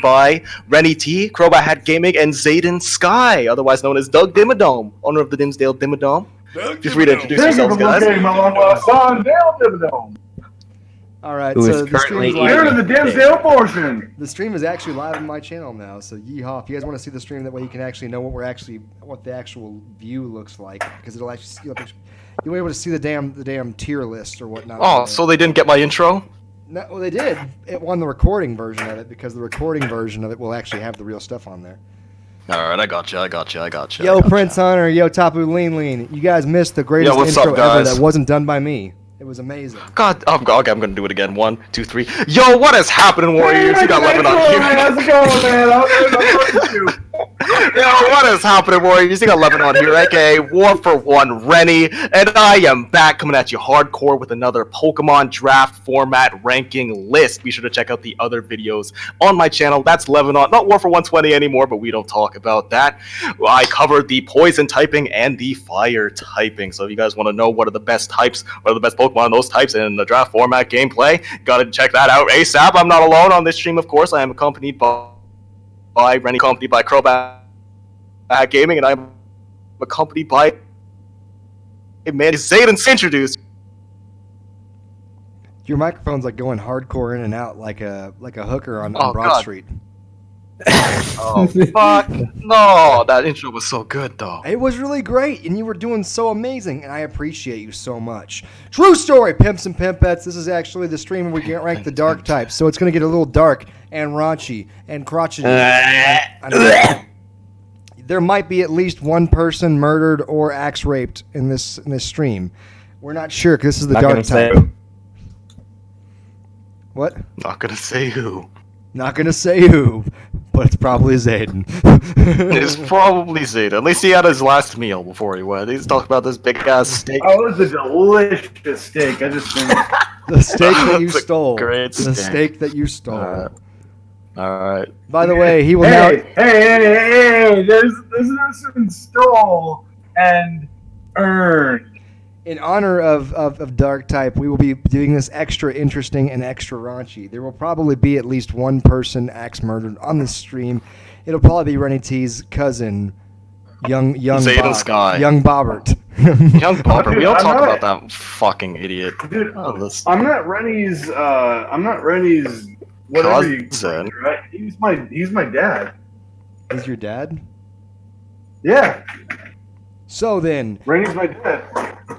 by Rennie T, Crobat Hat Gaming, and Zayden Sky, otherwise known as Doug Dimmadome, owner of the Dimsdale Dimmadome. Feel free to introduce yourselves, guys. All right, Who so is the currently stream is Here live. to the Dimsdale portion. The stream is actually live on my channel now, so yeehaw! If you guys want to see the stream, that way you can actually know what the actual view looks like, because it'll actually you'll be able to see the damn tier list or whatnot. Oh, so they didn't get my intro? No, well, they did. It won the recording version of it, because the recording version of it will actually have the real stuff on there. Alright, I got you. Yo, Prince Hunter, yo, Tapu Lean Lean. You guys missed the greatest Yo, what's intro up, ever guys? that wasn't done by me. It was amazing. God, okay, I'm gonna do it again. 1, 2, 3. Yo, what is happening, Warriors? You got Levin on here. How's it going, man? I'm talking to you. Yo, what is happening, Warriors? You got Levin on here, aka War for One Rennie, and I am back coming at you hardcore with another Pokemon draft format ranking list. Be sure to check out the other videos on my channel. That's Levin on, not War for 120 anymore, but we don't talk about that. I covered the poison typing and the fire typing. So if you guys want to know what are the best types, what are the best Pokemon in those types in the draft format gameplay, gotta check that out ASAP. I'm not alone on this stream, of course. I am accompanied by Rennie, accompanied by Crobat Gaming, and I'm accompanied by a man Zayden introduced. Your microphone's like going hardcore in and out, like a hooker on Oh, Broad God. Street. Oh, fuck. No, that intro was so good, though. It was really great, and you were doing so amazing, and I appreciate you so much. True story, pimps and pimpettes. This is actually the stream where we get rank the dark types, so it's going to get a little dark and raunchy and crotchety. There might be at least one person murdered or axe raped in this stream. We're not sure, because this is the dark type. What? Not gonna say who. Not going to say who, but it's probably Zayden. It's probably Zayden. At least he had his last meal before he went. He's talking about this big-ass steak. Oh, it was a delicious steak. I just think. The steak that you It's a stole. great The steak. steak that you stole. Alright. By the way, he will now... Hey, there's some stole and earned. In honor of Dark Type, we will be doing this extra interesting and extra raunchy. There will probably be at least one person axe murdered on the stream. It'll probably be Rennie T's cousin, young Zayden Sky. young Bobbert. Young Bobber, we don't I'm talk not- about that fucking idiot. Dude, Oh, this I'm not Rennie's. Whatever you cousin. right? He's my dad. Is your dad? Yeah, So then, Rennie's my dad.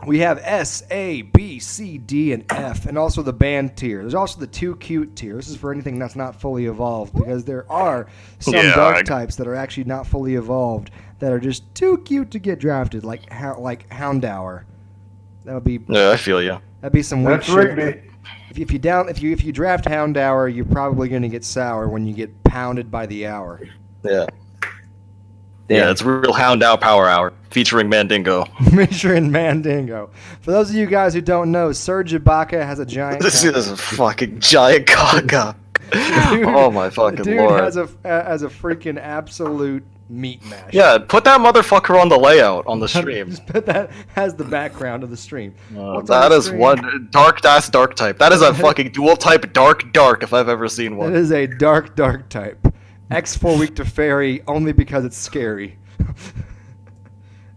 we have S, A, B, C, D, and F, and also the band tier. There's also the too cute tier. This is for anything that's not fully evolved, because there are some Yeah, dark types that are actually not fully evolved that are just too cute to get drafted, like Houndour. That would be Yeah, I feel you. that'd be some weak That's shit. Rigby. If you draft Houndour, you're probably going to get sour when you get pounded by the hour. Yeah. Yeah, it's real Houndour Power Hour featuring Mandingo. Mishra and Mandingo. For those of you guys who don't know, Serge Ibaka has a giant. This is a fucking giant caca. Oh my fucking Dude lord. has a freaking absolute meat mash. Yeah, put that motherfucker on the layout on the stream. Just put that as the background of the stream. What's on That the is stream? one dark type. That is a fucking dual type dark if I've ever seen That one. is a dark type. X4 weak to fairy only because it's scary.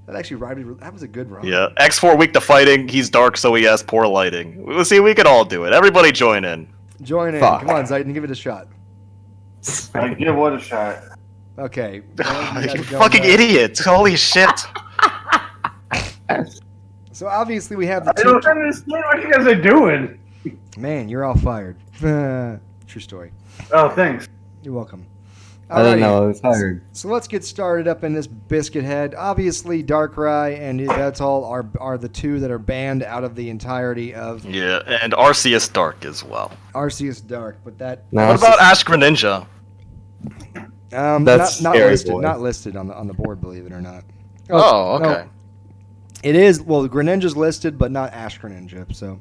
That actually rhymed. That was a good rhyme. Yeah, X4 weak to fighting. He's dark, so he has poor lighting. We'll see. We can all do it. Everybody join in. Join in. Fuck. Come on, Zayden, give it a shot. I give what a shot. Okay. You fucking idiot! Holy shit! So obviously we have the I don't understand what you guys are doing. Man, you're all fired. True story. Oh, thanks. You're welcome. I didn't Alrighty. know I was hired. So let's get started up in this biscuit head. Obviously, Darkrai and that's all are the two that are banned out of the entirety of Yeah, and Arceus Dark as well. Arceus Dark. But that No, What about Ash Greninja? That's not scary, listed. boy. Not listed on the board, believe it or not. Oh, okay. no. It is Greninja's listed, but not Ash Greninja. So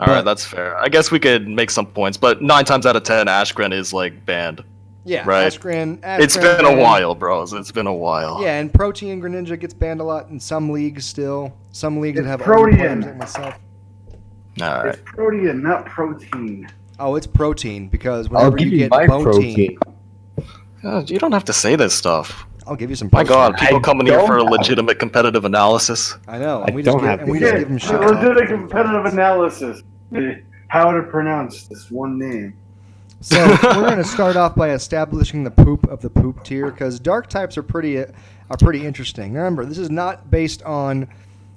Alright, that's fair. I guess we could make some points, but 9 times out of 10, Ashgren is like banned. yeah, Right. Ash Gren. It's been a while, bros. It's been a while. Yeah, and Protean Greninja gets banned a lot in some leagues still. Some leagues that It's have older Protean. players like myself. Alright. It's protein, not protein. Oh, it's protein because I'll whenever give you you get my bone protein. You don't have to say this stuff. I'll give you some. My God, posters. people I coming here don't for a have- legitimate competitive analysis. I know. I And we just don't have to just say give them it. shit. We'll talk. do the competitive analysis. How to pronounce this one name. So we're going to start off by establishing the poop of the poop tier because dark types are pretty interesting. Remember, this is not based on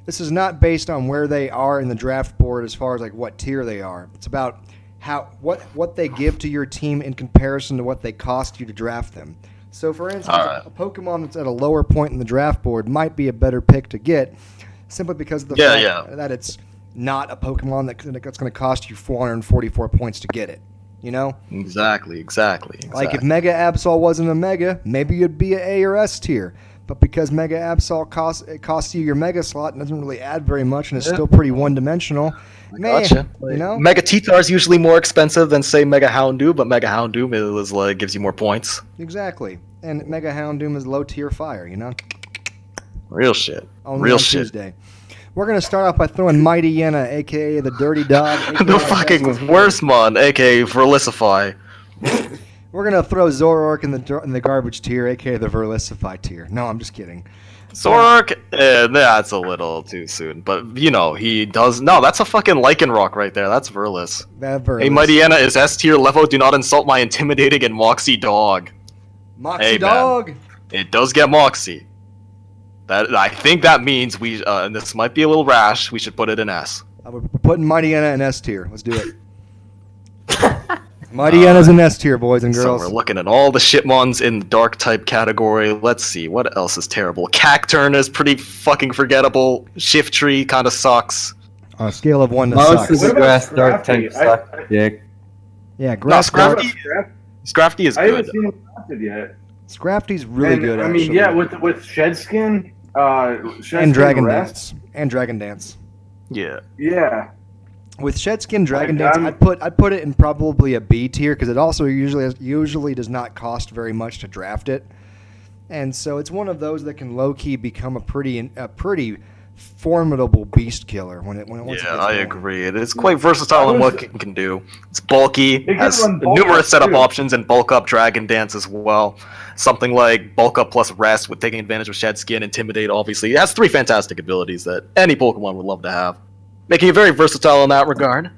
where they are in the draft board as far as like what tier they are. It's about what they give to your team in comparison to what they cost you to draft them. So, for instance, a Pokemon that's at a lower point in the draft board might be a better pick to get simply because of the fact that it's not a Pokemon that's going to cost you 444 points to get it. You know? Exactly. Like if Mega Absol wasn't a Mega, maybe you'd be an A or S tier. But because Mega Absol costs you your Mega slot and doesn't really add very much and is still pretty one-dimensional, Gotcha. you know? Mega Titar is usually more expensive than say Mega Houndoom, but Mega Houndoom is like gives you more points. Exactly. And Mega Houndoom is low-tier fire, you know? Real shit. Only on Tuesday. We're going to start off by throwing Mighty Yenna, a.k.a. the Dirty Dog. The fucking worst mon, aka Verlicify. We're going to throw Zoroark in the garbage tier, a.k.a. the Verlicify tier. No, I'm just kidding. Zoroark, that's a little too soon. But, you know, he does... No, that's a fucking Lycanroc right there. That's Verlis. Hey, Mighty Yenna is S tier level. Do not insult my intimidating and Moxie dog. Moxie dog! Man, it does get Moxie. I think that means we, and this might be a little rash, we should put it in S. We're putting Mighty Yenna in S tier. Let's do it. Mighty Yenna's in S tier, boys and girls. So we're looking at all the shitmons in the dark type category. Let's see, what else is terrible? Cacturn is pretty fucking forgettable. Shiftry kind of sucks. On a scale of 1 to Most sucks. of the What about grass dark Scrafty? type suck, dick. Yeah, No, Scrafty. Scrafty is I haven't good. seen him drafted yet. Scrafty's really good, I actually. mean, yeah, with Shedskin, and Dragon Dance. And Dragon Dance. Yeah. Yeah. With Shedskin Dragon I'm- Dance, I'd put it in probably a B tier because it also usually does not cost very much to draft it, and so it's one of those that can low key become a pretty formidable beast killer when it once it Yeah, gets I going. agree. It is quite versatile in what it can do. It's bulky, It can has run bulk numerous up, setup too. options, and bulk up Dragon Dance as well. Something like bulk up plus rest with taking advantage of Shed Skin, Intimidate, obviously. It has 3 fantastic abilities that any Pokemon would love to have, making it very versatile in that regard.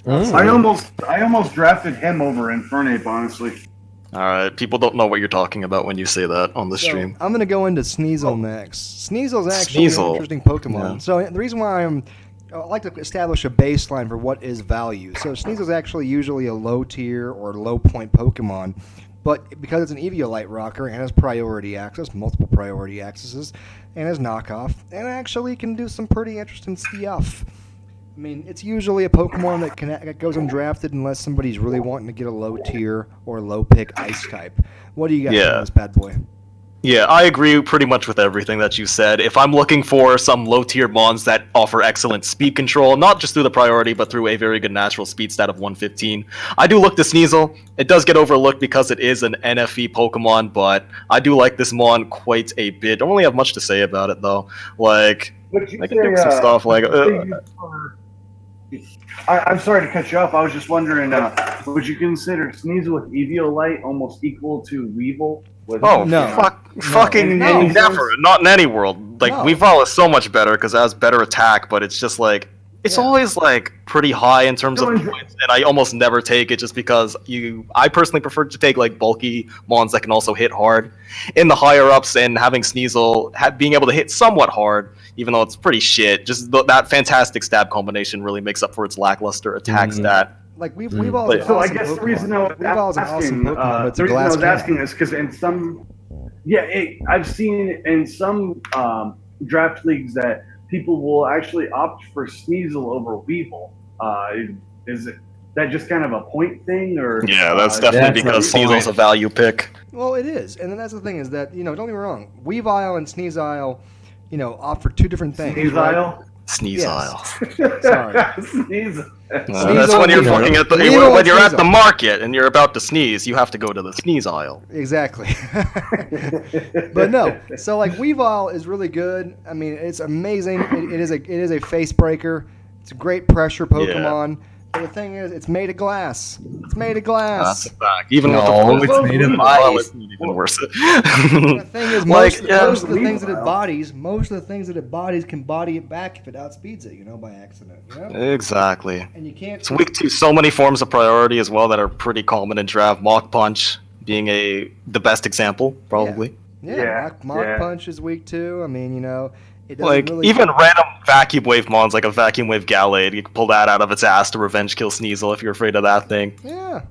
I almost drafted him over Infernape, honestly. Alright, people don't know what you're talking about when you say that on the So, stream. I'm going to go into Sneasel next. Sneasel's actually Sneasel. an interesting Pokemon. Yeah. So the reason why I like to establish a baseline for what is value. So Sneasel's actually usually a low tier or low point Pokemon, but because it's an Eviolite rocker and has priority access, multiple priority accesses, and has knockoff, and actually can do some pretty interesting stuff. I mean, it's usually a Pokemon that goes undrafted unless somebody's really wanting to get a low tier or low pick Ice type. What do you got on this bad boy? Yeah, I agree pretty much with everything that you said. If I'm looking for some low-tier mons that offer excellent speed control, not just through the priority, but through a very good natural speed stat of 115, I do look to Sneasel. It does get overlooked because it is an NFE Pokemon, but I do like this mon quite a bit. Don't really have much to say about it, though. Like, I can do some stuff like... I'm sorry to cut you off. I was just wondering, would you consider Sneasel with Eviolite almost equal to Weevil? Oh, No. fucking No. never. Not in any world. Like, No. Weavile is so much better because it has better attack, but it's just like, it's always like pretty high in terms of points, and I almost never take it just because I personally prefer to take like bulky mons that can also hit hard in the higher ups, and having Sneasel being able to hit somewhat hard, even though it's pretty shit, just that fantastic stab combination really makes up for its lackluster attack stat. Like Weevile's an So I awesome guess the Pokemon. reason I was Weevile's an awesome asking, Pokemon, but it's the a reason I glass was cannon. asking is because in some, I've seen in some draft leagues that people will actually opt for Sneasel over Weevil. Is it that just kind of a point thing, or? Yeah, that's definitely because Sneasel's a value pick. Well, it is, and then that's the thing is that don't get me wrong, Weavile and Sneasel, offer 2 different things. Sneasel? Sneasel. Sorry. Sneasel. That's when you're looking at the Weevil when and you're at the Sneasel. market and you're about to sneeze, you have to go to the sneeze aisle. Exactly. But no, so like Weavile is really good. I mean, it's amazing. It is a face breaker. It's a great pressure Pokemon. But the thing is, it's made of glass. It's made of That's glass. a fact. Even with No, the it's made of Weavile, ice. it's even worse. The thing is, Like, most of the yeah. things that it bodies can body it back if it outspeeds it, by accident. Exactly. And you can't. It's weak to so many forms of priority as well that are pretty common in draft. Mach Punch being the best example, probably. Yeah, Mach Yeah. Punch is weak too. I mean, it doesn't Like, really. even random vacuum wave mons, like a vacuum wave Gallade, you can pull that out of its ass to revenge kill Sneasel if you're afraid of that thing. Yeah.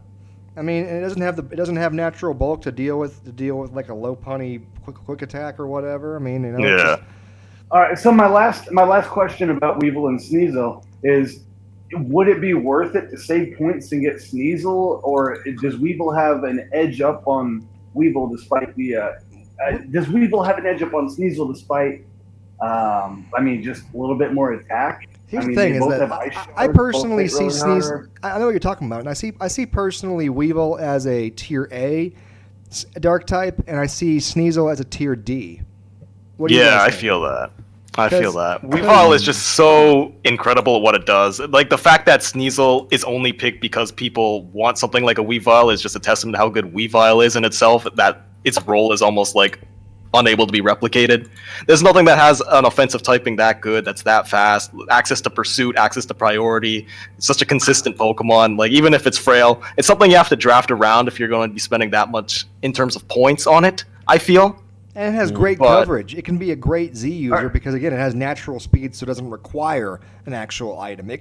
I mean, it doesn't have natural bulk to deal with like a low punny quick attack or whatever. I mean, it's Yeah. just- All right. So my last question about Weevil and Sneasel is: would it be worth it to save points and get Sneasel, or does Weevil have an edge up on Weevil despite the? Does Weevil have an edge up on Sneasel despite? Just a little bit more attack. Here's I mean, the thing they is both that have ice I shards, personally both see hit really Sneasel. hard. I know what you're talking about, and I see personally Weevil as a tier A dark type, and I see Sneasel as a tier D. What do you Yeah, guys I think? feel that. I feel Because- that. Weavile is just so incredible at what it does. Like, the fact that Sneasel is only picked because people want something like a Weavile is just a testament to how good Weavile is in itself, that its role is almost, like, unable to be replicated. There's nothing that has an offensive typing that good, that's that fast. Access to pursuit, access to priority. It's such a consistent Pokemon. Like, even if it's frail, it's something you have to draft around if you're going to be spending that much in terms of points on it, I feel. And it has great But- coverage. It can be a great Z user because, again, it has natural speed, so it doesn't require an actual item.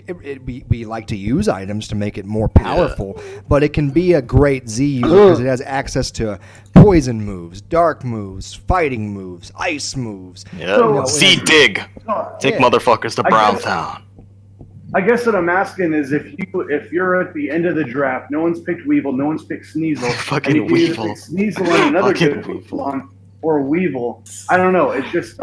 We like to use items to make it more powerful, but it can be a great Z user because it has access to poison moves, dark moves, fighting moves, ice moves. Yeah. So- See Dig. Take Yeah. motherfuckers to I guess- Browntown. I guess what I'm asking is if you're at the end of the draft, no one's picked Weevil, no one's picked Sneasel, Fucking and you can either Weevil. pick Sneasel and another Fucking good Weevil. Pokemon or Weevil. I don't know. It's just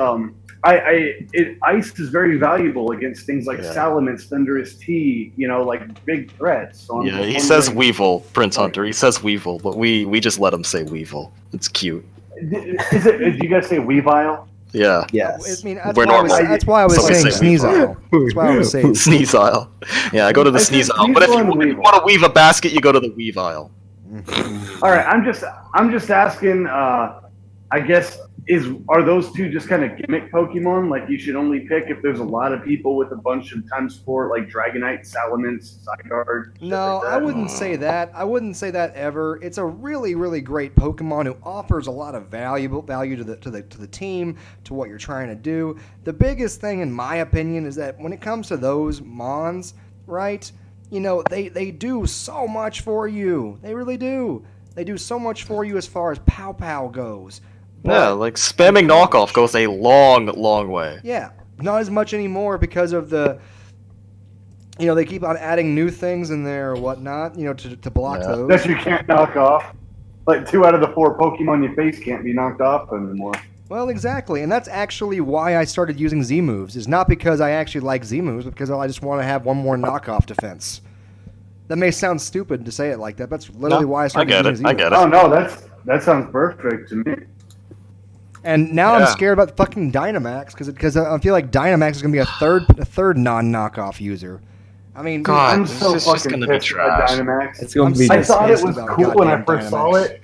ice is very valuable against things like Yeah. Salamence, Thunderous T, like big threats. So I'm Yeah, just he says wondering- Weevil, Prince Hunter. He says Weevil, but we just let him say Weevil. It's cute. Is it? Do you guys say Weavile? Yeah. Yes. I mean, We're normal. that's why I was So we saying say Sneasel. That's why I was saying. Sneasel. Yeah, I go to the I said Sneasel. But if Sneasel and you Weevil. want to weave a basket, you go to the Weavile. All right. I'm just asking. I guess are those two just kind of gimmick Pokemon? Like you should only pick if there's a lot of people with a bunch of times 4, like Dragonite, Salamence, Zygarde. shit No, like I that? wouldn't say that. I wouldn't say that ever. It's a really, really great Pokemon who offers a lot of value to the team, to what you're trying to do. The biggest thing, in my opinion, is that when it comes to those Mons, right? They do so much for you. They really do. They do so much for you as far as Pow Pow goes. Yeah, like spamming knockoff goes a long, long way. Yeah, not as much anymore because of the. They keep on adding new things in there or whatnot. To block Yeah. those. That you can't knock off. Like 2 out of the 4 Pokemon you face can't be knocked off anymore. Well, exactly, and that's actually why I started using Z moves. Is not because I actually like Z moves, but because I just want to have one more knockoff defense. That may sound stupid to say it like that. But that's literally why I started using Z moves. I get Oh it. no, that sounds perfect to me. And now I'm Yeah. scared about fucking Dynamax because I feel like Dynamax is gonna be a third non-knockoff user. I mean, God. I'm it's so just fucking gonna be pissed about trash. Dynamax. It's going to I'm be. so I thought it pissed was about cool when I goddamn first saw Dynamax. it.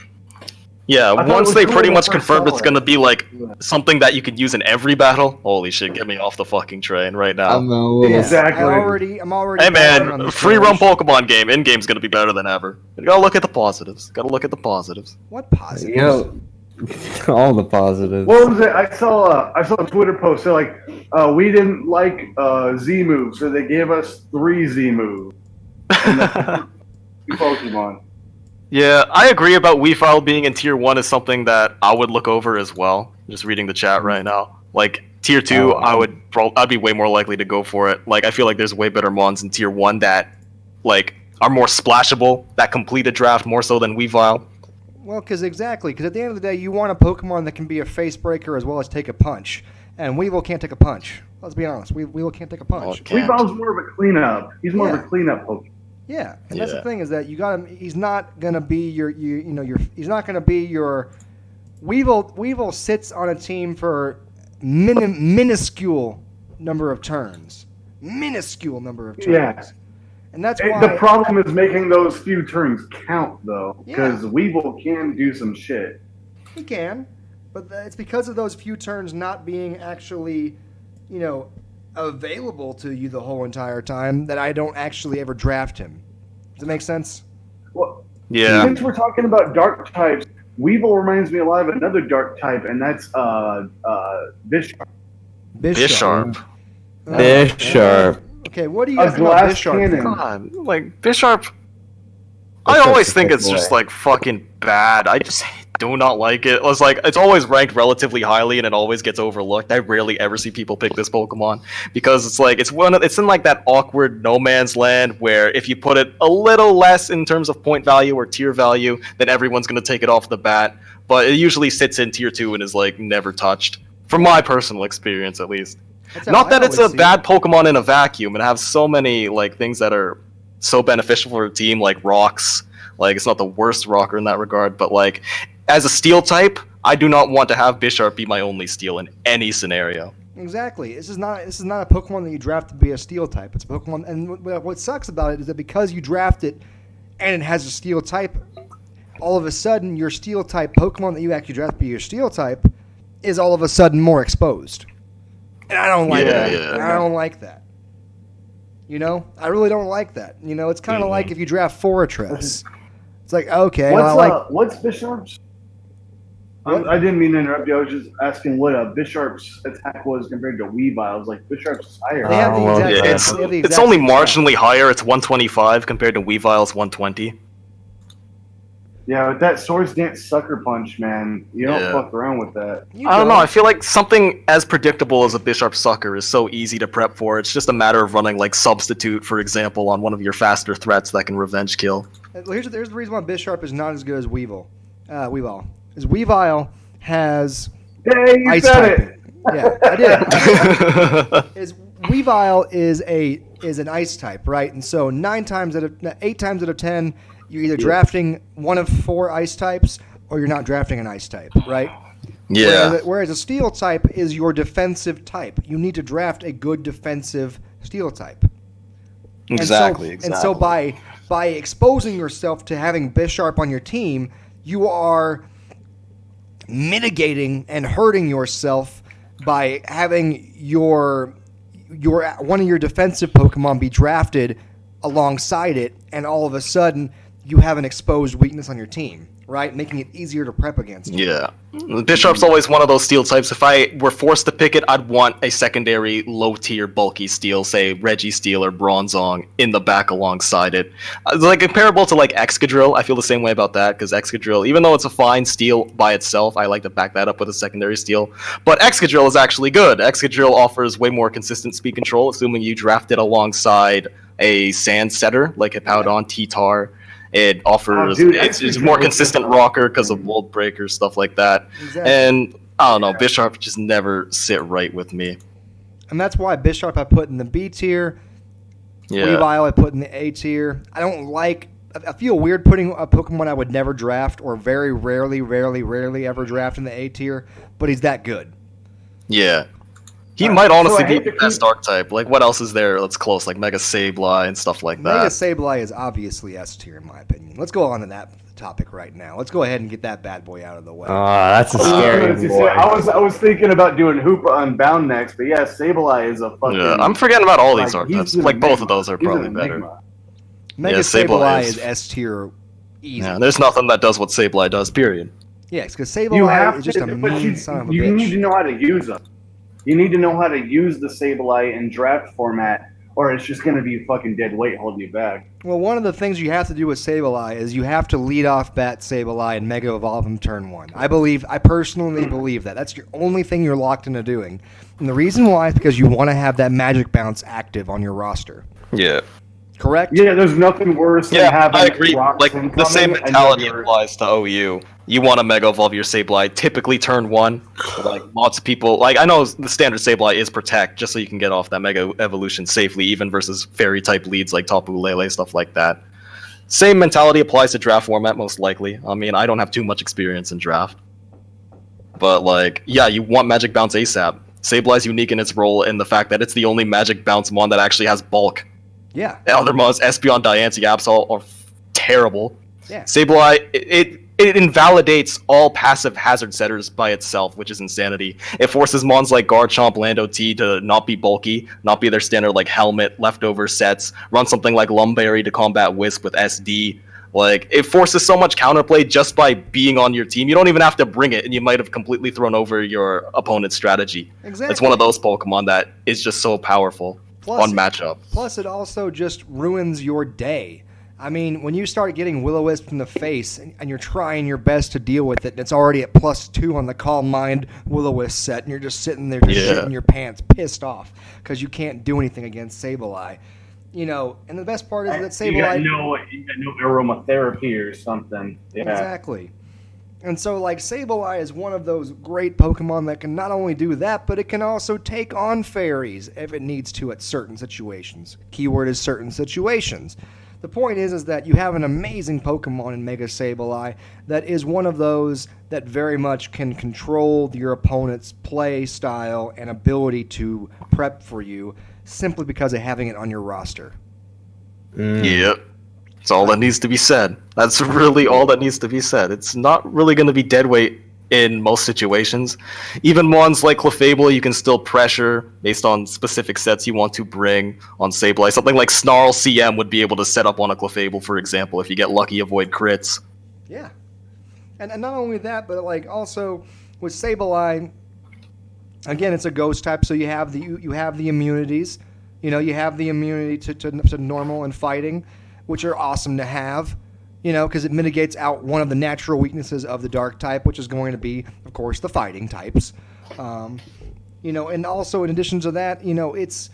Yeah, thought it once was they cool pretty when I much first confirmed saw it's it. gonna be like something that you could use in every battle. Holy shit, get me off the fucking train right now. I'm a little. Yeah, Exactly. I'm already. Hey bashing on man, the free roam trash. Pokemon game, in game's gonna be better than ever. You gotta look at the positives. Gotta look at the positives. What positives? You know, all the positives. What was it? I saw a Twitter post. They're like, we didn't like Z moves, so they gave us 3 Z moves. And that's 2 Pokemon. Yeah, I agree about Weavile being in tier 1 is something that I would look over as well. Just reading the chat right now. Like tier 2, I'd be way more likely to go for it. Like I feel like there's way better mons in tier 1 that like are more splashable, that complete a draft more so than Weavile. Well, because at the end of the day, you want a Pokemon that can be a face breaker as well as take a punch. And Weevil can't take a punch. Let's be honest. Weevil can't take a punch. Okay. Weavile's more of a cleanup. He's more of Yeah. a cleanup Pokemon. Yeah, and that's the Yeah. thing is that you got him. He's not gonna be he's not gonna be your Weevil. Weevil sits on a team for minuscule number of turns. Minuscule number of turns. Yeah. And that's why The problem is making those few turns count, though, because Weevil can do some shit. he can, but it's because of those few turns not being actually, available to you the whole entire time that I don't actually ever draft him. Does that make sense? Well, Yeah. since we're talking about dark types, Weevil reminds me a lot of another dark type, and that's Bisharp. Bisharp. Bisharp. Okay, what do you A guys think about glass Bisharp? cannon. God, like Bisharp. I Bisharp's always a think good it's just boy. like fucking bad. I just do not like it. It's always ranked relatively highly and it always gets overlooked. I rarely ever see people pick this Pokemon because it's in like that awkward no man's land where if you put it a little less in terms of point value or tier value, then everyone's gonna take it off the bat. But it usually sits in tier 2 and is like never touched. From my personal experience at least. That's how Not I that it's a always see it. bad Pokemon in a vacuum. It has so many like things that are so beneficial for a team, like rocks. Like it's not the worst rocker in that regard, but like as a steel type, I do not want to have Bisharp be my only steel in any scenario. Exactly. This is not a Pokemon that you draft to be a steel type. It's a Pokemon, and what sucks about it is that because you draft it and it has a steel type, all of a sudden your steel type Pokemon that you actually draft to be your steel type is all of a sudden more exposed. And I don't like that. Yeah. And I don't like that. I really don't like that. It's kind of like if you draft Fortress. It's like, okay, What's Bisharp's? I didn't mean to interrupt you. I was just asking what Bisharp's attack was compared to Weavile. I was like, Bisharp's is higher. They have the well, exact Yeah, same- they have the it's exact only same stat. marginally higher. It's 125 compared to Weavile's 120. Yeah, with that Swords Dance Sucker Punch, man, you don't Yeah. fuck around with that. You I don't know. I feel like something as predictable as a Bisharp Sucker is so easy to prep for. It's just a matter of running like Substitute, for example, on one of your faster threats that can revenge kill. Here's the reason why Bisharp is not as good as Weevil. Weavile has Hey, you ice said typing. it. Yeah, I did. Weavile is an ice type, right? And so 8 times out of 10, you're either drafting one of 4 ice types or you're not drafting an ice type, right? Yeah. Whereas a steel type is your defensive type. You need to draft a good defensive steel type. Exactly. And so by exposing yourself to having Bisharp on your team, you are mitigating and hurting yourself by having your one of your defensive Pokemon be drafted alongside it, and all of a sudden you have an exposed weakness on your team, right? Making it easier to prep against. Yeah. Bisharp's always one of those steel types. If I were forced to pick it, I'd want a secondary low-tier bulky steel, say Registeel or Bronzong, in the back alongside it. Like comparable to like Excadrill, I feel the same way about that, because Excadrill, even though it's a fine steel by itself, I like to back that up with a secondary steel. But Excadrill is actually good. Excadrill offers way more consistent speed control, assuming you draft it alongside a Sand Setter, like Hippowdon, T-Tar. It offers it's more consistent rocker because of Mold Breaker, stuff like that. Exactly. And I don't know, Bisharp just never sit right with me. And that's why Bisharp I put in the B tier. Yeah. Weavile I put in the A tier. I feel weird putting a Pokemon I would never draft or very rarely ever draft in the A tier, but he's that good. Yeah. He might honestly So I be hate the to best dark type. Like, what else is there that's close? Like Mega Sableye and stuff like Mega that. Sableye is obviously S tier in my opinion. Let's go on to that topic right now. Let's go ahead and get that bad boy out of the way. That's a scary boy. I was thinking about doing Hoopa Unbound next, but yeah, Sableye is a fucking. Yeah, I'm forgetting about all these like, dark he's types. an Like, both of enigma. those are He's an probably better. enigma. Mega yeah, Sableye Sableye is is- S tier easy. Yeah, there's nothing that does what Sableye does, period. Yes, because You Sableye have is just a but mean son of a you bitch. need to know how to use them. You need to know how to use the Sableye in draft format, or it's just going to be fucking dead weight holding you back. Well, one of the things you have to do with Sableye is you have to lead off bat Sableye and Mega Evolve him turn 1. I personally believe that. That's your only thing you're locked into doing. And the reason why is because you want to have that Magic Bounce active on your roster. Yeah. Correct? Yeah, there's nothing worse than Yeah, having I agree. rocks Like, the incoming same and mentality you're- applies to OU. You want to Mega Evolve your Sableye, typically turn 1. Like, lots of people... Like, I know the standard Sableye is Protect, just so you can get off that Mega Evolution safely, even versus Fairy-type leads like Tapu Lele, stuff like that. Same mentality applies to draft format, most likely. I mean, I don't have too much experience in draft. But, like, yeah, you want Magic Bounce ASAP. Sableye's unique in its role in the fact that it's the only Magic Bounce mon that actually has bulk. Yeah. Other mons, Espeon, Diancie, Absol are terrible. Yeah. Sableye, it invalidates all passive hazard setters by itself, which is insanity. It forces mons like Garchomp, Lando T to not be bulky, not be their standard like Helmet, leftover sets, run something like Lumberry to combat Wisp with SD. Like, it forces so much counterplay just by being on your team. You don't even have to bring it, and you might have completely thrown over your opponent's strategy. Exactly. It's one of those Pokemon that is just so powerful on matchup. Plus, it also just ruins your day. I mean, when you start getting Will-O-Wisp in the face and you're trying your best to deal with it, and it's already at +2 on the Calm Mind Will-O-Wisp set, and you're just sitting there just shitting your pants, pissed off, because you can't do anything against Sableye. You know, and the best part is that Sableye... You got no aromatherapy or something. Yeah. Exactly. And so, like, Sableye is one of those great Pokemon that can not only do that, but it can also take on fairies if it needs to at certain situations. Keyword is certain situations. The point is that you have an amazing Pokemon in Mega Sableye that is one of those that very much can control your opponent's play style and ability to prep for you simply because of having it on your roster. Yep. That's all that needs to be said. That's really all that needs to be said. It's not really going to be deadweight in most situations. Even ones like Clefable, you can still pressure based on specific sets you want to bring on Sableye. Something like Snarl CM would be able to set up on a Clefable, for example, if you get lucky, avoid crits. Yeah. And not only that, but like also with Sableye, again, it's a ghost type, so you have the immunities. You know, you have the immunity to normal and fighting, which are awesome to have. You know, because it mitigates out one of the natural weaknesses of the dark type, which is going to be, of course, the fighting types. You know, and also in addition to that, you know, it's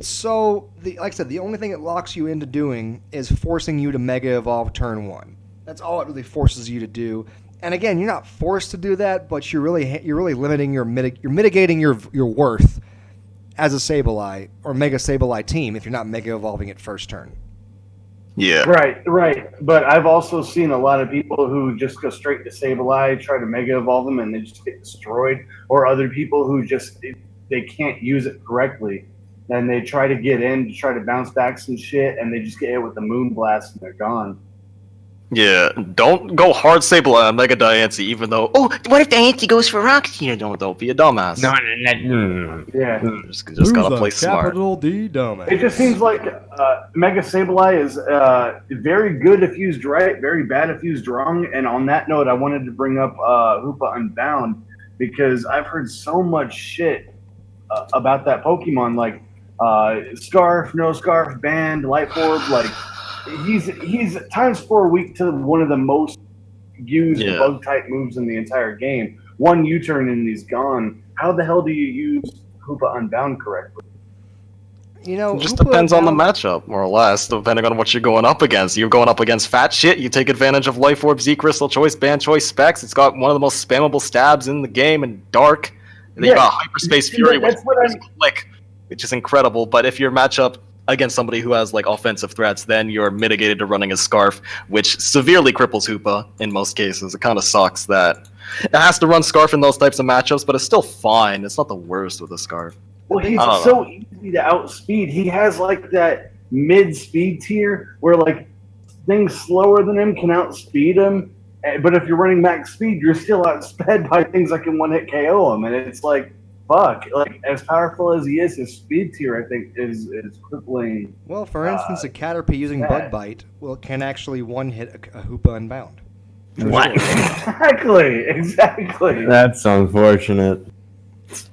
so, like I said, the only thing it locks you into doing is forcing you to Mega Evolve turn 1. That's all it really forces you to do. And again, you're not forced to do that, but you're really limiting you're mitigating your worth as a Sableye or Mega Sableye team if you're not Mega Evolving at first turn. Yeah. Right. But I've also seen a lot of people who just go straight to Sableye, try to Mega Evolve them, and they just get destroyed. Or other people who just they can't use it correctly, and they try to get in to try to bounce back some shit, and they just get hit with the Moonblast and they're gone. Yeah, don't go hard Sableye on Mega Diancie, even though, what if Diancie goes for Rocks here? Don't be a dumbass. No. Yeah. Just gotta play smart. Capital D dumbass. It just seems like Mega Sableye is very good if used right, very bad if used wrong. And on that note, I wanted to bring up Hoopa Unbound because I've heard so much shit about that Pokemon, like Scarf, No Scarf, Band, Light Orb, like he's times 4 weak to one of the most used bug type moves in the entire game. One U-turn and he's gone. How the hell do you use Hoopa Unbound correctly? You know, it just depends on the matchup, more or less, depending on what you're going up against. You're going up against fat shit, you take advantage of Life Orb, Z-Crystal Choice, Band Choice Specs. It's got one of the most spammable stabs in the game and dark. And then you got Hyperspace Fury, which is Click, which is incredible. But if your matchup against somebody who has like offensive threats, then you're mitigated to running a Scarf, which severely cripples Hoopa in most cases. It kind of sucks that it has to run Scarf in those types of matchups, but it's still fine. It's not the worst with a Scarf. Well, he's so easy to outspeed. He has like that mid-speed tier where like things slower than him can outspeed him, but if you're running max speed, you're still outsped by things that can one-hit KO him, and it's like, fuck, like as powerful as he is, his speed tier I think is crippling. Well, for instance, a Caterpie using Bug Bite can actually one-hit a Hoopa Unbound. What? Exactly. That's unfortunate.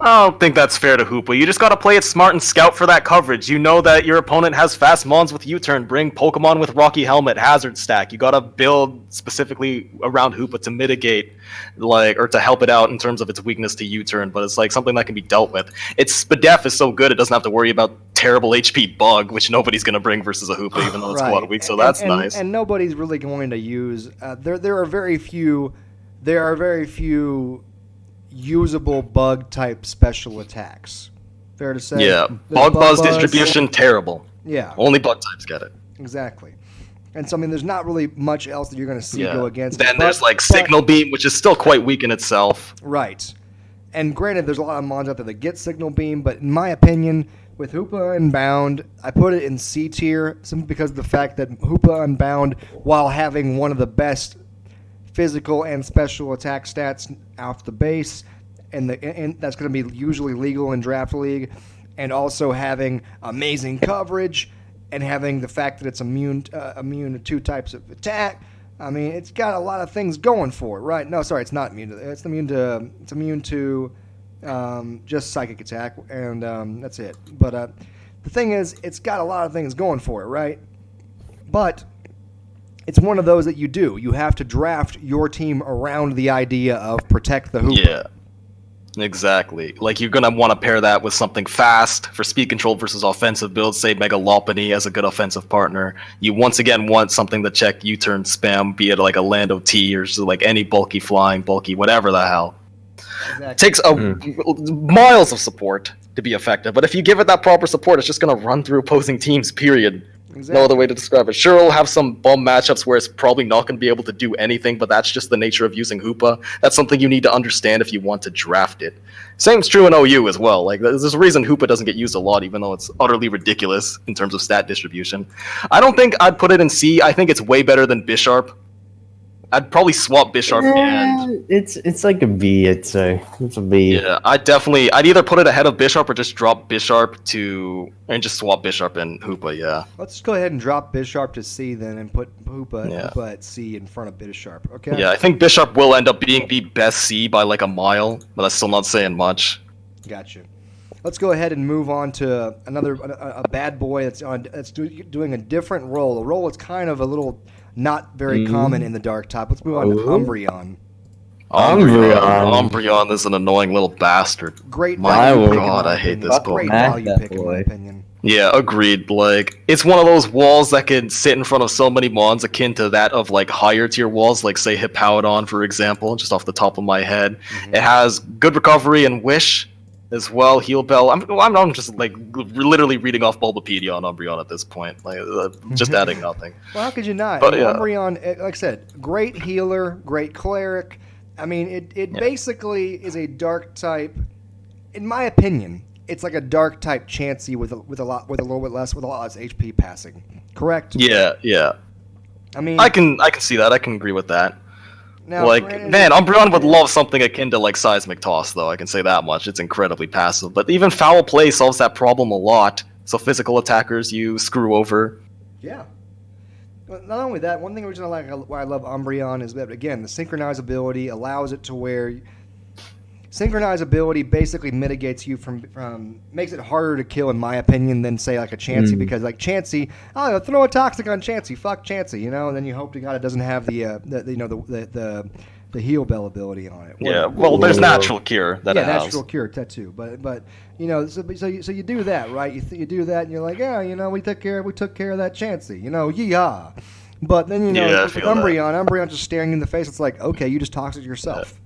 I don't think that's fair to Hoopa. You just gotta play it smart and scout for that coverage. You know that your opponent has fast mons with U-turn. Bring Pokemon with Rocky Helmet, Hazard Stack. You gotta build specifically around Hoopa to mitigate, or to help it out in terms of its weakness to U-turn. But it's like something that can be dealt with. Its Spadef is so good it doesn't have to worry about terrible HP Bug, which nobody's gonna bring versus a Hoopa, even though it's quad weak. So that's nice. And nobody's really going to use. There are very few usable bug type special attacks. Fair to say? Yeah, bug buzz distribution, terrible. Yeah. Only bug types get it. Exactly. And so, I mean, there's not really much else that you're going to see go against Then there's like Signal Beam, which is still quite weak in itself. Right. And granted, there's a lot of mons out there that get Signal Beam, but in my opinion, with Hoopa Unbound, I put it in C tier simply because of the fact that Hoopa Unbound, while having one of the best physical and special attack stats off the base, and that's going to be usually legal in Draft League, and also having amazing coverage, and having the fact that it's immune to 2 types of attack. I mean, it's got a lot of things going for it, right? No, sorry, it's not immune to. It's immune to just psychic attack, and that's it. But the thing is, it's got a lot of things going for it, right? But it's one of those that you have to draft your team around the idea of protect the Hoopa. Yeah. Exactly. Like, you're gonna want to pair that with something fast for speed control versus offensive builds, say Mega Lopunny as a good offensive partner. You once again want something to check U-turn spam, be it like a Lando T or just like any bulky flying, bulky whatever the hell. Exactly. Takes miles of support to be effective, but if you give it that proper support, it's just gonna run through opposing teams, period. Exactly. No other way to describe it. Sure, it'll have some bum matchups where it's probably not going to be able to do anything, but that's just the nature of using Hoopa. That's something you need to understand if you want to draft it. Same's true in OU as well. Like, there's a reason Hoopa doesn't get used a lot, even though it's utterly ridiculous in terms of stat distribution. I don't think I'd put it in C. I think it's way better than Bisharp. I'd probably swap Bisharp and... It's like a B, I'd say. It's a B. Yeah, I'd either put it ahead of Bisharp or just drop Bisharp and just swap Bisharp and Hoopa, yeah. Let's go ahead and drop Bisharp to C then and put Hoopa at C in front of Bisharp, okay? Yeah, I think Bisharp will end up being the best C by like a mile, but that's still not saying much. Gotcha. Let's go ahead and move on to a bad boy that's doing a different role. A role that's kind of a little not very common in the dark type. Let's move on to Umbreon. Umbreon is an annoying little bastard. Great My value pick. God, I hate this Great Pokemon. value pick in my opinion. Yeah, agreed. Like, it's one of those walls that can sit in front of so many mons akin to that of like higher tier walls, like say Hippowdon, for example, just off the top of my head. It has good recovery and wish as well, Heal Bell. I'm just like literally reading off Bulbapedia on Umbreon at this point, like just adding nothing. Well, how could you not? But, yeah. Umbreon, like I said, great healer, great cleric. I mean, it basically is a dark type. In my opinion, it's like a dark type Chansey with a lot less HP passing. Correct? Yeah. I mean, I can see that. I can agree with that. now, Like, granted, man, Umbreon would love something akin to like Seismic Toss, though. I can say that much. It's incredibly passive, but even Foul Play solves that problem a lot. So physical attackers you screw over. Yeah. But not only that, one thing why I love Umbreon is that, again, the synchronizability allows it to where synchronizability basically mitigates you from makes it harder to kill, in my opinion, than say like a Chansey, because like Chansey, oh, throw a toxic on Chansey, fuck Chansey, and then you hope to God it doesn't have the heal bell ability on it. Yeah, well, there's natural cure that it has. Natural cure tattoo, but so you do that, right? You do that, and you're like, yeah, we took care of that Chansey, yeehaw. But then with Umbreon just staring you in the face. It's like, okay, you just toxic yourself.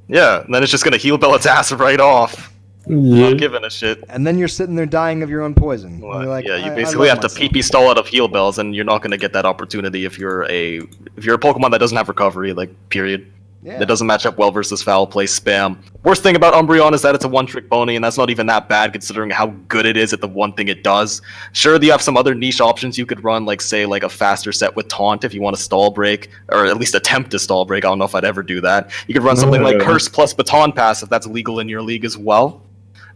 Yeah, and then it's just gonna heal Bell its ass right off. Not giving a shit. And then you're sitting there dying of your own poison. Well, You're like, yeah, you basically have to PP stall out of heal bells, and you're not gonna get that opportunity if you're a Pokemon that doesn't have recovery, like period. Yeah. That doesn't match up well versus Foul Play spam. Worst thing about Umbreon is that it's a one-trick pony, and that's not even that bad considering how good it is at the one thing it does. Sure, you have some other niche options you could run, like say like a faster set with Taunt if you want to stall break, or at least attempt to stall break. I don't know if I'd ever do that. You could run something like Curse plus Baton Pass if that's legal in your league as well.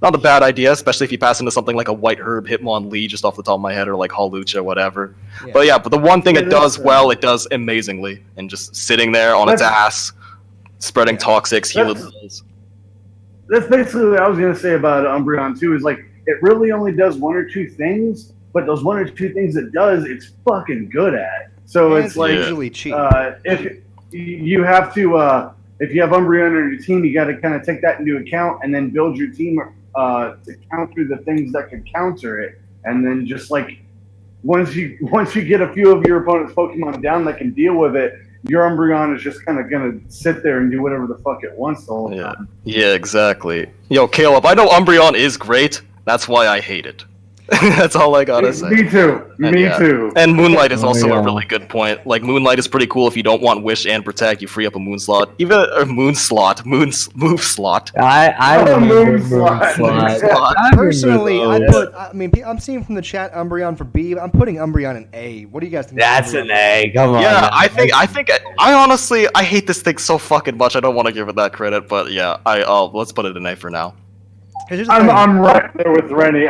Not a bad idea, especially if you pass into something like a White Herb Hitmonlee just off the top of my head, or like Hawlucha, whatever. Yeah. But the one thing it does well, it does amazingly, and just sitting there on its ass, spreading toxics, healables. That's basically what I was going to say about Umbreon too, is like, it really only does one or two things, but those one or two things it does, it's fucking good at. So it's like, usually cheap. If you have to, if you have Umbreon on your team, you got to kind of take that into account and then build your team to counter the things that could counter it. And then just like, once you get a few of your opponent's Pokemon down that can deal with it, your Umbreon is just kind of going to sit there and do whatever the fuck it wants the whole time. Yeah, exactly. Yo, Caleb, I know Umbreon is great. That's why I hate it. That's all I gotta say. Me too. Me Yeah. too. And Moonlight is also yeah. a really good point. Like Moonlight is pretty cool if you don't want Wish and Protect. You free up a Moon slot, even a Moon slot, move slot. I Oh, remember moon slide. Slot. Personally, I remember put. I mean, I'm seeing from the chat Umbreon for B. I'm putting Umbreon in A. What do you guys think? That's an A. Come on. Yeah, man. I honestly hate this thing so fucking much. I don't want to give it that credit, but yeah, let's put it in A for now. Here's the thing. I'm right there with Rennie.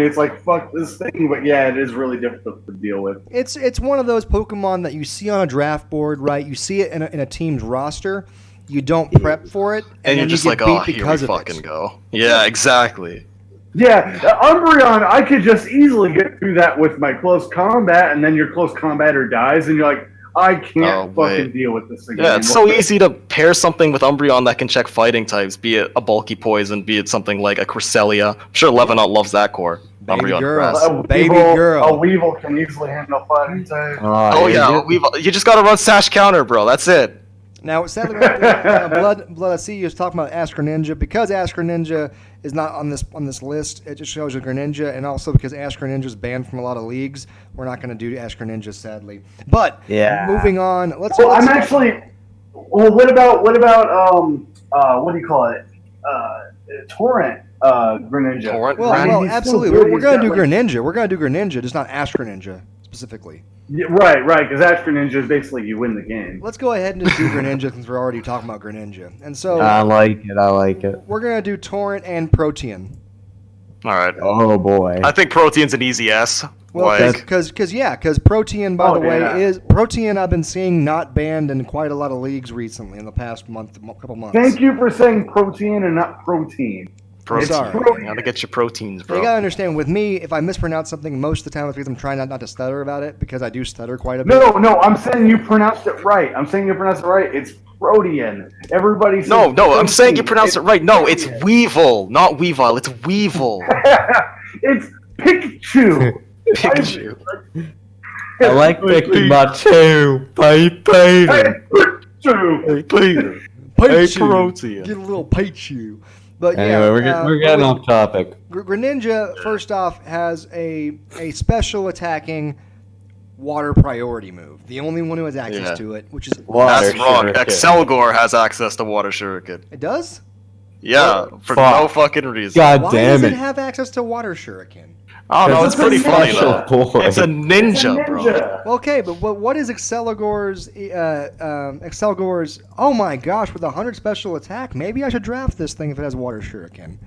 It's like, fuck this thing, but yeah, it is really difficult to deal with. It's one of those Pokemon that you see on a draft board, right? You see it in a team's roster. You don't prep for it, And you're then just you like, get oh, beat here we because of fucking it. go. Yeah, exactly. Yeah, Umbreon, I could just easily get through that with my close combat, and then your close combatter dies, and you're like, I can't fucking deal with this thing Yeah, it's so easy to pair something with Umbreon that can check fighting types, be it a bulky poison, be it something like a Cresselia. I'm sure Levenant loves that core. Baby Umbreon girl. Grass. Baby girl. A Weevil can easily handle fighting type. Oh yeah, you just gotta run Sash Counter, bro. That's it. Now, sadly, Blood, I see you was talking about Ask Greninja. Because Ask Greninja is not on this list, it just shows you Greninja, and also because Ask Greninja is banned from a lot of leagues, we're not going to do Ask Greninja, sadly. But moving on, let's. Well, I'm actually. Well, what about what do you call it? Torrent Greninja. Torrent Well, absolutely. We're going to do Greninja. We're going to do Greninja, just not Ask Greninja specifically. Yeah, right, because Astro Ninja is basically you win the game. Let's go ahead and just do Greninja since we're already talking about Greninja. And so I like it. we're going to do Torrent and Protean. All right. Oh boy. I think Protein's an easy S. Well, because Protean, by the way, is Protean. I've been seeing not banned in quite a lot of leagues recently in the past couple months. Thank you for saying protein and not protein. Protein. Sorry. You gotta get your proteins, bro. You gotta understand, with me, if I mispronounce something, most of the time it's because I'm trying not to stutter about it, because I do stutter quite a bit. No, I'm saying you pronounced it right. It's Protean. Everybody says No, I'm saying you protein. pronounce it right. No, it's Weevil, not Weevil. It's Weevil. It's Pikachu. Pikachu. I like Pikachu. Pikachu. Hey, Protein. Get a little Pikachu. But Anyway, we're getting off topic. Greninja, first off, has a special attacking water priority move. The only one who has access to it, which is Water That's wrong. Shuriken. Excelgor has access to Water Shuriken. It does? Yeah, for Fuck. no fucking reason. God Why damn does it. it have access to water shuriken? I don't know, it's It's a pretty funny ninja. though. Boy. It's a ninja, bro. Well, okay, but what is Excelgor's oh my gosh, with 100 special attack, maybe I should draft this thing if it has water shuriken.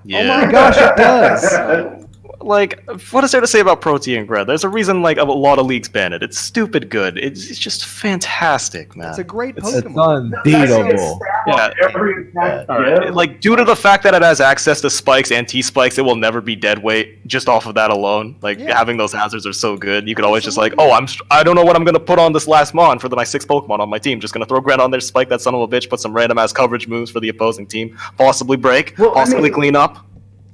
Yeah. Oh my gosh, it does. Like, what is there to say about Protean Grad? There's a reason, like, a lot of leagues ban it. It's stupid good. It's just fantastic, man. It's a great It's Pokemon. unbeatable. Yeah. Every attack, Alright, like, due to the fact that it has access to spikes and T-spikes, it will never be dead weight just off of that alone. Like, Yeah. having those hazards are so good. You could always just like, I don't know what I'm gonna put on this last mon for my 6 Pokemon on my team. Just gonna throw Grant on there, spike that son of a bitch, put some random ass coverage moves for the opposing team, possibly break, Well, I possibly mean- clean up.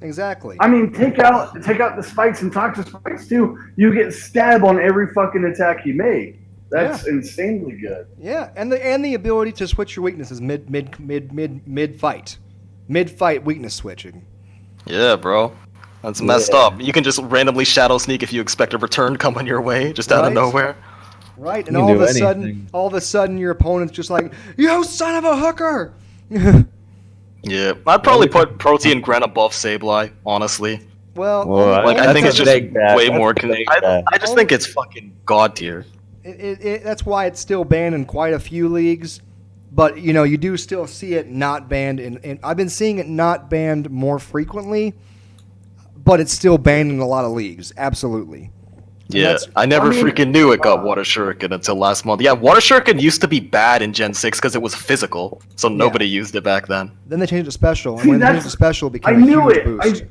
Exactly. I mean, take out the spikes and toxic spikes too. You get stab on every fucking attack you make. That's insanely good. Yeah, and the ability to switch your weaknesses mid fight weakness switching. Yeah, bro. That's messed up. You can just randomly shadow sneak if you expect a return coming your way, just out of Right. nowhere. Right, and You can all of do a sudden, anything. your opponent's just like, "You son of a hooker!" Yeah, I'd probably put Protean Gren above Sableye, honestly. Well, Well, Like, I That's think a it's just big bet. way That's more. a big I bet. just think it's fucking god tier. that's why it's still banned in quite a few leagues. But you do still see it not banned in I've been seeing it not banned more frequently, but it's still banned in a lot of leagues. Absolutely. Yeah, that's- I never I mean, freaking knew it got Water Shuriken until last month. Yeah, Water Shuriken used to be bad in Gen 6 because it was physical, so nobody used it back then. Then they changed it to special, and See, when they changed it that's- to special, it I became a knew huge it. boost.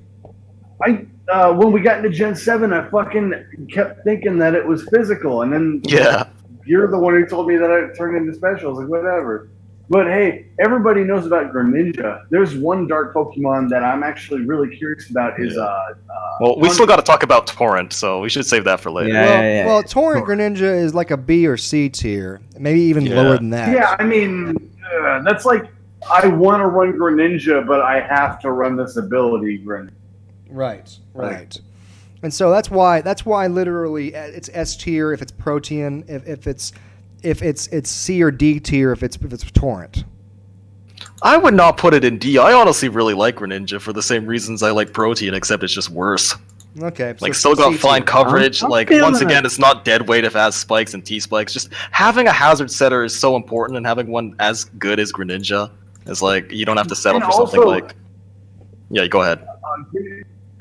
When we got into Gen 7, I fucking kept thinking that it was physical, and then Yeah. you're the one who told me that it turned into specials. Like, whatever. But hey, everybody knows about Greninja. There's one dark Pokemon that I'm actually really curious about. Is Well, we still got to talk about Torrent, so we should save that for later. Yeah. Well, Torrent Greninja is like a B or C tier, maybe even Yeah. lower than that. yeah, I mean, that's like I want to run Greninja, but I have to run this ability Greninja. Right. And so that's why literally it's S tier if it's Protean, if it's C or D tier if it's Torrent. I would not put it in D. I honestly really like Greninja for the same reasons I like Protean, except it's just worse. Okay. Like, so still got C fine tier. coverage. I'm Like, feeling once it. again, it's not dead weight if it has spikes and T-spikes. Just having a hazard setter is so important, and having one as good as Greninja is like, you don't have to settle And for something also- like... Yeah, go ahead.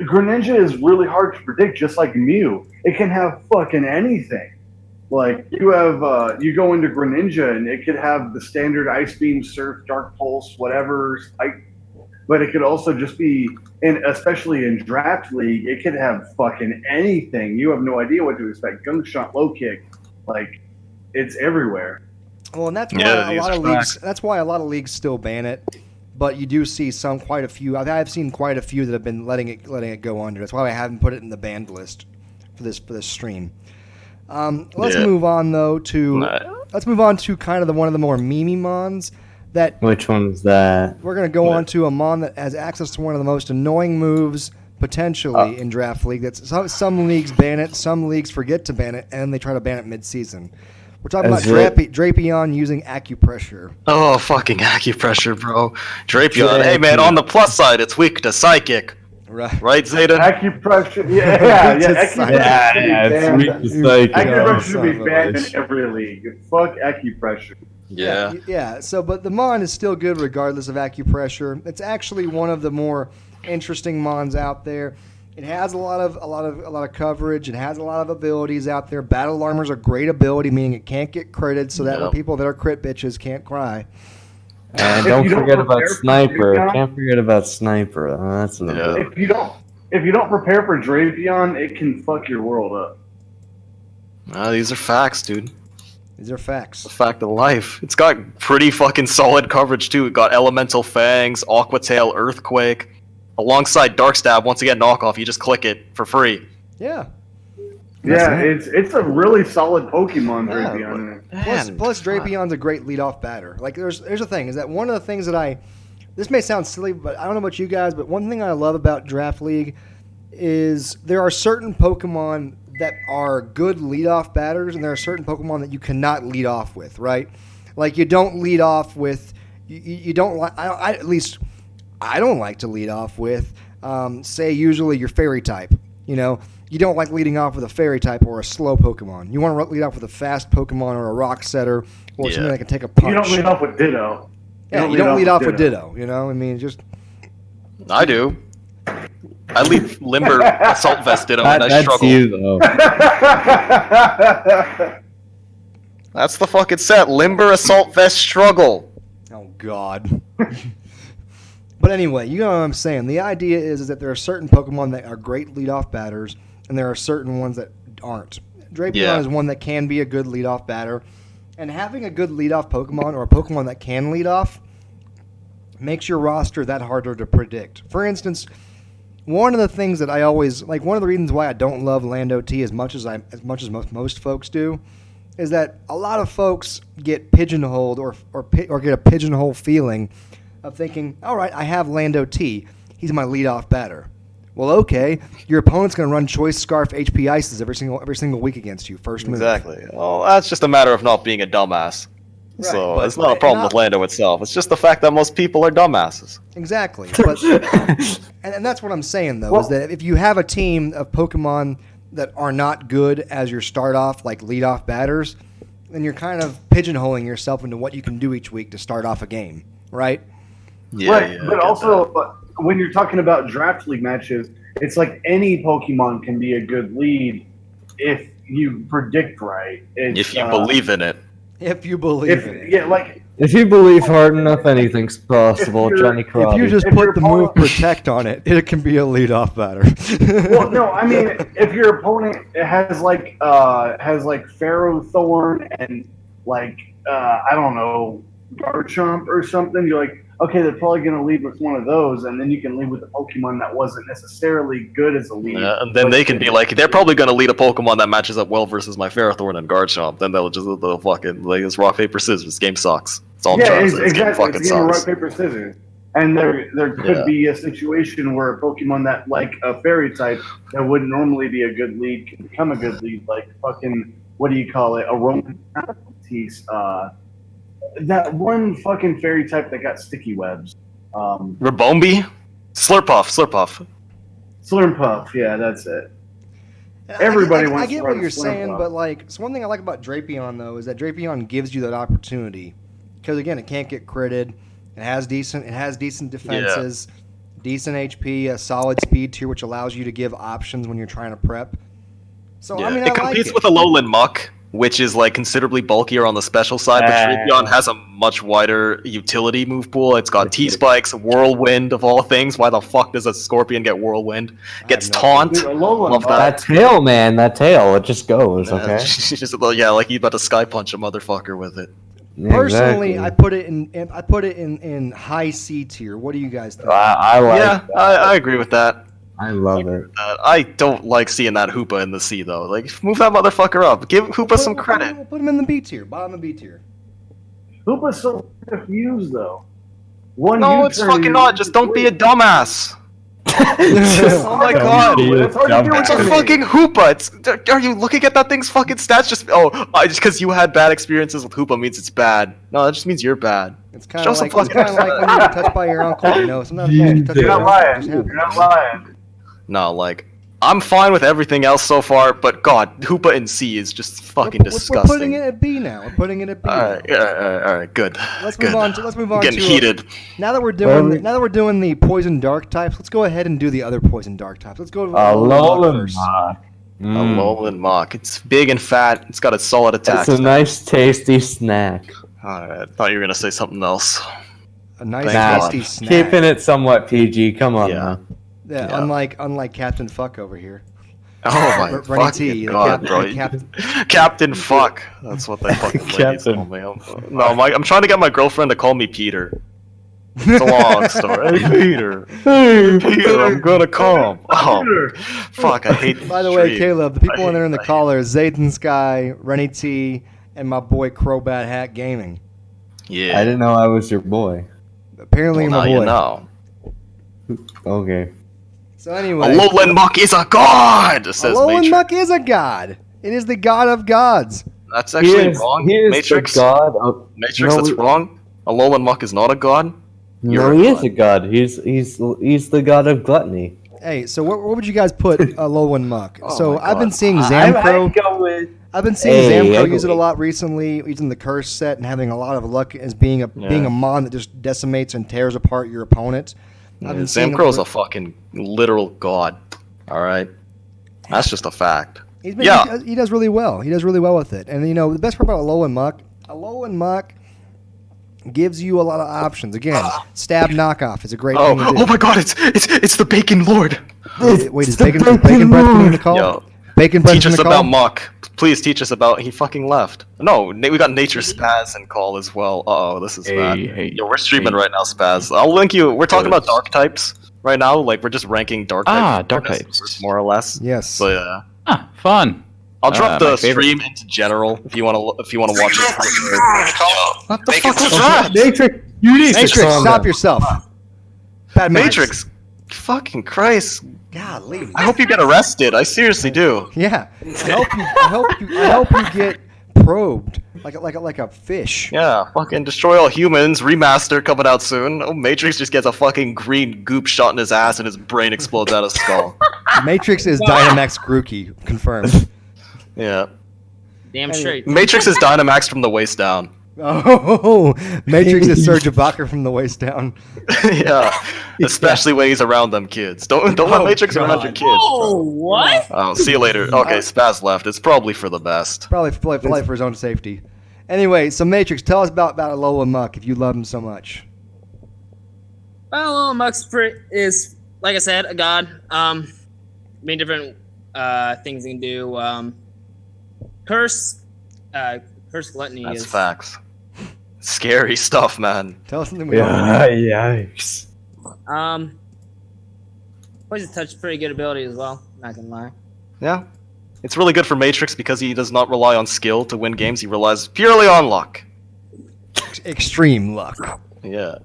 Greninja is really hard to predict, just like Mew. It can have fucking anything. Like, you go into Greninja and it could have the standard Ice Beam, Surf, Dark Pulse, whatever, Spike. But it could also just be, and especially in Draft League, it could have fucking anything. You have no idea what to expect. Gunk Shot, Low Kick, like, it's everywhere. Well, and that's why Yeah, a these lot are of leagues. That's why a lot of leagues still ban it. But you do see quite a few. I've seen quite a few that have been letting it go under. That's why I haven't put it in the banned list for this stream. Let's Yeah. move on though to kind of one of the more meme mons that Which one's that? we're gonna go on to a mon that has access to one of the most annoying moves potentially in Draft League. That's some leagues ban it, some leagues forget to ban it, and they try to ban it mid-season. We're talking about Is it- Drapion using acupressure. Oh, fucking acupressure, bro. Drapion. Hey, man, on the plus side, it's weak to Psychic. Right. Right, Zayden? Acupressure, yeah, It's acupressure Yeah, should be yeah, it's banned. weak to psychic. Acupressure should son be of a banned bitch. in every league. Fuck acupressure. Yeah. Yeah. So, but the mon is still good regardless of acupressure. It's actually one of the more interesting mons out there. It has a lot of coverage. It has a lot of abilities out there. Battle Armor's a great ability, meaning it can't get critted, so that Yep. people that are crit bitches can't cry. And If don't you don't forget about prepare for Sniper. Drapion- Can't forget about Sniper. That's an Yeah. ability. If you don't prepare for Drapion, it can fuck your world up. These are facts, dude. These are facts. The fact of life. It's got pretty fucking solid coverage, too. It got Elemental Fangs, Aqua Tail, Earthquake. Alongside Dark Stab, once again, knockoff. You just click it for free. Yeah. Yeah, it's a really solid Pokemon, Yeah, Drapion. Plus Drapion's a great leadoff batter. Like, there's the thing is that one of the things that this may sound silly, but I don't know about you guys, but one thing I love about Draft League is there are certain Pokemon that are good leadoff batters, and there are certain Pokemon that you cannot lead off with, right? Like, you don't lead off with, you don't like, at least I don't like to lead off with, say, usually your Fairy type. You know, you don't like leading off with a Fairy type or a slow Pokemon. You want to lead off with a fast Pokemon or a Rock Setter or something that can take a punch. You don't lead off with Ditto. Yeah, you don't lead off with Ditto. You know, I mean, just I do. I leave Limber Assault Vest Ditto, and I That's struggle. you, though. That's the fucking set. Limber Assault Vest Struggle. oh god. But anyway, you know what I'm saying. The idea is that there are certain Pokemon that are great leadoff batters, and there are certain ones that aren't. Drapion Yeah. is one that can be a good leadoff batter, and having a good leadoff Pokemon or a Pokemon that can lead off makes your roster that harder to predict. For instance, one of the things that I always like, one of the reasons why I don't love Lando T as much as most folks do, is that a lot of folks get pigeonholed or get a pigeonhole feeling of thinking, all right, I have Lando T. He's my leadoff batter. Well, okay, your opponent's going to run Choice Scarf HP Ices every single week against you. First move. Exactly. Well, that's just a matter of not being a dumbass. Right, So but- it's not a problem with Lando itself. It's just the fact that most people are dumbasses. Exactly. But and that's what I'm saying though, is that if you have a team of Pokemon that are not good as your start off, like lead off batters, then you're kind of pigeonholing yourself into what you can do each week to start off a game, right? Yeah, right, yeah, I but get also that. when you're talking about Draft League matches, it's like any Pokemon can be a good lead if you predict right. It's, If you believe in it. If you believe in it. yeah, like If you believe hard enough, anything's possible, If you're- Johnny If Crowley. you just If put your the move opponent- Protect on it, it can be a lead off batter. well, no, I mean if your opponent has like Pharaoh Thorn and like I don't know Garchomp or something, you're like, okay, they're probably gonna lead with one of those, and then you can lead with a Pokemon that wasn't necessarily good as a lead. Yeah, and then they can be like, they're probably going to lead a Pokemon that matches up well versus my Ferrothorn and Garchomp. Then they'll fucking, like, it's rock, paper, scissors. This game sucks. It's all I'm yeah, trying to it's, say. This game exactly. fucking It's game of sucks. rock paper scissors. And there could be a situation where a Pokemon that like a fairy type that would normally be a good lead can become a good lead, like fucking what do you call it? A Roman that one fucking fairy type that got sticky webs. Rabombi? Slurpuff. Slurpuff, yeah, that's it. Everybody I wants get to what run a you're saying, Slurpuff. but like, so one thing I like about Drapion though is that Drapion gives you that opportunity because again, it can't get critted. It has decent defenses, decent HP, a solid speed tier, which allows you to give options when you're trying to prep. So I mean, it competes with Alolan Muck, which is like considerably bulkier on the special side, but Drapion has a much wider utility move pool. It's got T-Spikes, Whirlwind of all things. Why the fuck does a Scorpion get Whirlwind? Gets Taunt. Dude, Alolan Love Muck. that. That tail, man, that tail, it just goes, Yeah, okay? she's just, like you about to Sky Punch a motherfucker with it. Personally, Exactly. I put it in high C tier. What do you guys think? I like that. I agree with that. I love it. I don't like seeing that Hoopa in the sea though. Like, move that motherfucker up. Give Hoopa some credit. We'll put him in the B tier, bottom of B tier. Hoopa's so confused though. One No, U-turn it's fucking and not. Just don't be a dumbass. Oh my God. That's hard to do with It's a dumbass. fucking Hoopa. Are you looking at that thing's fucking stats? Just because you had bad experiences with Hoopa means it's bad. No, that just means you're bad. It's kind Show of some like when you get touched by your uncle. You know, sometimes you get touched by You're not your lying. uncle. It just You're happens. not lying. No, like I'm fine with everything else so far, but God, Hoopa in C is just fucking disgusting. We're putting it at B now. We're putting it at B. All right, good. Let's good. move on to. Let's move on Getting to. heated. Now that we're doing the poison dark types, let's go ahead and do the other poison dark types. Let's go to Alolan first. Muck. A Alolan Muck. It's big and fat. It's got a solid attack. It's a nice, tasty snack. Alright, I thought you were gonna say something else. A nice Thank tasty God. snack. Keeping it somewhat PG. Come on, Yeah. now. Yeah, unlike Captain Fuck over here. Oh my Rennie fucking T, God, bro. Captain Fuck. That's what they fucking ladies Captain. call me. No, I'm trying to get my girlfriend to call me Peter. It's a long story. Hey, Peter. Hey, Peter, I'm gonna come. Oh, fuck, I hate this By the way, stream. Caleb, the people I in there in the hate- call are Zayden Sky, Rennie T, and my boy Crowbat Hat Gaming. Yeah. I didn't know I was your boy. Apparently, Well, my now boy. you know. Okay. So anyway, Alolan Muck is a god, says Alolan Matrix. Muck is a god. It is the god of gods. That's actually wrong. He is Matrix. the god of... Matrix, No, that's wrong. Alolan Muck is not a god. No, You're he a is a god. He's the god of gluttony. Hey, so what would you guys put Alolan Muck? Oh so my I've been God. seeing I'd Zamcro. go with... I've been seeing Hey, I Zamcro use it a agree. lot recently, using the curse set and having a lot of luck as being a mon that just decimates and tears apart your opponent. I've been seeing him Zamcro's for- a fucking literal god. All right, that's just a fact. He's been, Yeah. he does really well. He does really well with it. And you know, the best part about Alolan Muck gives you a lot of options. Again, stab knockoff is a great thing to do. Oh my god, it's the Bacon Lord. Wait, is the Bacon Bacon Breath in Lord. the call? Yo, Bacon Breath teach in us the call? about Muck. Please teach us about. He fucking left. No, we got Nature Spaz in call as well. Uh-oh, this is bad. Yo, we're streaming right now, Spaz. I'll link you. We're talking about dark types right now. Like we're just ranking dark types. Dark types. more or less. Yes. So yeah. Ah, fun. I'll drop my the favorite. stream into general if you want to watch it. What the fuck was that? Matrix, you need to Matrix, calm stop down. yourself. Bad Matrix, fucking Christ! Golly. I hope you get arrested. I seriously do. Yeah. I hope you get probed like a fish. Yeah, fucking destroy all humans. Remaster coming out soon. Oh, Matrix just gets a fucking green goop shot in his ass and his brain explodes out of his skull. Matrix is Dynamax Grookey, confirmed. Yeah, Damn straight. Matrix is Dynamax from the waist down. Oh, Matrix is Serge Ibaka from the waist down. Yeah, especially when he's around them kids. Don't let Matrix around your kids. Oh, what? Oh, see you later. Okay, Spaz left. It's probably for the best. Probably for his own safety. Anyway, so Matrix, tell us about Alolan Muck if you love him so much. Well, Mux is, like I said, a god. Many different things he can do. Curse gluttony That's is facts. Scary stuff, man. Tell us something we don't know. Yeah, yikes. Poison touch, pretty good ability as well. Not gonna lie. Yeah. It's really good for Matrix because he does not rely on skill to win games. He relies purely on luck. Extreme luck. Yeah.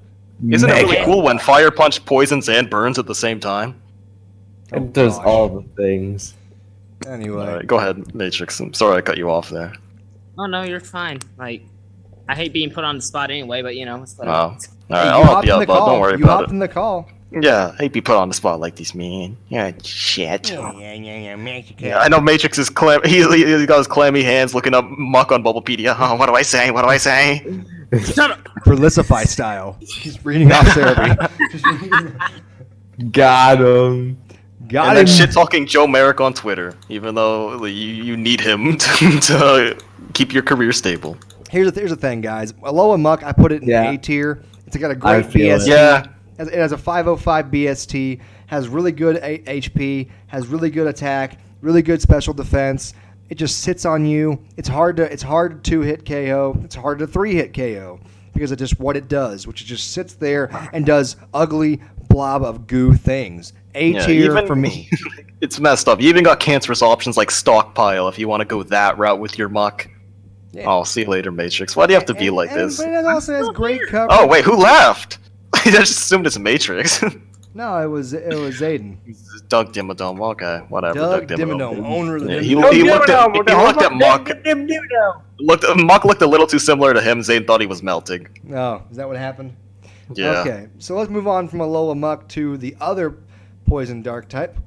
Isn't it really Mega. cool when Fire Punch poisons and burns at the same time? It does all the things. Anyway, Alright, go ahead, Matrix. I'm sorry I cut you off there. Oh no, you're fine. Like, I hate being put on the spot anyway, but you know, it's like, Oh. Alright, hey, I'll you help hopped you in out, the bud. call. Don't worry You about hopped it. in the call. Yeah, I hate being put on the spot like this, man. Yeah, shit. Yeah, I know Matrix is he got his clammy hands looking up muck on Bubblepedia. Oh, what do I say? What do I say? shut up. Felicify style. He's reading off therapy. Got him. Got And then him. shit talking Joe Merrick on Twitter, even though you need him to keep your career stable. Here's the thing, guys. Alola Muck, I put it in Yeah. A tier. It's got a I great feel BST. it. Yeah. It has a 505 BST. Has really good HP. Has really good attack. Really good special defense. It just sits on you. It's hard to 2-hit KO. It's hard to 3-hit KO because of just what it does, which it just sits there and does ugly blob of goo things. A Yeah, tier even- for me. It's messed up. You even got cancerous options like Stockpile if you want to go that route with your muck. Yeah. Oh, see you later, Matrix. Why do you have to be like this? But it also has great coverage. Oh, wait, who left? I just assumed it's Matrix. No, it was Zayden. Doug Dimmadome. Okay, whatever. Doug Dimmadome, owner of the Yeah, Dimmadome. he looked at Muck. Muck looked a little too similar to him. Zane thought he was melting. Oh, is that what happened? Yeah. Okay, so let's move on from Alola Muck to the other poison dark type.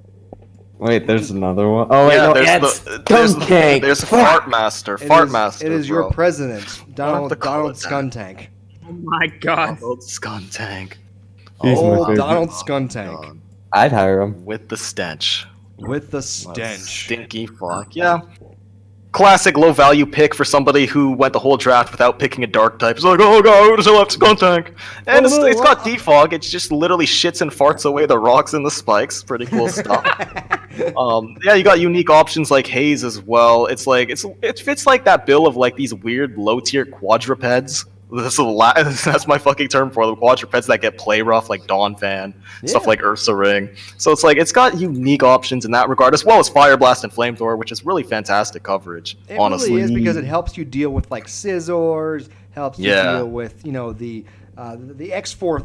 Wait, there's another one. Oh wait, Yeah, no, there's it's the Skuntank. there's Fart Master. It Fart is- Master. It is bro. your president, to Donald call it that. Skuntank. Oh my god. Old Skuntank. He's my Old favorite. Donald Skuntank God. I'd hire him. With the stench. with the What stench. Stinky fuck. Yeah. Classic low value pick for somebody who went the whole draft without picking a dark type. It's like, oh god, what is left? Skuntank. And it's got defog. It just literally shits and farts away the rocks and the spikes. Pretty cool stuff. Yeah, you got unique options like Haze as well. It's like it fits like that bill of like these weird low tier quadrupeds. That's my fucking term for them. Quadrupeds that get play rough, like Dawn Fan, stuff Yeah. like Ursa Ring. So it's like it's got unique options in that regard, as well as Fire Blast and Flamethrower, which is really fantastic coverage. It honestly, really is because it helps you deal with like scissors, helps you Yeah. deal with the X4,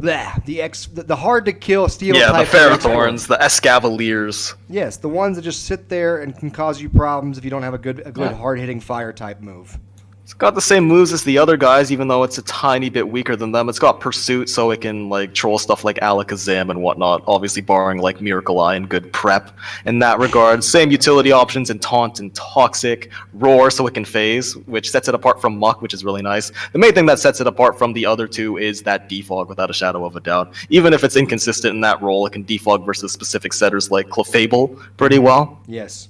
the hard to kill steel yeah, the type. X4. Ferrothorns, the Escavaliers. Yes, the ones that just sit there and can cause you problems if you don't have a good hard hitting fire type move. It's got the same moves as the other guys, even though it's a tiny bit weaker than them. It's got Pursuit, so it can like troll stuff like Alakazam and whatnot. Obviously, barring like Miracle Eye and good prep in that regard. Same utility options in Taunt and Toxic, Roar, so it can phase, which sets it apart from Muck, which is really nice. The main thing that sets it apart from the other two is that defog, without a shadow of a doubt. Even if it's inconsistent in that role, it can defog versus specific setters like Clefable pretty well. Yes.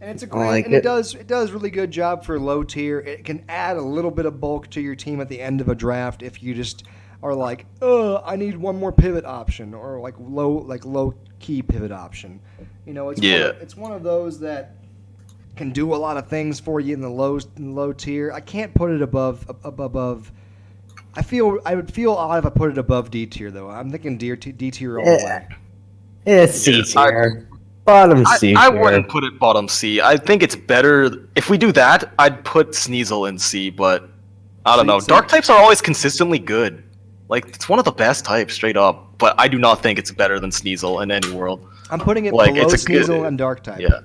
And it's a I great, like and it it. does really good job for low tier. It can add a little bit of bulk to your team at the end of a draft if you just are like, I need one more pivot option or like low key pivot option. You know, it's one of those that can do a lot of things for you in the low tier. I can't put it above. I would feel odd if I put it above D tier though. I'm thinking D tier all the way. It's C tier. Bottom C I tier. wouldn't put it bottom C. I think it's better if we do that. I'd put Sneasel in C, but I don't know. So- Dark types are always consistently good. Like it's one of the best types, straight up. But I do not think it's better than Sneasel in any world. I'm putting it Like, below it's a good- Sneasel and Dark type. Yeah.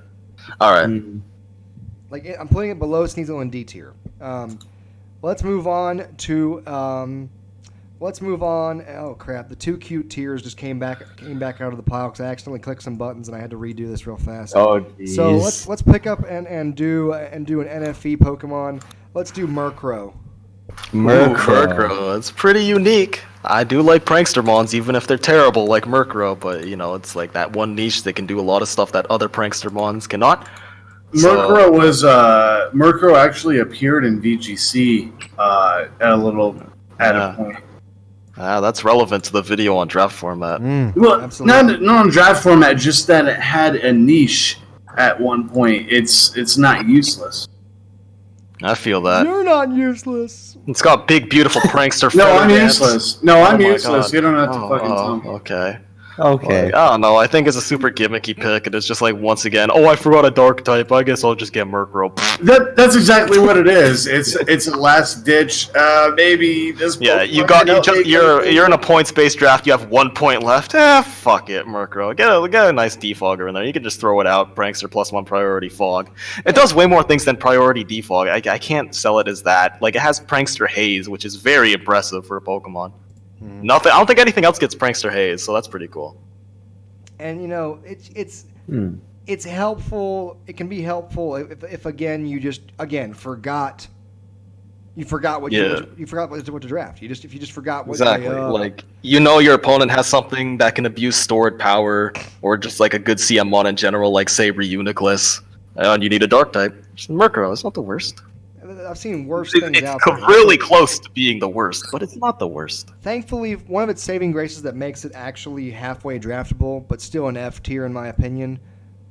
All right. Mm. Like I'm putting it below Sneasel and D tier. Let's move on to. Oh crap! The two cute tiers just came back out of the pile because I accidentally clicked some buttons and I had to redo this real fast. Oh jeez. So let's pick up and do an NFE Pokemon. Let's do Murkrow. Murkrow. It's pretty unique. I do like prankster mons, even if they're terrible, like Murkrow. But you know, it's like that one niche that can do a lot of stuff that other prankster mons cannot. Murkrow actually appeared in VGC at a point. That's relevant to the video on draft format. Well, Absolutely. not on draft format, just that it had a niche at one point. It's not useless. I feel that. You're not useless. It's got big, beautiful prankster. No, feather I'm dance. useless. No, I'm Oh my useless. God. You don't have to fucking tell me. Okay. Okay. Like, I don't know. I think it's a super gimmicky pick, and it's just like once again, oh, I forgot a dark type. I guess I'll just get Murkrow. That's exactly what it is. It's a last ditch. Maybe this. Yeah, Pokemon you're in a points-based draft. You have 1 point left. Fuck it, Murkrow. Get a nice defogger in there. You can just throw it out. Prankster +1 priority fog. It does way more things than priority defog. I can't sell it as that. Like it has Prankster Haze, which is very impressive for a Pokemon. Nothing. I don't think anything else gets Prankster Haze, so that's pretty cool. And you know, it's helpful. It can be helpful if again you just forgot. You forgot what you forgot what to draft. If you just forgot what Exactly. Like you know your opponent has something that can abuse stored power, or just like a good CM mod in general, like say Reuniclus, and you need a dark type. Murkrow is not the worst. I've seen worse things out there. It's really close to being the worst, but it's not the worst. Thankfully, one of its saving graces that makes it actually halfway draftable, but still an F tier in my opinion,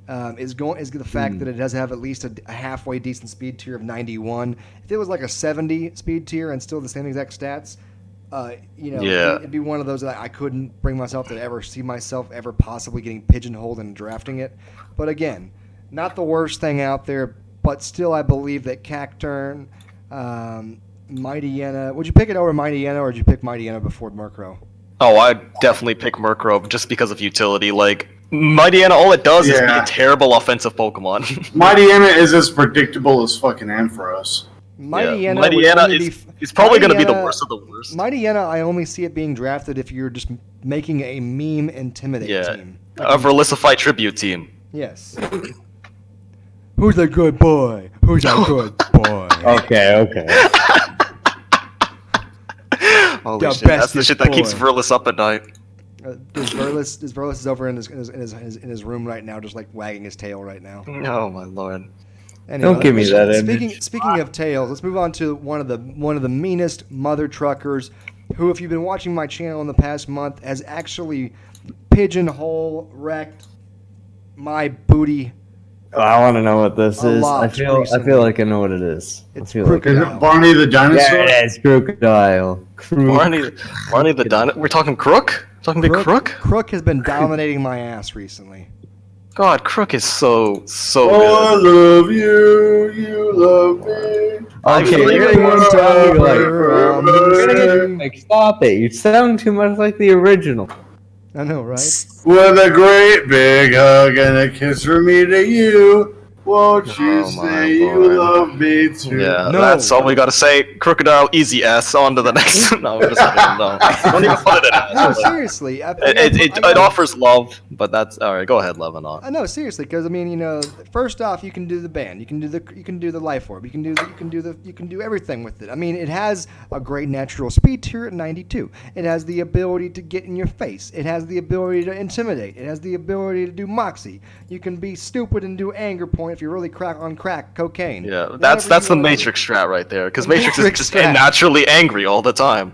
is the fact that it does have at least a halfway decent speed tier of 91. If it was like a 70 speed tier and still the same exact stats, it'd be one of those that I couldn't bring myself to ever see myself ever possibly getting pigeonholed and drafting it. But again, not the worst thing out there. But still, I believe that Cacturne, Mightyena... Would you pick it over Mightyena, or would you pick Mightyena before Murkrow? Oh, I'd definitely pick Murkrow just because of utility. Like, Mightyena, all it does is be a terrible offensive Pokemon. Mightyena is as predictable as fucking Ampharos. Mightyena is probably going to be the worst of the worst. Mightyena, I only see it being drafted if you're just making a meme Intimidate team. A Verlicify Tribute team. Yes. Who's a good boy? Who's a good boy? Okay. Holy shit, that's the shit that keeps Verlis up at night. Verlis is over in his room right now, just like wagging his tail right now. Oh my lord! Anyway, Don't give me that image. Speaking of tails, let's move on to one of the meanest mother truckers, who, if you've been watching my channel in the past month, has actually pigeonhole wrecked my booty. Oh, I want to know what this is. I feel like I know what it is. It's Is it Barney the dinosaur? Yeah, it's Crocodile. Barney the dinosaur. We're talking Crook? Talking big Crook? Crook has been dominating my ass recently. God, Crook is so Oh, good. I love you, you love me. Like, stop it! You sound too much like the original. I know, right? With a great big hug and a kiss from me to you. Won't you say you love me too? Yeah, that's all we gotta say. Crocodile, easy S. On to the next. No, just kidding. No, don't even put it in S. No, seriously. It offers love, but that's all right. Go ahead, Levin. On. No, seriously, because I mean, first off, you can do the band, you can do the life orb, you can do everything with it. I mean, it has a great natural speed tier at 92. It has the ability to get in your face. It has the ability to intimidate. It has the ability to do moxie. You can be stupid and do anger point if you're really on crack cocaine. Yeah, that's the Matrix strat right there, because Matrix is just naturally angry all the time.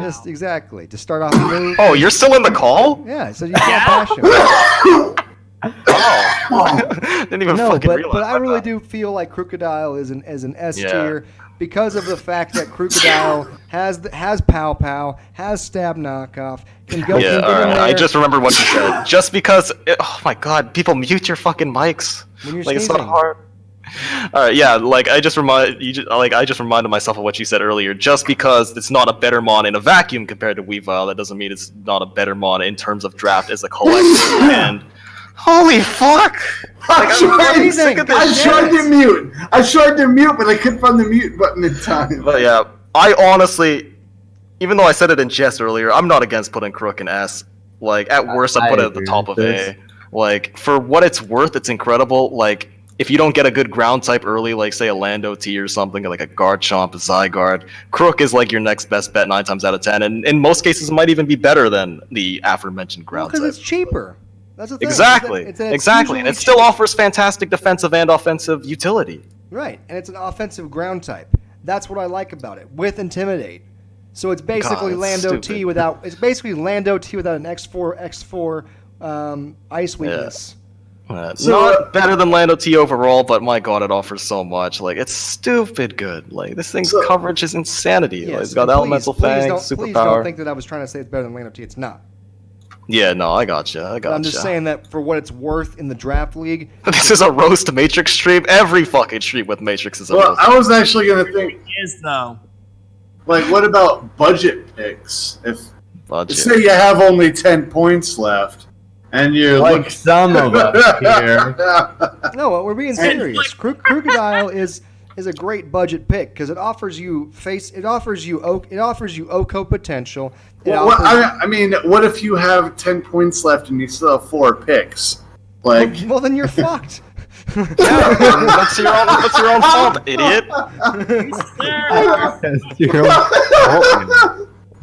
Just exactly. To start off. Oh, you're still in the call? Yeah, so you can't bash him. Didn't even fucking realize. But I really do feel like Crocodile is an S tier because of the fact that Crocodile has Pow Pow, has Stab Knockoff, can go. Yeah, can all right. in there. I just remembered what you said. Just because, oh my god, people mute your fucking mics. When you're like sneezing. it's not hard. All right, yeah, like I just reminded myself of what you said earlier. Just because it's not a better mon in a vacuum compared to Weavile, that doesn't mean it's not a better mon in terms of draft as a collective. And holy fuck! I tried to mute, but I couldn't find the mute button in time. But yeah, I honestly, even though I said it in jest earlier, I'm not against putting Crook in S. Like at worst, I put it at the top of A. Like for what it's worth, it's incredible. Like if you don't get a good ground type early, like say a Lando T or something, like a Garchomp, a Zygarde, Crook is like your next best bet 9 times out of 10, and in most cases, it might even be better than the aforementioned ground type. Because it's cheaper. That's the thing. Exactly, exactly, and it still offers fantastic defensive and offensive utility. Right, and it's an offensive ground type. That's what I like about it, with Intimidate. So it's basically Lando T without. It's basically Lando T without an X4 ice weakness. Not better than Lando T overall, but my god, it offers so much. Like it's stupid good. Like this thing's coverage is insanity. Yes, like, it's got Elemental Fang, Superpower. Please don't think that I was trying to say it's better than Lando T. It's not. Yeah, no, I gotcha. But I'm just saying that for what it's worth in the draft league. This is a roast Matrix stream. Every fucking stream with Matrix is a roast. I was actually gonna think, It is though. like, what about budget picks? If Budget. say you have only 10 points left, and you Like some of us here. No, we're being serious. Crocodile is a great budget pick because it offers you Oko potential. I mean, what if you have 10 points left and you still have 4 picks? Like, well, then you're fucked. That's your own fault, idiot.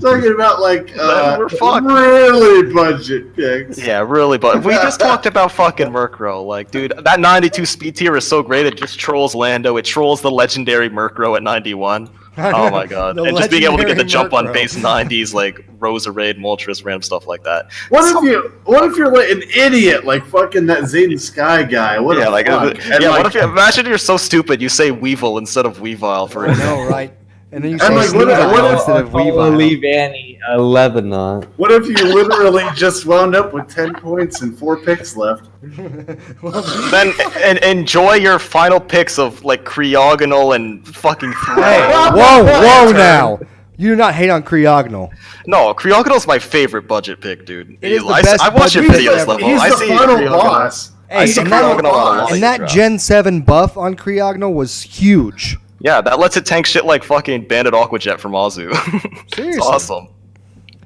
talking about like We're fucked. really budget picks. Yeah, really, but we just talked about fucking Murkrow. Like, dude, that 92 speed tier is so great, it just trolls Lando. It trolls the legendary Murkrow at 91. Oh my god. The And just being able to get the legendary jump on Murkrow. base 90s, like Roserade, Moltres, random stuff like that. What if you're like an idiot, like fucking that Zayden Sky guy? What Yeah, a like, fuck. And, yeah, like, what if imagine you're so stupid you say Weevil instead of Weavile, for I example. know, right? And then you And, say like, what Sneasel if- instead of We'll Weavile. leave Annie 11 on. what if you literally just wound up with 10 points and 4 picks left? Then and enjoy your final picks of like Creogonal and fucking Hey, whoa now! You do not hate on Creogonal. No, Creogonal's my favorite budget pick, dude. It is the I best watch your budget pick videos ever. level. He's I the see final Creogonal. boss. I see and that, Creogonal on a lot and that Gen 7 buff on Creogonal was huge. Yeah, that lets it tank shit like fucking Bandit Aquajet from Azu. Seriously. It's awesome.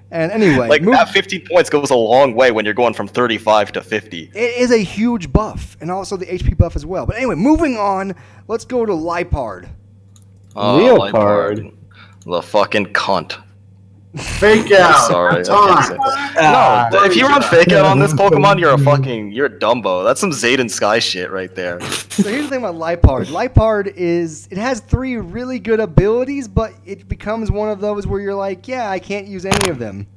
And anyway, Like that 15 points goes a long way when you're going from 35 to 50. it is a huge buff, and also the HP buff as well. But anyway, moving on, let's go to Liepard. Oh, Liepard. Liepard. The fucking cunt. Fake out. Sorry. I Time. can't say- No, if you run fake out on this Pokemon, you're a Dumbo. That's some Zayden Sky shit right there. So here's the thing about Liepard. Liepard it has 3 really good abilities, but it becomes one of those where you're like, yeah, I can't use any of them.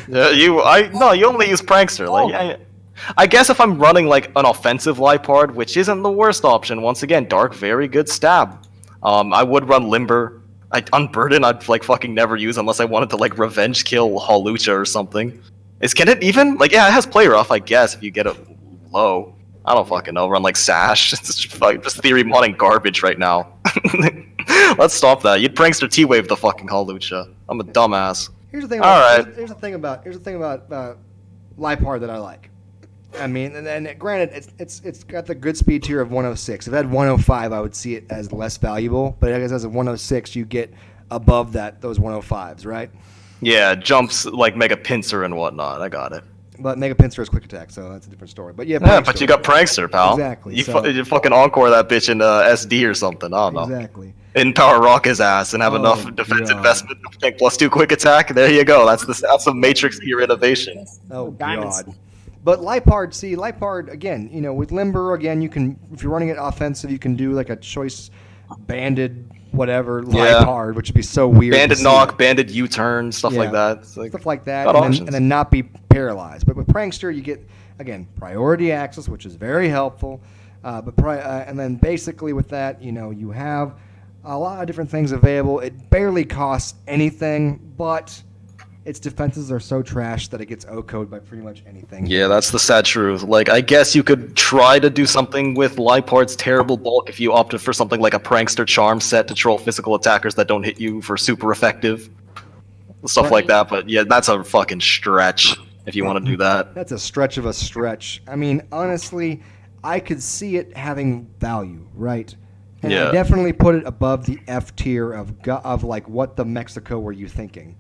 Yeah, you only use Prankster. Like, I guess if I'm running like an offensive Liepard, which isn't the worst option. Once again, Dark, very good stab. I would run Limber. Unburden, I'd like fucking never use unless I wanted to like revenge kill Hawlucha or something. Can it even? Like, yeah, it has play rough, I guess, if you get it low. I don't fucking know. Run like Sash. It's just theory modding garbage right now. Let's stop that. You'd Prankster T-Wave the fucking Hawlucha. I'm a dumbass. Here's the thing. All Here's the thing about Liepard that I like. I mean, and granted, it's got the good speed tier of 106. If it had 105, I would see it as less valuable. But I guess as a 106, you get above those 105s, right? Yeah, jumps like Mega Pinsir and whatnot. I got it. But Mega Pinsir is quick attack, so that's a different story. But yeah, Yeah, but you got Prankster, pal. Exactly, You, so- you fucking encore that bitch in SD or something. I don't know. exactly. In Power Rock his ass and have Oh, enough defense God. investment to tank +2 quick attack. There you go. That's some Matrix tier innovation. Oh Diamonds. God. But Liepard again. You know, with Limber again, you can if you're running it offensive, you can do like a choice banded whatever Yeah. Liepard, which would be so weird. to Banded see. knock, banded U-turn, stuff Yeah. like that. It's like, Stuff like that, got and then, options. and then not be paralyzed. But with Prankster, you get again priority access, which is very helpful. And then basically with that, you know, you have a lot of different things available. It barely costs anything, but its defenses are so trash that it gets O-code by pretty much anything. Yeah, that's the sad truth. Like, I guess you could try to do something with Liepard's terrible bulk if you opted for something like a Prankster Charm set to troll physical attackers that don't hit you for super effective. Stuff like that, but yeah, that's a fucking stretch if you want to do that. That's a stretch of a stretch. I mean, honestly, I could see it having value, right? And I Yeah. definitely put it above the F tier of like, what the Mexico were you thinking?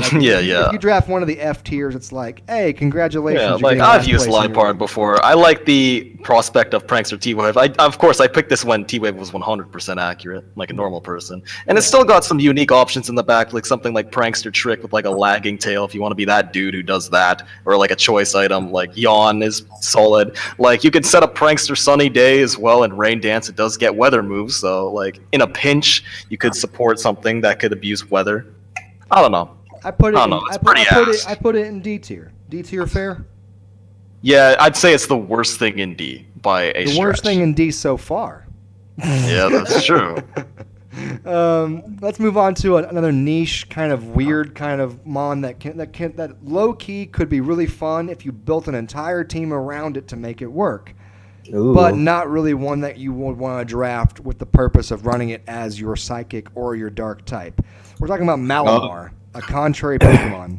Like, Yeah. If you draft one of the F tiers, it's like, hey, congratulations. Yeah, you're like getting I've last used place in your Liepard before. I like the prospect of Prankster T-Wave. Of course, I picked this when T-Wave was 100% accurate, like a normal person. And it's still got some unique options in the back, like something like Prankster Trick with like a lagging tail if you want to be that dude who does that. Or like a choice item, like Yawn is solid. Like you could set up Prankster Sunny Day as well, and Rain Dance, it does get weather moves, so like in a pinch, you could support something that could abuse weather. I don't know. I put it. I In, don't know, it's I, put, pretty I, put ass. it I put it in D tier. D tier fair. Yeah, I'd say it's the worst thing in D by a The worst stretch. thing in D so far. Yeah, that's true. Let's move on to another niche, kind of weird, kind of mon that low key could be really fun if you built an entire team around it to make it work. Ooh. But not really one that you would want to draft with the purpose of running it as your psychic or your dark type. We're talking about Malamar, a contrary Pokemon.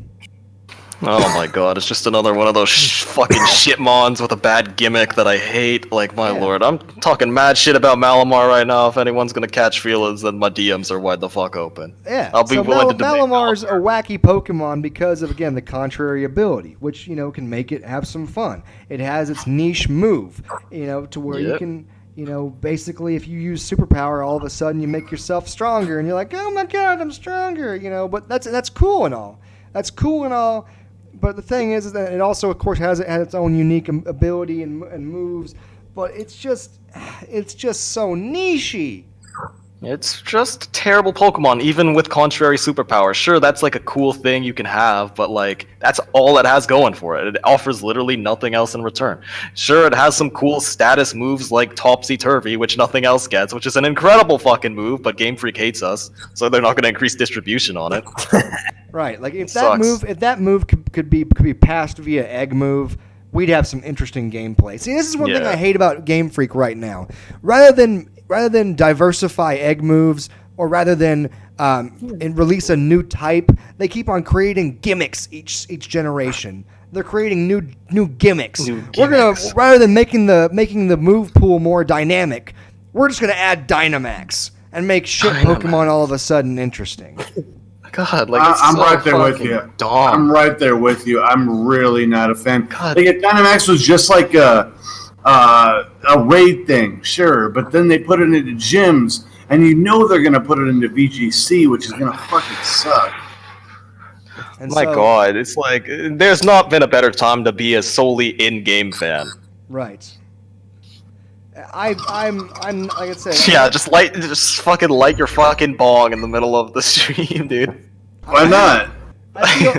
Oh my god, it's just another one of those fucking shitmons with a bad gimmick that I hate. Like, my lord, I'm talking mad shit about Malamar right now. If anyone's gonna catch feelings, then my DMs are wide the fuck open. Yeah, I'll be willing to debate Malamar's Malamar. a wacky Pokemon because of, again, the contrary ability, which, can make it have some fun. It has its niche move, to where you can, basically if you use superpower, all of a sudden you make yourself stronger, and you're like, oh my god, I'm stronger, but that's cool and all. That's cool and all. But the thing is that it also, of course, has its own unique ability and moves. But it's just so niche-y. It's just a terrible Pokemon, even with contrary superpowers. Sure, that's like a cool thing you can have, but like that's all it has going for it. It offers literally nothing else in return. Sure, it has some cool status moves like Topsy Turvy, which nothing else gets, which is an incredible fucking move, but Game Freak hates us, so they're not going to increase distribution on it. Right, like if Sucks. that move could be passed via egg move, we'd have some interesting gameplay. See, this is one thing I hate about Game Freak right now. Rather than diversify egg moves, or rather than and release a new type, they keep on creating gimmicks each generation. They're creating new gimmicks. We're gonna, rather than making the move pool more dynamic, we're just gonna add Dynamax and make shit Pokemon all of a sudden interesting. God, like it's I'm so right there with fucking you. dumb. I'm right there with you. I'm really not a fan. God. Like, if Dynamax was just like a raid thing, sure, but then they put it into gyms, and they're gonna put it into VGC, which is gonna fucking suck. And My so- god, it's like there's not been a better time to be a solely in-game fan. Right. I'm like I said. Yeah, just fucking light your fucking bong in the middle of the stream, dude. Why not?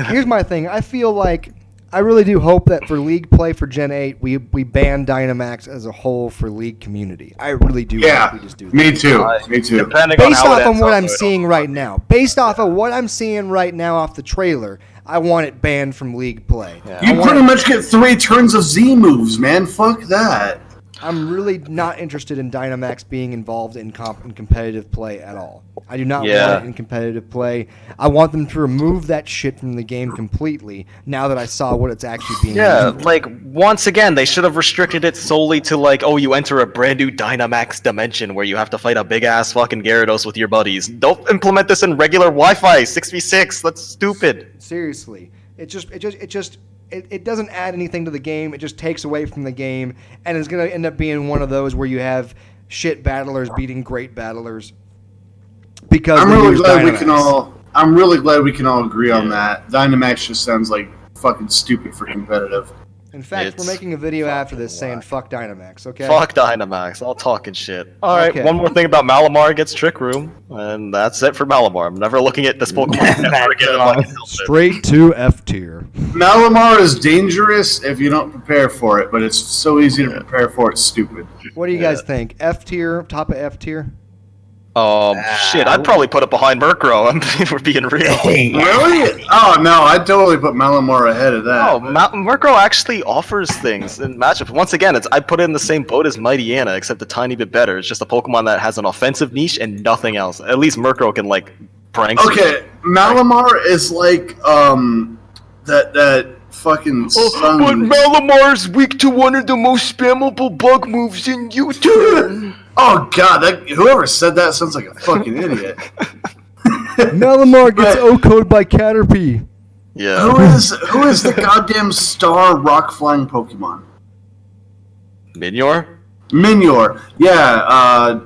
Here's my thing. I feel like I really do hope that for League play for Gen 8, we ban Dynamax as a whole for League community. I really do. Yeah, hope we just do that. me too. Me too. Depending on Based how off it of ends what up, I'm though, seeing right now, based off of what I'm seeing right now off the trailer, I want it banned from League play. Yeah. You pretty much get 3 turns of Z moves, man. Fuck that. I'm really not interested in Dynamax being involved in competitive play at all. I do not want it in competitive play. I want them to remove that shit from the game completely now that I saw what it's actually being used for. like once again, they should have restricted it solely to like, oh, you enter a brand new Dynamax dimension where you have to fight a big ass fucking Gyarados with your buddies. Don't implement this in regular Wi-Fi 6v6. That's stupid. Seriously, it doesn't add anything to the game. It just takes away from the game, and it's gonna end up being one of those where you have shit battlers beating great battlers because I'm they really use glad we Dynamax. can all. I'm really glad we can all agree on that. Dynamax just sounds like fucking stupid for competitive. In fact, we're making a video after this saying "fuck Dynamax." Okay. Fuck Dynamax. All talking shit. All right, Okay. one more thing about Malamar gets Trick Room, and that's it for Malamar. I'm never looking at this Pokemon ever again in my life. Straight to F tier. Malamar is dangerous if you don't prepare for it, but it's so easy to prepare for. It's stupid. What do you guys think? F tier, top of F tier. Shit, I'd probably put it behind Murkrow. If we're being real. Really? Oh no, I'd totally put Malamar ahead of that. Oh, Murkrow actually offers things in matchups. Once again, I'd put it in the same boat as Mighty Anna, except a tiny bit better. It's just a Pokemon that has an offensive niche and nothing else. At least Murkrow can like prank. Okay, Malamar is like that fucking sun. But Malamar's weak to one of the most spammable bug moves in YouTube. Oh god, whoever said that sounds like a fucking idiot. Malamar gets O-code by Caterpie. Yeah. Who is the goddamn star rock flying Pokemon? Minior? Minior. Yeah,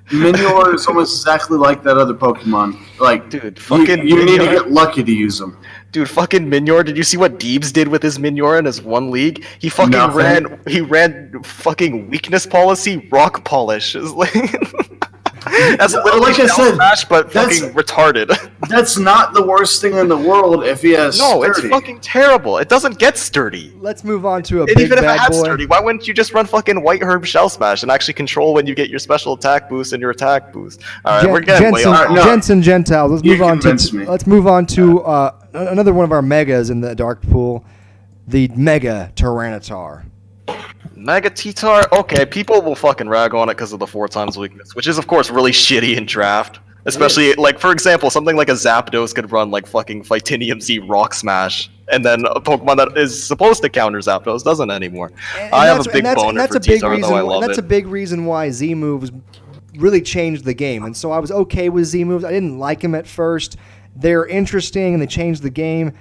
Minior is almost exactly like that other Pokemon. Like, Dude, fucking you need to Minior. get lucky to use them. Dude, fucking Minior, did you see what Deebs did with his Minior in his one league? He fucking Nothing. ran fucking weakness policy rock polish. It's like That's literally like I said, Smash, but that's- fucking retarded. That's not the worst thing in the world if he has No, sturdy. it's fucking terrible. It doesn't get sturdy. Let's move on to a And big even if it bad had boy. sturdy, why wouldn't you just run fucking White Herb Shell Smash and actually control when you get your special attack boost and your attack boost? All right, we're getting way Jensen, off. no. Jensen Gentiles. Let's You move on convinced to me. another one of our megas in the dark pool, the Mega Tyranitar. Mega T-Tar? Okay, people will fucking rag on it because of the 4x weakness, which is of course really shitty in draft. Especially, like, for example, something like a Zapdos could run like fucking Fightinium Z Rock Smash, and then a Pokemon that is supposed to counter Zapdos doesn't anymore. I have a big boner for T-Tar, though I love That's it. a big reason why Z moves really changed the game, and so I was okay with Z moves. I didn't like them at first. They're interesting and they changed the game,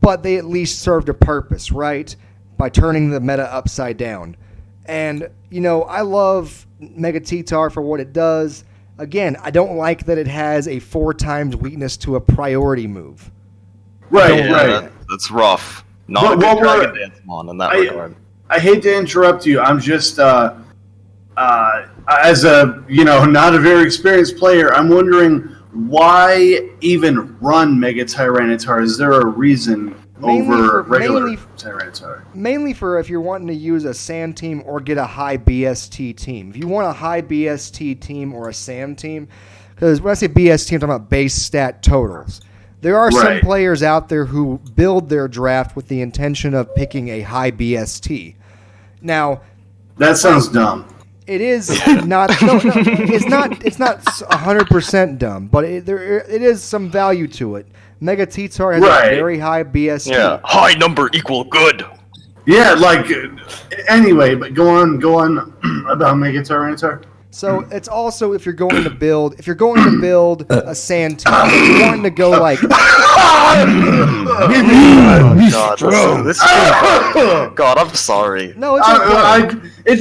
but they at least served a purpose, right? By turning the meta upside down. And, you know, I love Mega T-Tar for what it does. Again, I don't like that it has a 4x weakness to a priority move. Right, Yeah, right. that's rough. Not But a good what we're- Dragon Dance mon in that regard. I hate to interrupt you. I'm just, as a, not a very experienced player, I'm wondering why even run Mega Tyranitar? Is there a reason over regular Tyranitar? Mainly for if you're wanting to use a sand team or get a high BST team. If you want a high BST team or a sand team, because when I say BST, I'm talking about base stat totals. There are some Right. players out there who build their draft with the intention of picking a high BST. Now, That sounds dumb. it is not. No, it's not. It's not 100% dumb, but it is some value to it. Mega T-Tar has Right. a very high BST. Yeah, high number equal good. Yeah, like, anyway, but go on about Mega Tyranitar. So it's also if you're going to build a sand team, if you're wanting to go like Oh, God, this is God, I'm sorry. no, it's okay. It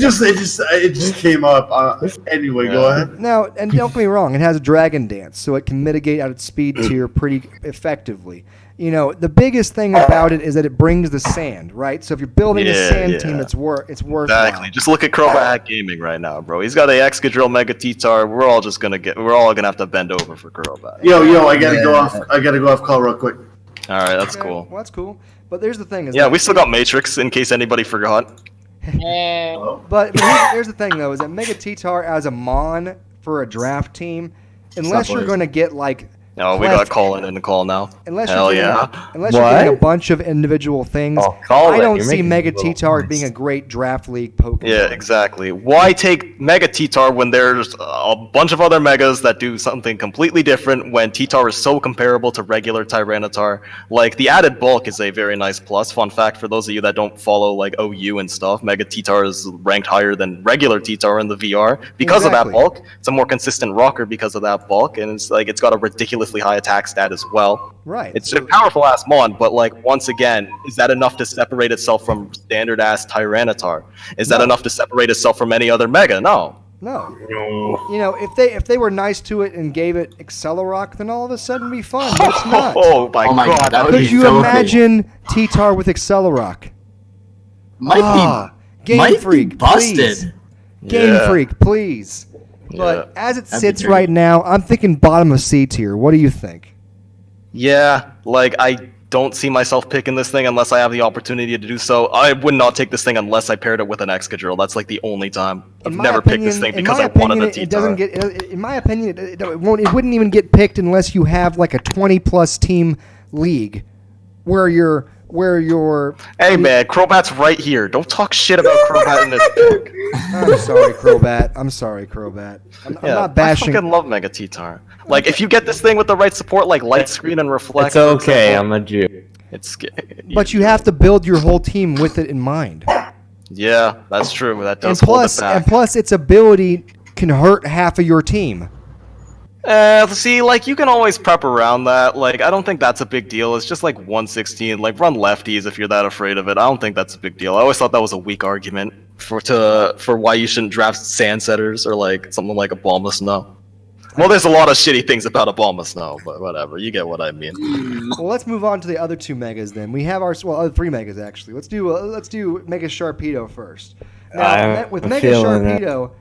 just came up. Anyway, go ahead. Now, and don't get me wrong, it has a Dragon Dance, so it can mitigate out its speed tier pretty effectively. You know, the biggest thing about it is that it brings the sand, right? So if you're building a Yeah, sand yeah. team, it's worthwhile. Exactly. Just look at Crobat Gaming right now, bro. He's got a Excadrill Mega T-Tar. We're all gonna have to bend over for Crobat. Yo, I gotta go off. I gotta go off call real quick. All right, that's Okay, cool. Well, that's cool. But there's the thing is Yeah, that- we still got Matrix in case anybody forgot. But here's the thing, though, is that Mega T-Tar as a mon for a draft team, unless you're Sableye. going to get like, Oh, we got Colin in the call now. unless Hell you're getting, yeah. unless you're getting a What? bunch of individual things, Oh, Colin, I don't you're see making Mega little T-Tar as points. being a great draft league Pokemon. Yeah, exactly. Why take Mega T-Tar when there's a bunch of other Megas that do something completely different when T-Tar is so comparable to regular Tyranitar? Like, the added bulk is a very nice plus. Fun fact for those of you that don't follow, like, OU and stuff, Mega T-Tar is ranked higher than regular T-Tar in the VR. Because of Exactly. that bulk, it's a more consistent rocker because of that bulk, and it's got a ridiculously high attack stat as well. Right. It's a powerful ass mon, but like once again, is that enough to separate itself from standard ass Tyranitar? Is that No. enough to separate itself from any other Mega? No. No. You know, if they were nice to it and gave it Accelerock, then all of a sudden it'd be fun. But it's not. Oh my, Oh my God, that would Could be you filthy. imagine T-Tar with Accelerock? Might Game be Freak, busted. please. Game Yeah. Freak, please. But as it That'd be sits great. right now, I'm thinking bottom of C tier. What do you think? Yeah, like I don't see myself picking this thing unless I have the opportunity to do so. I would not take this thing unless I paired it with an Excadrill. That's like the only time. I've In my never picked this opinion- thing in because my I wanted opinion, the it doesn't T-Tar. get. In my opinion, it wouldn't even get picked unless you have like a 20+ team league, where you're. Hey man, Crobat's right here. Don't talk shit about Crobat in this pick. I'm sorry, Crobat. I'm Yeah, not bashing. I fucking love Mega T-Tar. Like, if you get this thing with the right support, like light screen and reflect. It's okay. I'm a Jew. It's But you have to build your whole team with it in mind. Yeah, that's true. That does And hold it back. plus, its ability can hurt half of your team. See, like, you can always prep around that. Like, I don't think that's a big deal. It's just like 116. Like, run lefties if you're that afraid of it. I don't think that's a big deal. I always thought that was a weak argument for why you shouldn't draft sand setters or like something like a Balma Snow. Well, there's a lot of shitty things about a Balma Snow, but whatever. You get what I mean. Well, let's move on to the other two megas then. We have our other three megas actually. Let's do Mega Sharpedo first. Now, I'm with Mega feeling it. Sharpedo,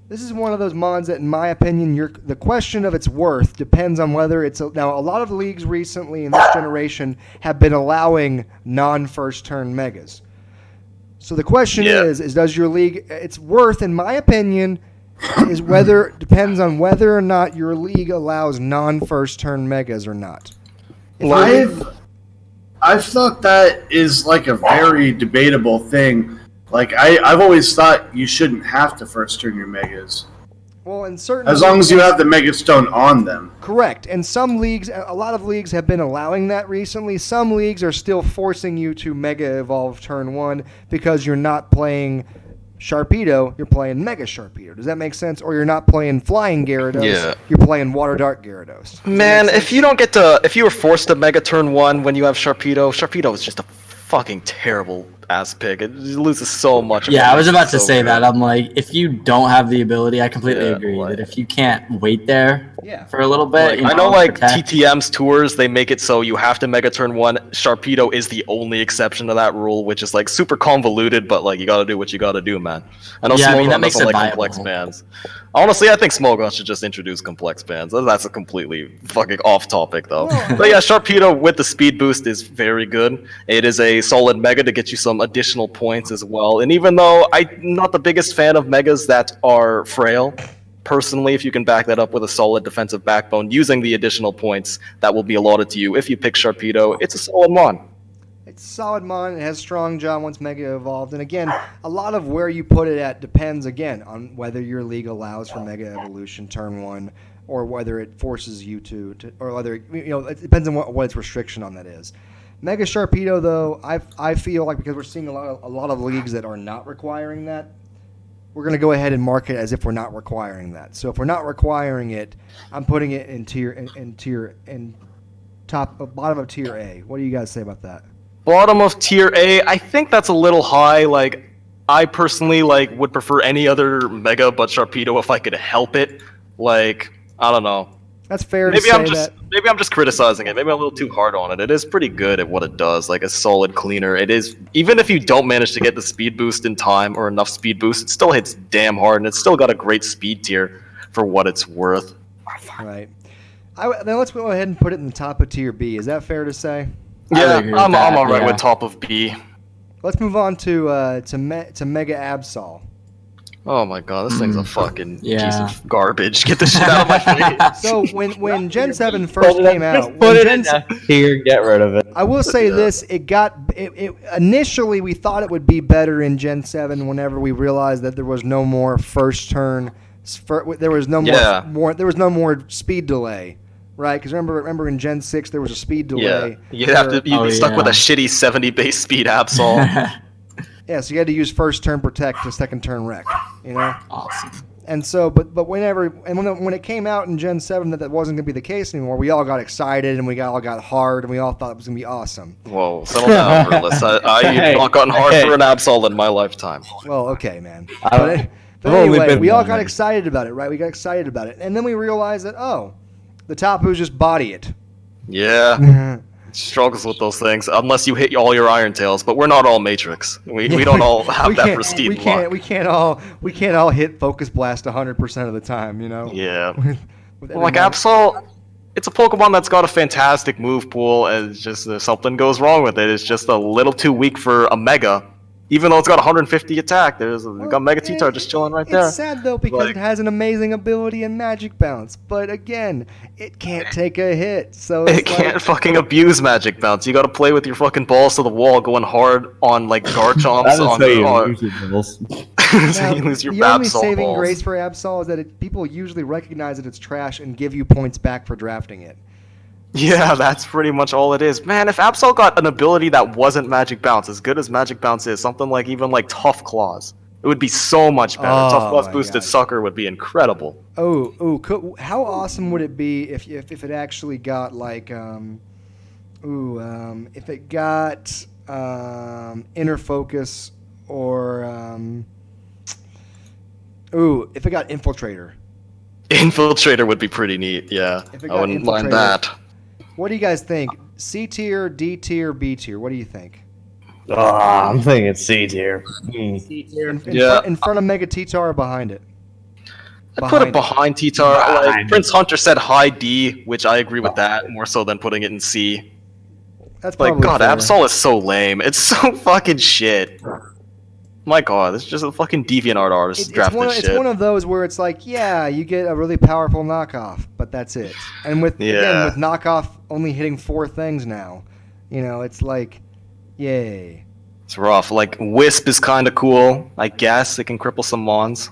This is one of those mons that, in my opinion, the question of its worth depends on whether it's now. A lot of leagues recently in this generation have been allowing non-first turn megas. So the question is does your league? Its worth, in my opinion, depends on whether or not your league allows non-first turn megas or not. I've thought that is like a very debatable thing. Like I've always thought you shouldn't have to first turn your megas. Well, in certain as long as you have the Mega Stone on them. Correct. And some leagues, a lot of leagues have been allowing that recently. Some leagues are still forcing you to Mega Evolve turn 1 because you're not playing Sharpedo, you're playing Mega Sharpedo. Does that make sense? Or you're not playing Flying Gyarados, you're playing Water Dart Gyarados. Man, if you were forced to Mega turn 1 when you have Sharpedo is just a fucking terrible ass pick. It loses so much. Yeah, I was about to say that. I'm like, if you don't have the ability, I completely agree that if you can't wait there for a little bit, I know like TTM's tours, they make it so you have to Mega turn 1. Sharpedo is the only exception to that rule, which is like super convoluted, but like you gotta do what you gotta do, man. I know Smogon doesn't like complex bans. Honestly, I think Smogon should just introduce complex bans. That's a completely fucking off topic though. But yeah, Sharpedo with the speed boost is very good. It is a solid Mega to get you some additional points as well. And even though I'm not the biggest fan of Megas that are frail, personally, if you can back that up with a solid defensive backbone using the additional points that will be allotted to you if you pick Sharpedo, it's a solid mon. It's a solid mon. It has strong jaw once Mega Evolved. And again, a lot of where you put it at depends, again, on whether your league allows for Mega Evolution turn 1 or whether it forces you to or whether, it depends on what its restriction on that is. Mega Sharpedo, though, I feel like because we're seeing a lot of leagues that are not requiring that, we're going to go ahead and mark it as if we're not requiring that. So if we're not requiring it, I'm putting it in bottom of tier A. What do you guys say about that? Bottom of tier A, I think that's a little high. Like, I personally would prefer any other Mega but Sharpedo if I could help it. Like, I don't know. That's fair to say that. Maybe I'm just criticizing it. Maybe I'm a little too hard on it. It is pretty good at what it does, like a solid cleaner. It is, even if you don't manage to get the speed boost in time or enough speed boost, it still hits damn hard, and it's still got a great speed tier for what it's worth. Right. Then let's go ahead and put it in the top of tier B. Is that fair to say? Yeah, I'm all right with top of B. Let's move on to Mega Absol. Oh my god, this thing's a fucking piece of garbage. Get this shit out of my face. So when Gen 7 first came out, get rid of it. I will say this: initially we thought it would be better in Gen 7 whenever we realized that there was no more first turn, there was no more speed delay. Right, because remember in Gen 6 there was a speed delay. Yeah, you'd be stuck with a shitty 70 base speed Absol. Yeah, so you had to use first turn protect to second turn wreck. Awesome. And so, but when it came out in Gen 7 that wasn't going to be the case anymore, we all got excited and we all got hard and we all thought it was going to be awesome. Whoa, settle down, Verlis. I've not gotten hard for an Absol in my lifetime. Well, okay, man. But anyway, we all got excited about it, right? We got excited about it, and then we realized that the Tapu's just body it. Yeah. Struggles with those things unless you hit all your Iron Tails, but we're not all Matrix. We don't all have that pristine luck. We can't all hit Focus Blast 100% of the time, Yeah. Like Absol, it's a Pokemon that's got a fantastic move pool, and it's just something goes wrong with it. It's just a little too weak for a Mega. Even though it's got 150 attack, we've got Mega T-Tar just chilling right there. It's sad, though, because it has an amazing ability in Magic Bounce. But, again, it can't take a hit. So it can't fucking abuse Magic Bounce. You gotta play with your fucking balls to the wall, going hard on, Garchomps. You lose your the only Absol saving balls. grace for Absol is that people usually recognize that it's trash and give you points back for drafting it. Yeah, that's pretty much all it is. Man, if Absol got an ability that wasn't Magic Bounce, as good as Magic Bounce is, something like Tough Claws, it would be so much better. Tough Claws boosted Sucker would be incredible. How awesome would it be if it actually got if it got Inner Focus or if it got Infiltrator. Infiltrator would be pretty neat, yeah. I wouldn't mind that. What do you guys think? C tier, D tier, B tier? What do you think? I'm thinking C tier. In front of Mega T-Tar or behind it? I'd put it behind T-Tar. Like, Prince Hunter said high D, which I agree with that, more so than putting it in C. That's Like, probably God, fair. Absol is so lame. It's so fucking shit. My God, it's just a fucking DeviantArt artist draft this shit. It's one of those where it's like, yeah, you get a really powerful knockoff, but that's it. And with again, with knockoff only hitting 4 things now, you know, it's like, yay. It's rough. Like, Wisp is kind of cool, I guess. It can cripple some Mons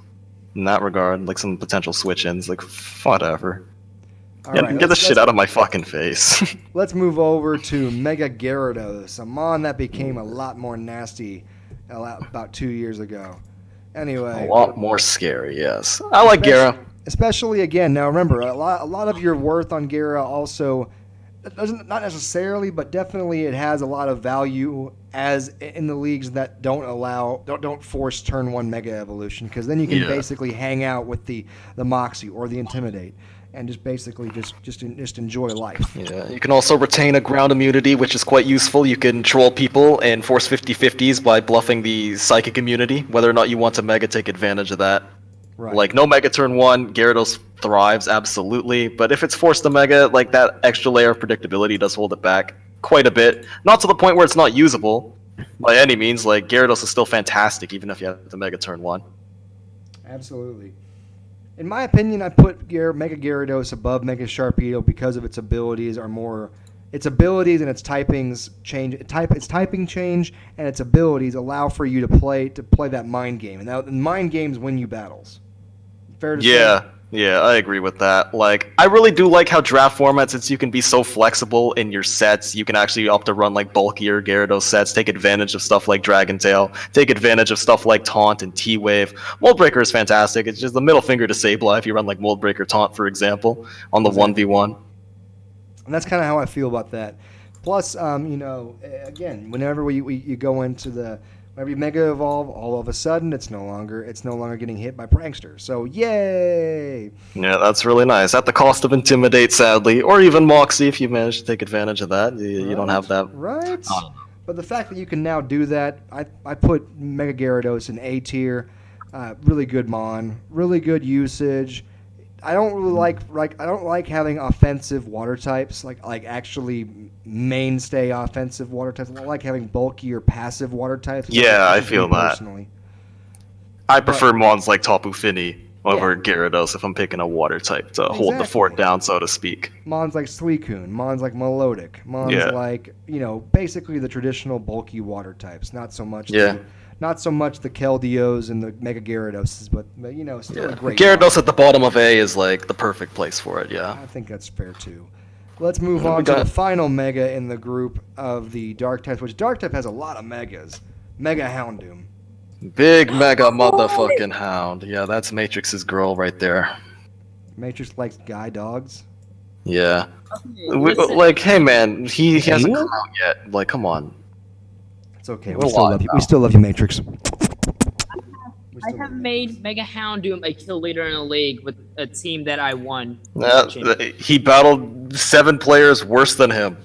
in that regard, like some potential switch-ins. Like, whatever. Get the shit out of my fucking face. Let's move over to Mega Gyarados, a Mon that became a lot more nasty about 2 years ago. Anyway, a lot more scary, yes. I like Gyara. Especially again. Now remember, a lot of your worth on Gyara also doesn't, not necessarily, but definitely it has a lot of value as in the leagues that don't force turn 1 Mega Evolution, because then you can basically hang out with the Moxie or the Intimidate and just basically just enjoy life. Yeah, you can also retain a ground immunity, which is quite useful. You can troll people and force 50-50s by bluffing the Psychic immunity, whether or not you want to Mega take advantage of that. Right. Like, no Mega turn 1, Gyarados thrives, absolutely. But if it's forced to Mega, like, that extra layer of predictability does hold it back quite a bit. Not to the point where it's not usable, by any means. Like, Gyarados is still fantastic, even if you have to Mega turn 1. Absolutely. In my opinion, I put Mega Gyarados above Mega Sharpedo because of its abilities its abilities and its typings change. Its typing change and its abilities allow for you to play that mind game, and now the mind games win you battles. Fair to say? Yeah, I agree with that. Like, I really do like how draft format, since you can be so flexible in your sets, you can actually opt to run like bulkier Gyarados sets, take advantage of stuff like Dragon Tail, take advantage of stuff like Taunt and T-Wave. Mold Breaker is fantastic. It's just the middle finger to Sableye if you run like Mold Breaker Taunt, for example, on the 1v1. And that's kind of how I feel about that. Plus, you know, again, whenever you go into whenever you Mega Evolve, all of a sudden it's no longer getting hit by Prankster. So yay! Yeah, that's really nice. At the cost of Intimidate, sadly, or even Moxie if you manage to take advantage of that. You don't have that. Right. But the fact that you can now do that, I put Mega Gyarados in A tier. Really good Mon, really good usage. I don't really like having offensive water types, like actually mainstay offensive water types. I don't like having bulky or passive water types. Yeah, I feel that. Personally. I prefer Mons like Tapu Fini over Gyarados if I'm picking a water type to hold the fort down, so to speak. Mons like Suicune, Mons like Melodic, Mons like, you know, basically the traditional bulky water types. Not so much not so much the Keldeos and the Mega Gyaradoses, but you know, still a great Gyarados at the bottom of A is like the perfect place for it, I think that's fair too. Let's move on to the final Mega in the group of the Dark types, which Dark type has a lot of Megas. Mega Houndoom. Big Mega motherfucking Hound. Yeah, that's Matrix's girl right there. Matrix likes guy dogs. Yeah. Like, hey man, he hasn't come out yet. Like, come on. It's okay. We still love you. We still love you, Matrix. I have made Mega Houndoom a kill leader in a league with a team that I won. He battled 7 players worse than him.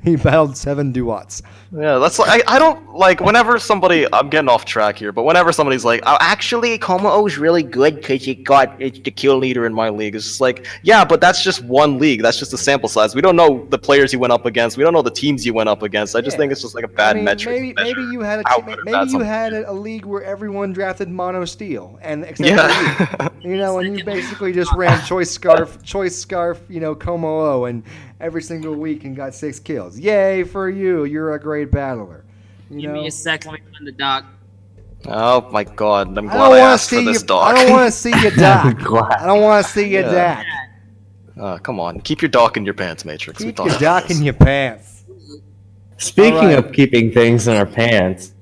He battled 7 Duats. Yeah, that's like I don't like whenever somebody. I'm getting off track here, but whenever somebody's like, "Oh, actually, Como-O's really good because it's the kill leader in my league." It's just like, yeah, but that's just one league. That's just a sample size. We don't know the players you went up against. We don't know the teams you went up against. I just think it's just like a bad metric. Maybe you had a league where everyone drafted Mono Steel, and except for you know, and you basically just ran Choice Scarf, you know, Como-O, and every single week and got 6 kills. Yay for you! You're a great battler. Give me a sec. Let me find the doc. Oh my god! I'm glad I asked for this doc. I don't want to see your doc. I don't want to see your doc. Come on, keep your doc in your pants, Matrix. Keep your doc in your pants. Speaking of keeping things in our pants.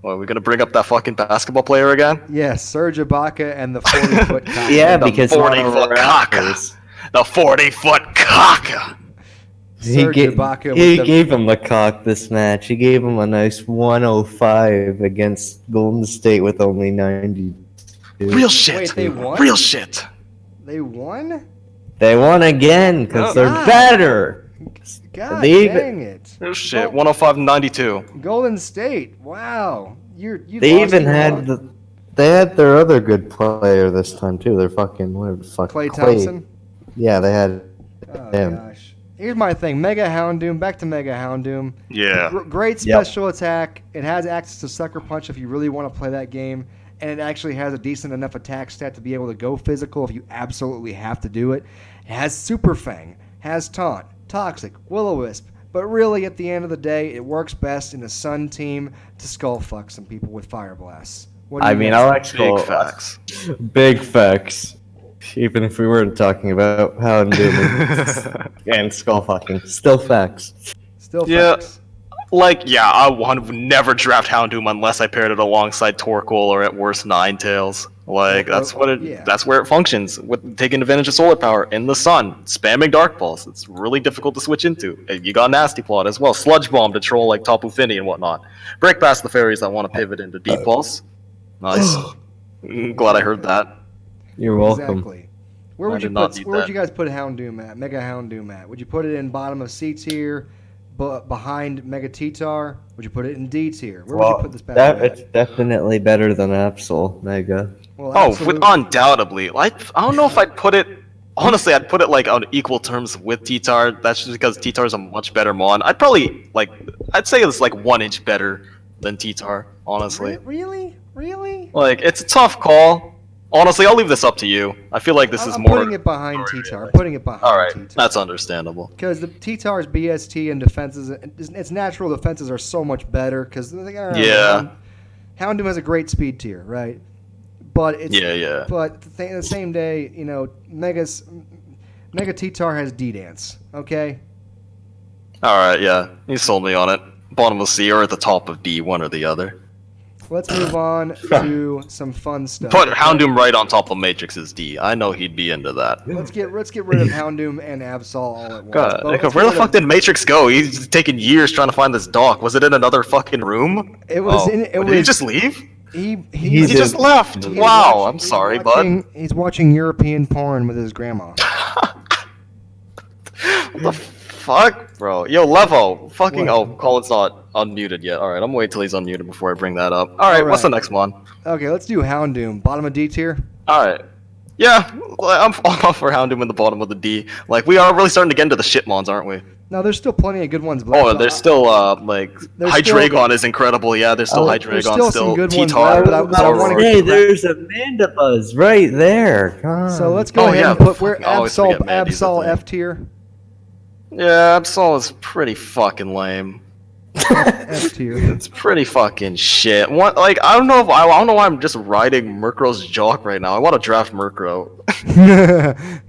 Well, are we gonna bring up that fucking basketball player again? Yes, Serge Ibaka and the 40-foot cock. Yeah, because 40-foot cock. The 40-foot cock. He gave him the cock this match. He gave him a nice 105 against Golden State with only 92. Real shit. Wait, they won? Real shit. They won? They won again because they're better. God dang it. Real shit. 105-92. Golden State. Wow. They even had They had their other good player this time too. They're fucking what the fuck? Clay Thompson. Yeah, they had Oh him. gosh. Here's my thing. Mega Houndoom. Back to Mega Houndoom. Yeah. Great special attack. It has access to Sucker Punch if you really want to play that game, and it actually has a decent enough attack stat to be able to go physical if you absolutely have to do it. It has Super Fang, has Taunt, Toxic, Will-O-Wisp, but really at the end of the day, it works best in a Sun team to skull fuck some people with Fire Blasts. I mean, I like Big facts. Big facts. Even if we weren't talking about Houndoom and skull fucking, still facts. Still Yeah. facts. Like, yeah, I would never draft Houndoom unless I paired it alongside Torkoal or at worst Ninetales. Like, that's what it. Yeah. That's where it functions. With taking advantage of solar power in the sun, spamming Dark Pulse. It's really difficult to switch into. You got Nasty Plot as well. Sludge Bomb to troll like Tapu Fini and whatnot. Break past the fairies that want to pivot into Deep Pulse. Nice. Glad I heard that. You're welcome. Exactly. Where I would you did not put? need Where would that. you guys put Houndoom at? Mega Houndoom at? Would you put it in bottom of C tier, behind Mega T-Tar? Would you put it in D tier? Where would you put this bad boy It's at? definitely better than Absol Mega. Well, Oh, absolute- undoubtedly. I don't know if I'd put it. Honestly, I'd put it like on equal terms with T-Tar. That's just because T-Tar is a much better mon. I'd say it's like 1 inch better than T-Tar. Honestly, Really? like it's a tough call. Honestly, I'll leave this up to you. I feel like this is I'm more. putting it behind T-Tar. I'm putting it behind All right, T-Tar. that's understandable. Because the T-Tar's BST and defenses, its natural defenses are so much better. Because Yeah. Houndoom has a great speed tier, right? But it's Yeah. But the same day, Mega T-Tar has D-Dance. Okay. All right, yeah, you sold me on it. Bottom of C or at the top of D, one or the other. Let's move on to some fun stuff. Put Houndoom right on top of Matrix's D. I know he'd be into that. Let's get rid of Houndoom and Absol all at once. God, But let's where get the rid fuck of- did Matrix go? He's taken years trying to find this dock. Was it in another fucking room? It was Oh, in. It did was. he just leave? He He just left. he's Wow, watching- I'm sorry, he's bud. watching- He's watching European porn with his grandma. What the fuck, bro? Yo, Levo. Fucking. What? Oh, Colin's not unmuted yet. All right, I'm gonna wait till he's unmuted before I bring that up. All right, what's the next one? Okay, let's do Houndoom. Bottom of D tier. All right. Yeah, I'm all for Houndoom in the bottom of the D. Like, we are really starting to get into the shitmons, aren't we? No, there's still plenty of good ones. Oh, there's still, There's Hydreigon is incredible. Yeah, there's still Hydreigon, there's still some good ones T-Tar. left, but I wanna Hey, there's a Mandibuzz right there. Come on. So let's go Oh, ahead yeah, and put where fucking always forget Mandy's a Absol thing. F tier. Yeah, Absol is pretty fucking lame. F tier. It's pretty fucking shit. What? Like, I don't know why I'm just riding Murkrow's jock right now. I want to draft Murkrow.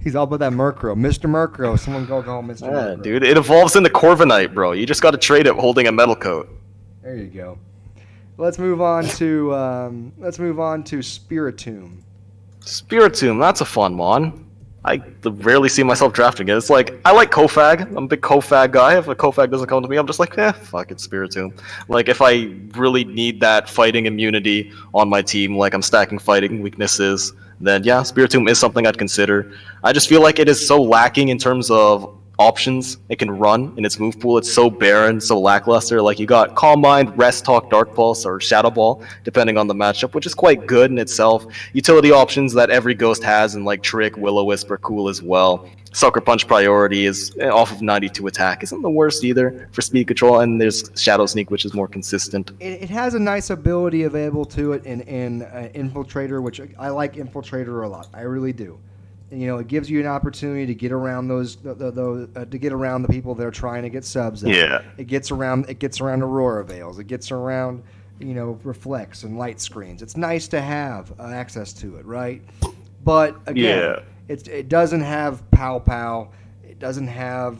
He's all about that Murkrow. Mr. Murkrow. Someone go call Mr. Yeah, Murkrow. dude, it evolves into Corviknight, bro. You just got to trade it holding a metal coat. There you go. Let's move on to Spiritomb. Spiritomb, that's a fun mon. I rarely see myself drafting it. It's like, I like Kofag. I'm a big Kofag guy. If a Kofag doesn't come to me, I'm just like, fuck it, Spiritomb. Like, if I really need that fighting immunity on my team, like I'm stacking fighting weaknesses, then yeah, Spiritomb is something I'd consider. I just feel like it is so lacking in terms of options it can run in its move pool. It's so barren, so lackluster. Like, you got Calm Mind, Rest Talk, Dark Pulse, or Shadow Ball, depending on the matchup, which is quite good in itself. Utility options that every ghost has, and like Trick, Will-O-Wisp are cool as well. Sucker Punch priority is off of 92 attack. Isn't the worst either for speed control, and there's Shadow Sneak, which is more consistent. It has a nice ability available to it in Infiltrator, which I like Infiltrator a lot. I really do. It gives you an opportunity to get around to get around the people that are trying to get subs out. Yeah. It gets around Aurora Veils. It gets around, Reflects and light screens. It's nice to have access to it, right? But again, it doesn't have Pow Pow. It doesn't have.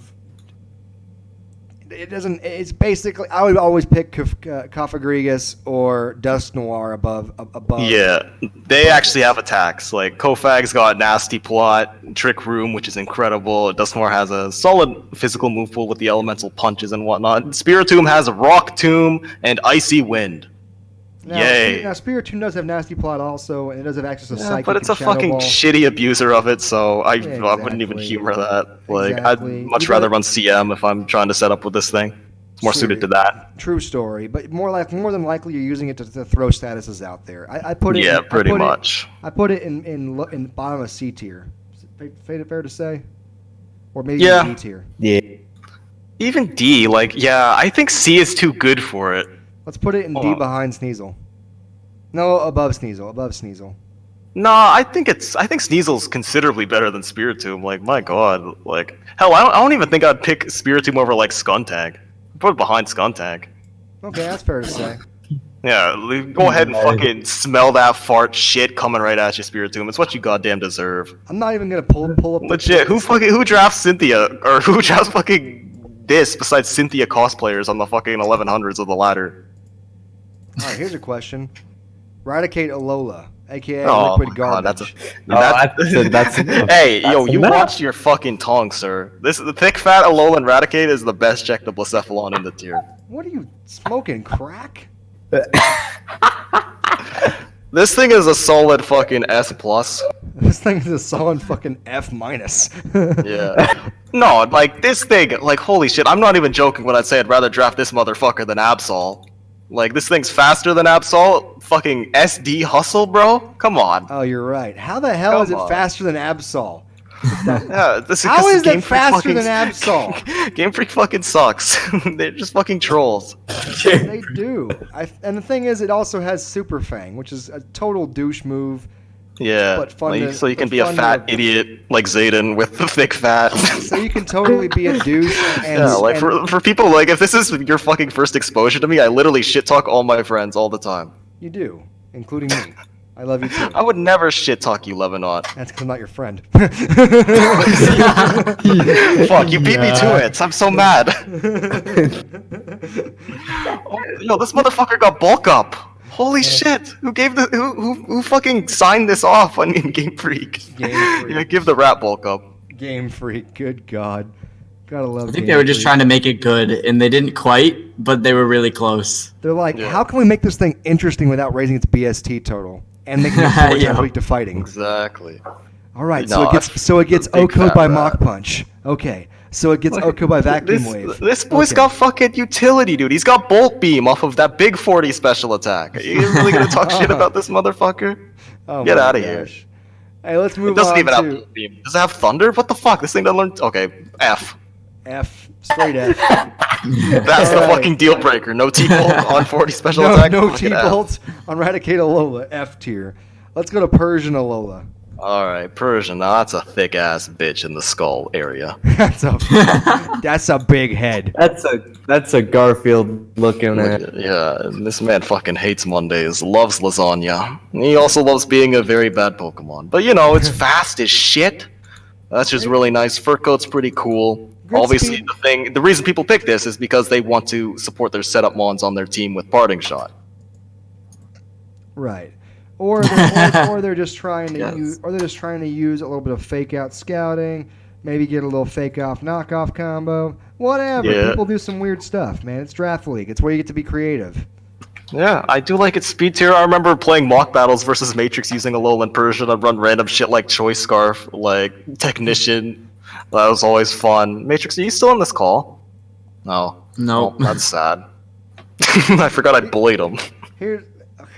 It's basically, I would always pick Cofagrigus or Dust Noir above. Yeah, they actually have attacks. Like, Kofag's got Nasty Plot, Trick Room, which is incredible. Dustmore has a solid physical move pool with the elemental punches and whatnot. Spiritomb has Rock Tomb and Icy Wind. Yay. Now, Spiritomb does have Nasty Plot also, and it does have access to Psychic. But it's a and Shadow fucking Ball. shitty abuser of it, so I wouldn't even exactly. humor that. Like, Exactly. I'd much rather run CM if I'm trying to set up with this thing. It's more suited to that. True story, but more than likely you're using it to throw statuses out there. I put it. Yeah, in, pretty much. I put it in bottom of C tier. Is it fair to say? Or maybe D tier. Yeah. Even D, I think C is too good for it. Let's put it in D behind Sneasel. No, above Sneasel. No, I think Sneasel's considerably better than Spiritomb. Like, my god. Like, hell, I don't even think I'd pick Spiritomb over, Skuntank. Put it behind Skuntank. Okay, that's fair to say. Yeah, go ahead and fucking smell that fart shit coming right at you, Spiritomb. It's what you goddamn deserve. I'm not even gonna pull up. Legit, who drafts Cynthia, or who drafts fucking this besides Cynthia cosplayers on the fucking 1100s of the ladder? Alright, here's a question. Raticate Alola, aka Oh, Liquid God, Garbage. That's Hey, yo, you enough. watch your fucking tongue, sir. The thick fat Alolan Raticate is the best Jack the Blacephalon in the tier. What are you smoking? Crack? This thing is a solid fucking S plus. This thing is a solid fucking F minus. Yeah. No, this thing, holy shit, I'm not even joking when I say I'd rather draft this motherfucker than Absol. This thing's faster than Absol. Fucking SD hustle, bro? Come on. Oh, you're right. How the hell is it faster than Absol? Yeah, How is it faster than Absol? Game Freak fucking sucks. They're just fucking trolls. They do. And the thing is, it also has Super Fang, which is a total douche move. Yeah, but fun so you can be a fat idiot like Zayden with the thick fat. So you can totally be a douche. And, yeah, for people, if this is your fucking first exposure to me, I literally shit talk all my friends all the time. You do, including me. I love you too. I would never shit talk you, Lebanon. That's because I'm not your friend. Fuck, you beat me to it. I'm so mad. Yo, this motherfucker got bulk up. Holy shit! Who fucking signed this off on Game Freak? Game Freak. Yeah, give the rat bulk up. Game Freak, good god. Gotta love I think they were just trying to make it good, and they didn't quite, but they were really close. They're like, how can we make this thing interesting without raising its BST total? And making it 4 times weak to fighting. Exactly. Alright, so it gets OHKO'd by Mach Punch. Okay. So it gets OHKO'd by Vacuum Wave. This boy's got fucking utility, dude. He's got Bolt Beam off of that big 40 special attack. Are you really gonna talk shit about this motherfucker? Oh Get out of here. Hey, let's move on. It doesn't even have Bolt Beam. Does it have Thunder? What the fuck? This thing doesn't learn. Okay, F. Straight F. That's the fucking deal breaker. No T-Bolt on 40 special attack. No T-Bolts on Raticate Alola, F tier. Let's go to Persian Alola. Alright, Persian. Now that's a thick ass bitch in the skull area. That's a big head. That's a Garfield looking at. Yeah, this man fucking hates Mondays, loves lasagna. He also loves being a very bad Pokemon. But it's fast as shit. That's just really nice. Fur coat's pretty cool. Obviously, the reason people pick this is because they want to support their setup mons on their team with Parting Shot. Right. Or they're just trying to use a little bit of fake out scouting, maybe get a little fake off knockoff combo, whatever. Yeah. People do some weird stuff, man. It's Draft League. It's where you get to be creative. Yeah, I do like its speed tier. I remember playing mock battles versus Matrix using Alolan Persian. I'd run random shit like Choice Scarf, like Technician. That was always fun. Matrix, are you still on this call? No. No. Oh, that's sad. I forgot I bullied him.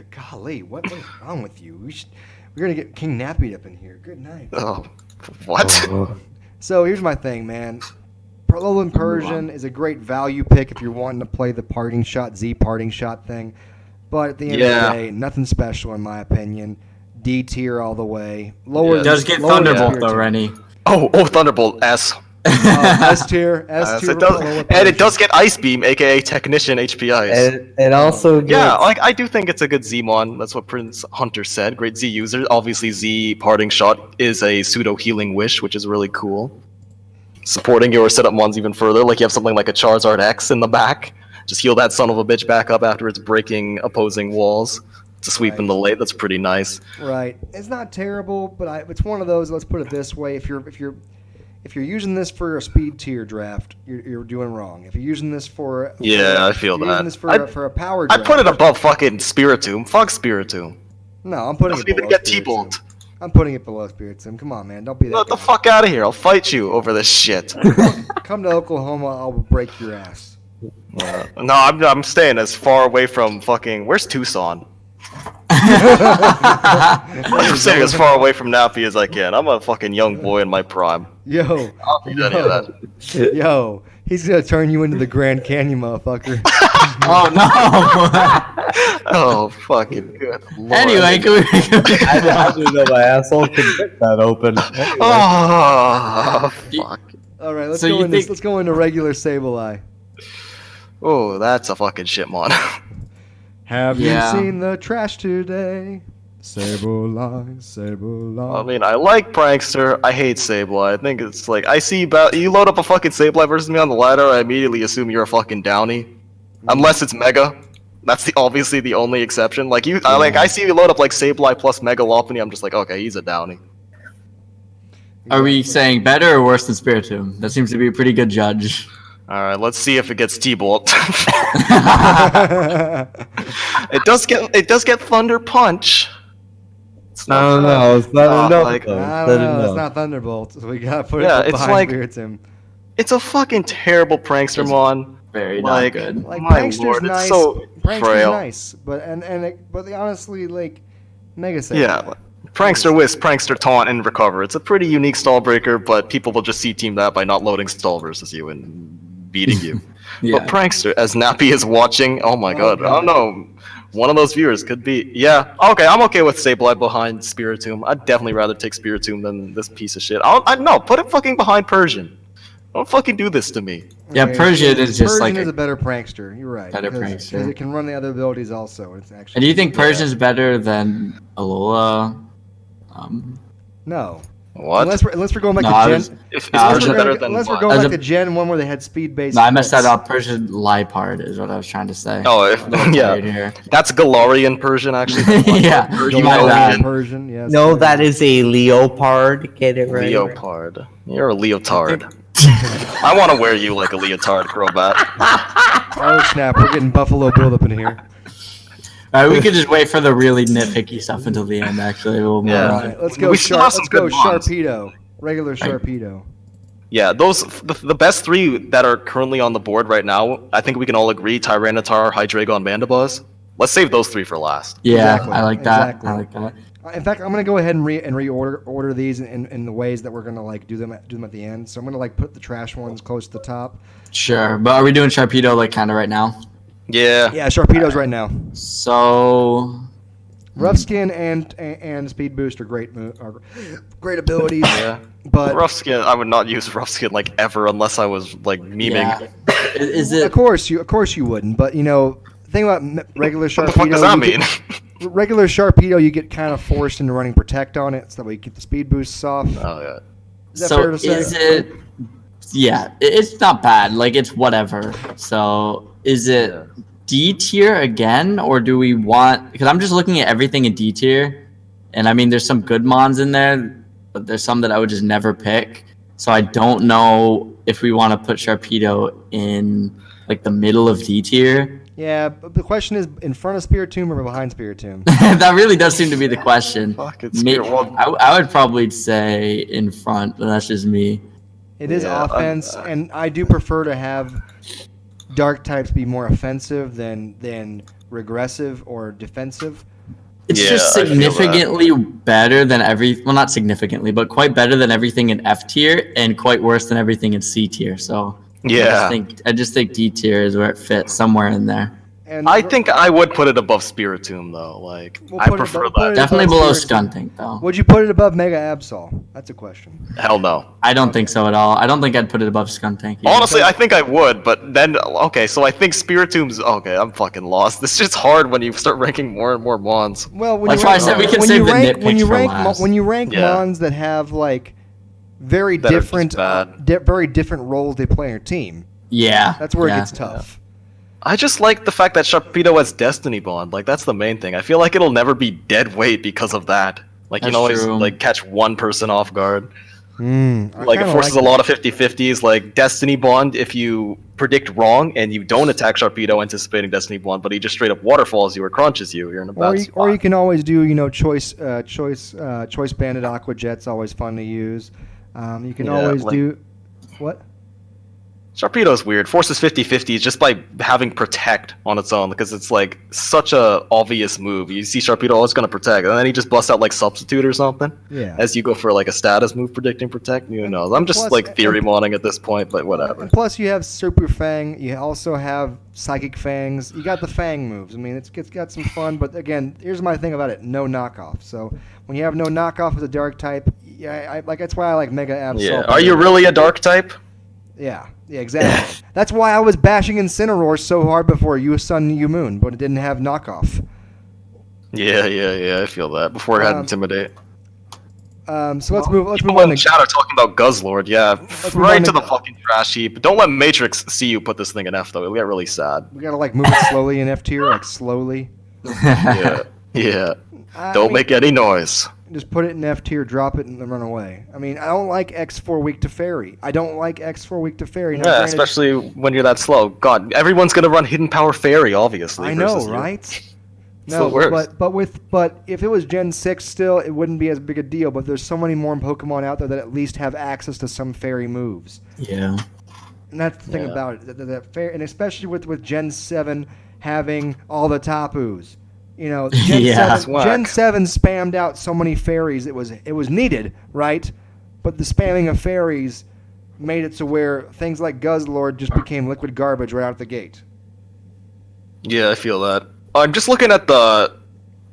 Golly, what is wrong with you? We're gonna get King Nappy up in here. Good night. Oh, what? So here's my thing, man. Alolan Persian is a great value pick if you're wanting to play the parting shot thing. But at the end of the day, nothing special in my opinion. D tier all the way. It does get Thunderbolt though, Rennie. Oh, Thunderbolt S. S tier. It does, and it does get Ice Beam, aka Technician HP Ice. It also gets... Yeah, I do think it's a good Z-Mon. That's what Prince Hunter said. Great Z user. Obviously, Z Parting Shot is a pseudo healing wish, which is really cool. Supporting your setup mons even further, like you have something like a Charizard X in the back. Just heal that son of a bitch back up after it's breaking opposing walls. It's a sweep in the late. That's pretty nice. Right. It's not terrible, but it's one of those. Let's put it this way: if you're using this for a speed tier draft, you're doing wrong. If you're using this for I feel that. Using this for a power draft, I put it above fucking Spiritomb. Fuck Spiritomb. No, I'm putting Doesn't it even below get T-Bolt. I'm putting it below Spiritomb. Come on, man, don't be that. Get the fuck out of here! I'll fight you over this shit. Come to Oklahoma, I'll break your ass. No, I'm staying as far away from fucking. Where's Tucson? I'm staying as far away from Nappy as I can. I'm a fucking young boy in my prime. Yo, I'll be any of that. yo, he's gonna turn you into the Grand Canyon, motherfucker. Oh no! Oh fucking good. Lord. Anyway, can we? I didn't know my asshole could get that open. Anyway. Oh fuck. All right, let's So go you into think- let's go into regular Sableye. Oh, that's a fucking shitmon. Have Yeah. you seen the trash today? Sableye, Sableye. I mean, I like Prankster. I hate Sableye. I think it's like I see you load up a fucking Sableye versus me on the ladder. I immediately assume you're a fucking Downy, unless it's Mega. That's obviously the only exception. Like I see you load up like Sableye plus Mega Lopunny. I'm just like, okay, he's a Downy. Are we saying better or worse than Spiritomb? That seems to be a pretty good judge. All right, let's see if it gets T-Bolt. It does get Thunder Punch. It's I don't know. It's not enough. like- though. I It's don't not know. It's enough. not Thunderbolt. So we gotta put Yeah, it it's behind like- Spiritomb. It's a fucking terrible Prankster mon. Very Like, not good. Like My Prankster's lord, it's nice. so Prankster's frail. nice, but but honestly, like Mega Sableye. Yeah, Prankster Wisp, Prankster Taunt, and Recover. It's a pretty unique stall breaker, but people will just C-team that by not loading stall versus you and beating you. Yeah. But Prankster, as Nappy is watching, oh my god, I don't know. One of those viewers could be, yeah. Okay, I'm okay with Sableye behind Spiritomb. I'd definitely rather take Spiritomb than this piece of shit. No, put it fucking behind Persian. Don't fucking do this to me. Yeah, Persian is just Persian like is a better prankster. You're right. Better because prankster. it can run the other abilities also. It's actually. And do you think Persian's better than Alola? No. What? Unless we're going back No, to I Gen. was- If No, I was Persian just- better than Unless we're what? going As back a- to Gen 1 where they had speed based. No, I messed that up. Persian Liepard is what I was trying to say. Oh, if, Right yeah. here. That's Galarian Persian, actually. Yeah, Persian you might Galarian. that. Persian, yes. No, that is a leopard. Get it right. Leopard. You're a leotard. I want to wear you like a leotard, Crobat. Oh snap! We're getting Buffalo build up in here. Alright, we could just wait for the really nitpicky stuff until the end. Actually, we'll move Yeah. All on. right, let's go. We still have some Let's go. good ones. Sharpedo. Regular Sharpedo. Yeah, the best three that are currently on the board right now, I think we can all agree, Tyranitar, Hydreigon, Mandibuzz. Let's save those three for last. Yeah, Exactly, I like that. exactly. I like that. In fact, I'm gonna go ahead and reorder these in the ways that we're gonna like do them at the end. So I'm gonna like put the trash ones close to the top. Sure, but are we doing Sharpedo like kind of right now? Yeah. Yeah, Sharpedo's right now. So Rough Skin and Speed Boost are great abilities. Yeah. But Rough Skin, I would not use Rough Skin like ever unless I was like memeing. yeah, is of it? course you wouldn't. But you know, the thing about regular Sharpedo. What the fuck does that you mean? get- regular Sharpedo, you get kind of forced into running Protect on it, so that way you keep the speed boosts off. Oh yeah. Is that So fair to say? is it? Yeah, it's not bad. Like it's whatever. So is it Yeah. D tier again, or do we want? Because I'm just looking at everything in D tier, and I mean, there's some good mons in there, but there's some that I would just never pick. So I don't know if we want to put Sharpedo in like the middle of D tier. Yeah, but the question is in front of Spiritomb or behind Spiritomb? That really does seem to be the question. Fucking May- Spirit World. I would probably say in front, but that's just me. It is Yeah, offense, and I do prefer to have dark types be more offensive than regressive or defensive. It's Yeah, just I feel that. significantly better than well, not significantly, but quite better than everything in F tier and quite worse than everything in C tier. So Yeah. I just think D tier is where it fits, somewhere in there. And I think I would put it above Spiritomb though. Like We'll I put it prefer above- put that. it Definitely above below Spiritomb. Skuntank, though. Would you put it above Mega Absol? That's a question. Hell no. I don't think so at all. I don't think I'd put it above Skuntank. either. Honestly, I think I would, but then okay, so I think Spiritomb's okay. I'm fucking lost. This shit's hard when you start ranking more and more mons. Well, when That's you why I rank, said we can when save you the rank, when nitpicks you for rank last. when you rank Yeah. mons that have like very That are just different bad. very different roles they play in your team. Yeah, That's where yeah. it gets tough. I just like the fact that Sharpedo has Destiny Bond. Like that's the main thing. I feel like it'll never be dead weight because of that. Like you That's can always true. like catch one person off guard. I Like it kinda forces like a lot of 50-50s. Like Destiny Bond, if you predict wrong and you don't attack Sharpedo anticipating Destiny Bond, but he just straight up waterfalls you or crunches you, you're in a bad Or spot. or you can always do, you know, choice banded Aqua Jet's always fun to use. You can Yeah, always like- do what? Sharpedo's weird. Forces 50-50 just by having Protect on its own, because it's like such a obvious move. You see Sharpedo, oh, it's gonna Protect, and then he just busts out like Substitute or something. Yeah. As you go for like a status move predicting Protect, who knows? I'm just like theory modding at this point, but whatever. And plus, you have Super Fang. You also have Psychic Fangs. You got the Fang moves. I mean, it's got some fun, but again, here's my thing about it: no knockoff. So when you have no knockoff with a Dark type, yeah, that's why I like Mega Absol. Yeah. Are you really a Dark type? Yeah, exactly. That's why I was bashing Incineroar so hard before You Sun, You Moon, but it didn't have knockoff. Yeah, I feel that. Before it had Intimidate. So let's move on to to... chat are talking about Guzzlord, yeah. Right to the fucking trash heap. Don't let Matrix see you put this thing in F, though. It'll get really sad. We gotta, like, move it slowly in F tier, like, slowly. Yeah. Don't make any noise. Just put it in F tier, drop it, and then run away. I mean, I don't like X4 weak to Fairy. I don't like X4 weak to Fairy. Yeah, especially when you're that slow. God, everyone's gonna run Hidden Power Fairy, obviously. I know, right? No, but if it was Gen 6 still, it wouldn't be as big a deal. But there's so many more Pokemon out there that at least have access to some Fairy moves. Yeah. And that's the thing about it. And especially with Gen 7 having all the Tapus. You know, Gen 7 spammed out so many fairies. It was needed, right? But the spamming of fairies made it to where things like Guzzlord just became liquid garbage right out the gate. Yeah, I feel that. I'm just looking at the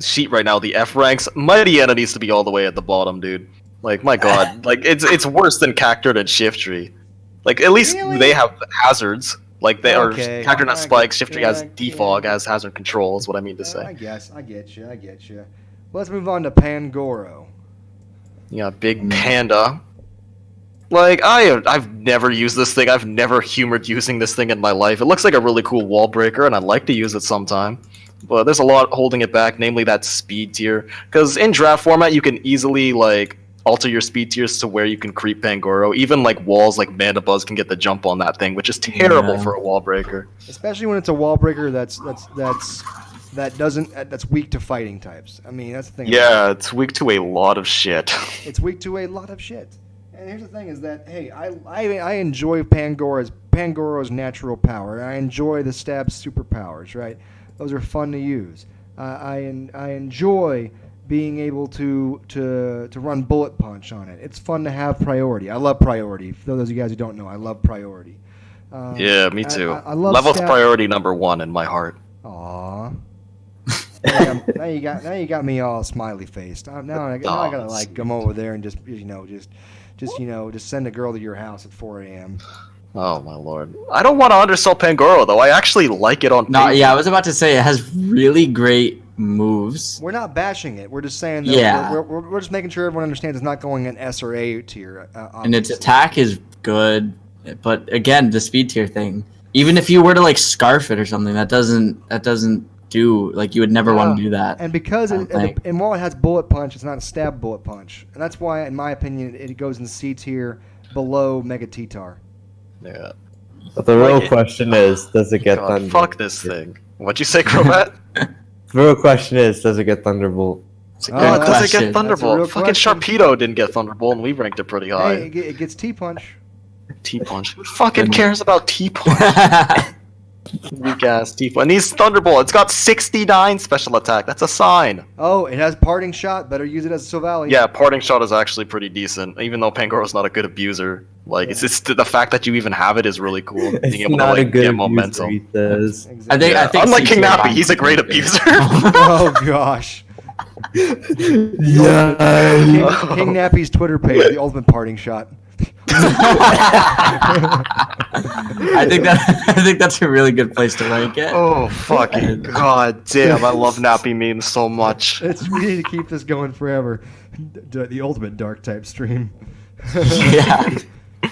sheet right now, the F ranks. Mightyena needs to be all the way at the bottom, dude. Like, my god. Like, it's worse than Cacturne and Shiftry. Like, at least they have hazards. Like, they are Cacturne has Spikes, Shiftry has Defog, has Hazard Control, is what I mean to say. I get you. Well, let's move on to Pangoro. Yeah, Big Panda. Like, I've never used this thing. I've never humored using this thing in my life. It looks like a really cool wall breaker, and I'd like to use it sometime. But there's a lot holding it back, namely that speed tier. Because in draft format, you can easily, like, alter your speed tiers to where you can creep Pangoro. Even like walls like Mandibuzz can get the jump on that thing, which is terrible for a wall breaker. Especially when it's a wall breaker that's weak to fighting types. I mean, that's the thing. Yeah, it's weak to a lot of shit. It's weak to a lot of shit. And here's the thing: is that hey, I enjoy Pangoro's natural power. I enjoy the stab superpowers. Right, those are fun to use. I enjoy being able to run Bullet Punch on it. It's fun to have priority. I love priority. For those of you guys who don't know, I love priority. Yeah, me too. I love Level's priority number 1 in my heart. Aww. now you got me all smiley faced. Now I gotta like come over there and just send a girl to your house at 4 a.m. Oh my lord! I don't want to undersell Pangoro though. I actually like it on. No, yeah, I was about to say it has really great moves. We're not bashing it. We're just saying that we're just making sure everyone understands it's not going in S or A tier. And its attack is good, but again, the speed tier thing. Even if you were to like scarf it or something, that doesn't do like you would never want to do that. And because and while it has Bullet Punch, it's not a stab Bullet Punch, and that's why, in my opinion, it goes in C tier below Mega T-Tar. Yeah. But the real question is, does it get Thunderbolt? Fuck this thing. What'd you say, Crobat? The real question is, does it get Thunderbolt? Does it get Thunderbolt? Fucking Sharpedo didn't get Thunderbolt, and we ranked it pretty high. Hey, it gets T-Punch. T-Punch. Who fucking cares about T-Punch? Weak ass T-Punch. And he's Thunderbolt. It's got 69 special attack. That's a sign. Oh, it has Parting Shot. Better use it as a Silvally. Yeah, Parting Shot is actually pretty decent, even though Pangoro's not a good abuser. Like, it's just the fact that you even have it is really cool. Being able to like get momentum. Exactly. I think unlike King Nappy, he's a great abuser. Oh gosh. Yeah. King Nappy's Twitter page, the ultimate Parting Shot. I think that's a really good place to rank it. Oh fucking god damn! I love Nappy memes so much. We need to keep this going forever. The ultimate dark type stream. Yeah.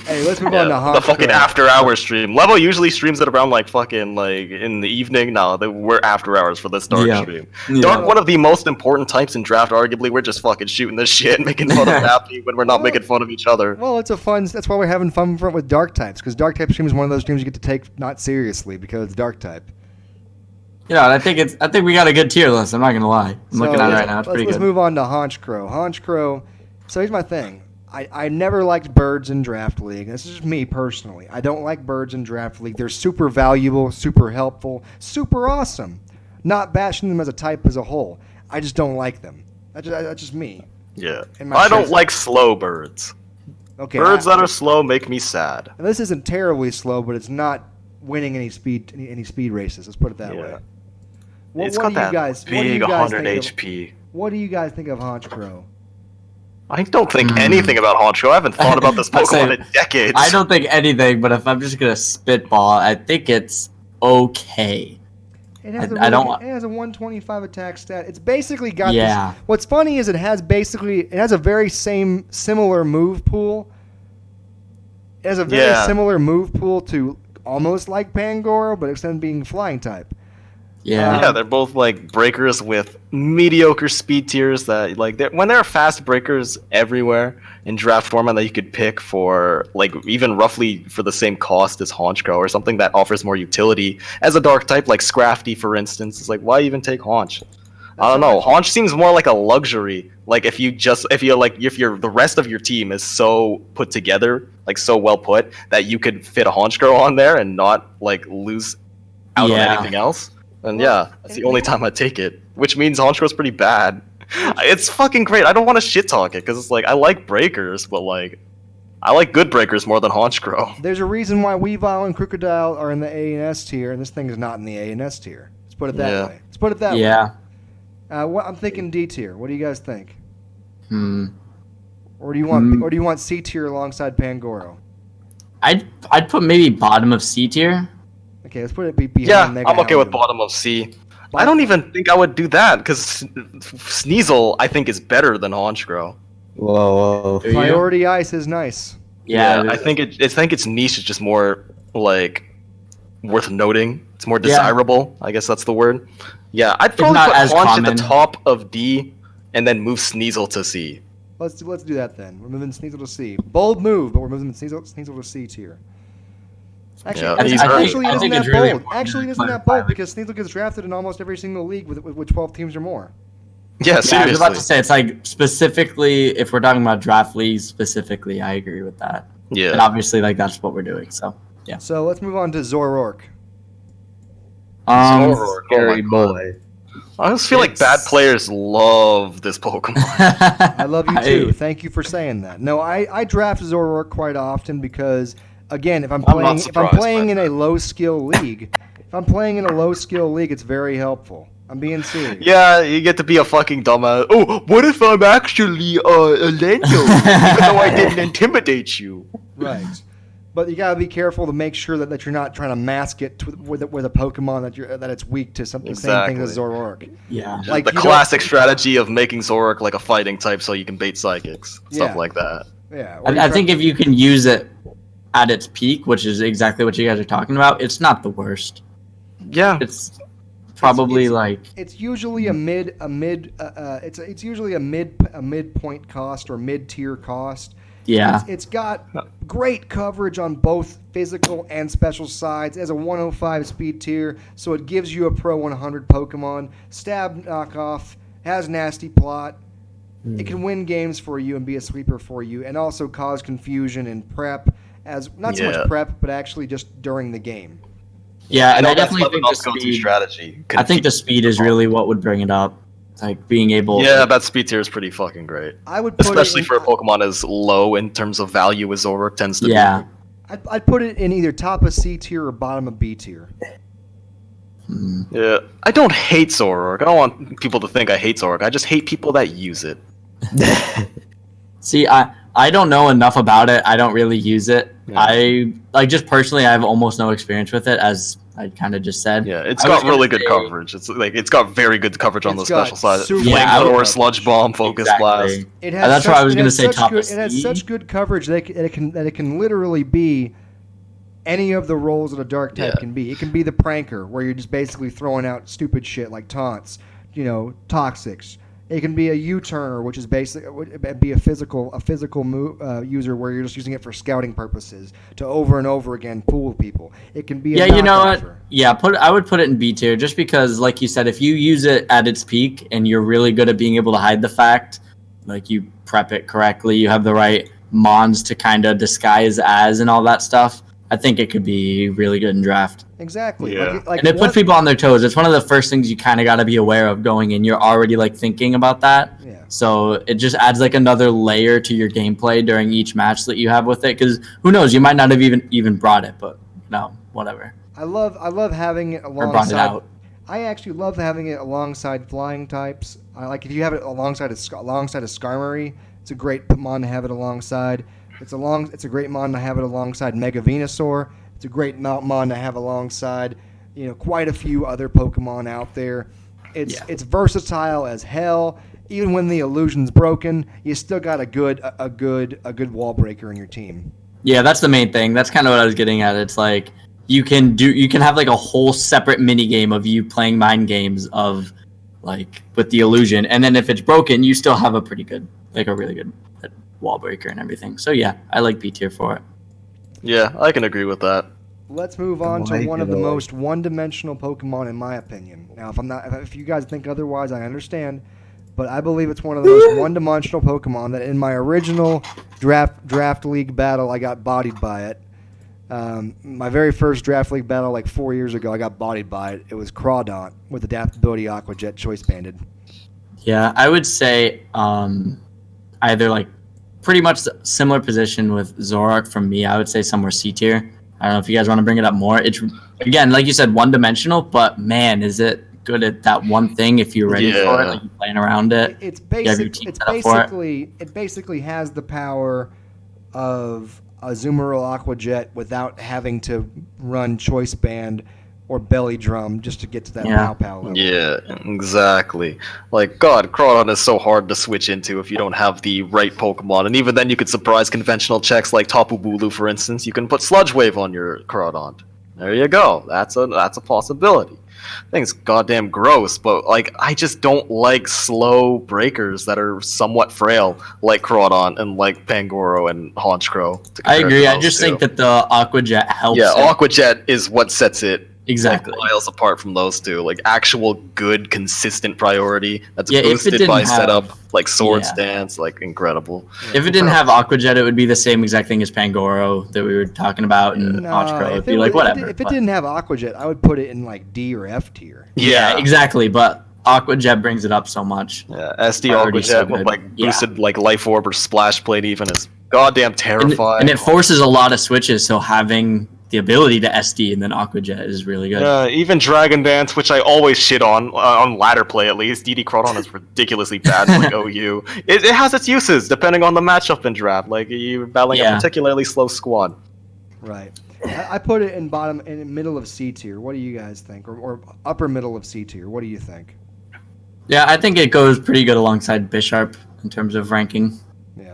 Hey, let's move on to Honchkrow. The fucking after hours stream. Level usually streams at around like fucking like in the evening. No, we're after hours for this dark stream. Dark, one of the most important types in draft. Arguably, we're just fucking shooting this shit, and making fun of Nappy when we're not making fun of each other. Well, it's a fun. That's why we're having fun with dark types, because dark type stream is one of those streams you get to take not seriously because it's dark type. Yeah, I think we got a good tier list. I'm not gonna lie. I'm looking at it right now. It's pretty good. Let's move on to Honchkrow. Honchkrow. So here's my thing. I never liked birds in Draft League. This is just me personally. I don't like birds in Draft League. They're super valuable, super helpful, super awesome. Not bashing them as a type as a whole. I just don't like them. That's just me. Yeah. I don't like slow birds. Okay. Birds that are slow make me sad. And this isn't terribly slow, but it's not winning any speed races. Let's put it that way. It's got that big 100 HP. What do you guys think of Honchkrow? I don't think anything about Honchkrow. I haven't thought about this Pokemon in decades. I don't think anything, but if I'm just gonna spitball, I think it's okay. It has a 125 attack stat. It's basically got this. What's funny is it has a very similar move pool. It has a very similar move pool to almost like Pangoro, but instead of being flying type. Yeah, they're both like breakers with mediocre speed tiers that when there are fast breakers everywhere in draft format that you could pick for like even roughly for the same cost as Honchkrow or something that offers more utility as a dark type like Scrafty for instance. It's like why even take Haunch? I don't know. Haunch seems more like a luxury. Like if the rest of your team is so put together, like so well put that you could fit a Honchkrow on there and not like lose out on anything else. And that's the only time I take it, which means Honchkrow's pretty bad. It's fucking great. I don't want to shit talk it because it's like I like breakers, but like I like good breakers more than Honchkrow. There's a reason why Weavile and Crocodile are in the A and S tier, and this thing is not in the A and S tier. Let's put it that way. Let's put it that way. Yeah. I'm thinking D tier. What do you guys think? Or do you want C tier alongside Pangoro? I'd put maybe bottom of C tier. Okay, let's put it behind I'm okay with bottom of C. I don't even think I would do that because Sneasel I think is better than Honchkrow. Whoa. Priority Ice is nice. Yeah, I think its niche is just more like worth noting. It's more desirable. I guess that's the word. Yeah, I'd probably put Haunch at the top of D and then move Sneasel to C. Let's do that then. We're moving Sneasel to C. Bold move, but we're moving Sneasel to C tier. Actually, it isn't that bold. Actually, it isn't that bold because Sneasel gets drafted in almost every single league with 12 teams or more. Yeah, seriously. I was about to say, it's like specifically, if we're talking about draft leagues specifically, I agree with that. Yeah. And obviously, like, that's what we're doing, so, yeah. So let's move on to Zoroark. Zoroark, scary boy. I just feel like bad players love this Pokemon. I love you too. Thank you for saying that. No, I draft Zoroark quite often because... Again, if I'm playing in a low skill league, it's very helpful. I'm being serious. Yeah, you get to be a fucking dumbass. Oh, what if I'm actually a Lando, even though I didn't intimidate you? Right. But you gotta be careful to make sure that you're not trying to mask it with a Pokemon that it's weak to something. Same thing as Zoroark. Yeah. Like the classic strategy of making Zoroark like a fighting type so you can bait psychics, stuff like that. Yeah. I think if you can use it at its peak, which is exactly what you guys are talking about, it's not the worst. Yeah, it's probably it's usually it's usually a midpoint cost or mid-tier cost. Yeah, it's got great coverage on both physical and special sides. It has a 105 speed tier, so it gives you a Pro 100 Pokemon. Stab knockoff, has nasty plot. It can win games for you and be a sweeper for you, and also cause confusion in prep. As not so much prep, but actually just during the game. Yeah, and I definitely think the speed strategy. I think the speed is really what would bring it up, like being able. Yeah, that speed tier is pretty fucking great. I would, especially for a Pokemon as low in terms of value as Zoroark tends to be. I'd put it in either top of C tier or bottom of B tier. Yeah, I don't hate Zoroark. I don't want people to think I hate Zoroark. I just hate people that use it. See, I don't know enough about it. I don't really use it. Yeah. Just personally, I have almost no experience with it, as I kind of just said. Yeah, it's got really good coverage. It's got very good coverage on the special side. Flamethrower, Sludge Bomb, Focus Blast. That's why I was going to say top of C. It has such good coverage that it can literally be any of the roles that a dark type can be. It can be the pranker, where you're just basically throwing out stupid shit like taunts, toxics. It can be a U-turner, which is be a physical user where you're just using it for scouting purposes to over and over again fool people. It can be you know what? Yeah, I would put it in B tier just because, like you said, if you use it at its peak and you're really good at being able to hide the fact, like you prep it correctly, you have the right mons to kind of disguise as and all that stuff, I think it could be really good in draft. Exactly. Yeah. And it puts people on their toes. It's one of the first things you kind of got to be aware of going in. You're already like thinking about that. Yeah. So it just adds like another layer to your gameplay during each match that you have with it. Because who knows, you might not have even brought it, but no, whatever. I love having it Or brought it alongside. out. I actually love having it alongside flying types. I like if you have it alongside a Skarmory. It's a great mon to have it alongside. It's a great mon to have it alongside Mega Venusaur. It's a great mon to have alongside, quite a few other Pokemon out there. It's versatile as hell. Even when the illusion's broken, you still got a good wall breaker in your team. Yeah, that's the main thing. That's kind of what I was getting at. It's like you can have like a whole separate mini game of you playing mind games of like with the illusion, and then if it's broken, you still have a pretty good, like a really good wall breaker and everything. So yeah, I like B tier for it. Yeah, I can agree with that. Let's move on to one of the most one-dimensional Pokemon, in my opinion. Now, if you guys think otherwise, I understand, but I believe it's one of the most one-dimensional Pokemon that in my original draft league battle, I got bodied by it. My very first draft league battle, like 4 years ago, I got bodied by it. It was Crawdaunt with Adaptability Aqua Jet Choice Banded. Yeah, I would say either like pretty much similar position with Zoroark from me. I would say somewhere C tier. I don't know if you guys want to bring it up more. It's, again, like you said, one-dimensional, but man, is it good at that one thing if you're ready for it, like you're playing around it. It basically has the power of a Azumarill Aqua Jet without having to run Choice Band or Belly Drum just to get to that pow level. Yeah, exactly. Like, God, Crawdaunt is so hard to switch into if you don't have the right Pokemon. And even then, you could surprise conventional checks like Tapu Bulu, for instance. You can put Sludge Wave on your Crawdaunt. There you go. That's a possibility. I think it's goddamn gross, but like I just don't like slow breakers that are somewhat frail, like Crawdaunt and like Pangoro and Honchkrow. I agree. I just think that the Aqua Jet helps. Yeah, Aqua Jet is what sets it exactly miles apart from those two. Like actual good, consistent priority that's boosted by setup, like Sword Stance, like incredible. If it didn't have Aqua Jet, it would be the same exact thing as Pangoro that we were talking about, and Honchkrow. It'd be like whatever. If it didn't have Aqua Jet, I would put it in like D or F tier. Yeah, exactly. But Aqua Jet brings it up so much. Yeah, SD Aqua Jet with like boosted like Life Orb or Splash Blade even is goddamn terrifying. And it forces a lot of switches, so having the ability to SD and then Aqua Jet is really good. Yeah, even Dragon Dance, which I always shit on ladder play at least. DD Crawdaunt is ridiculously bad for like OU. It has its uses depending on the matchup in draft. Like you're battling a particularly slow squad. Right. I put it in middle of C tier. What do you guys think? Or upper middle of C tier. What do you think? Yeah, I think it goes pretty good alongside Bisharp in terms of ranking.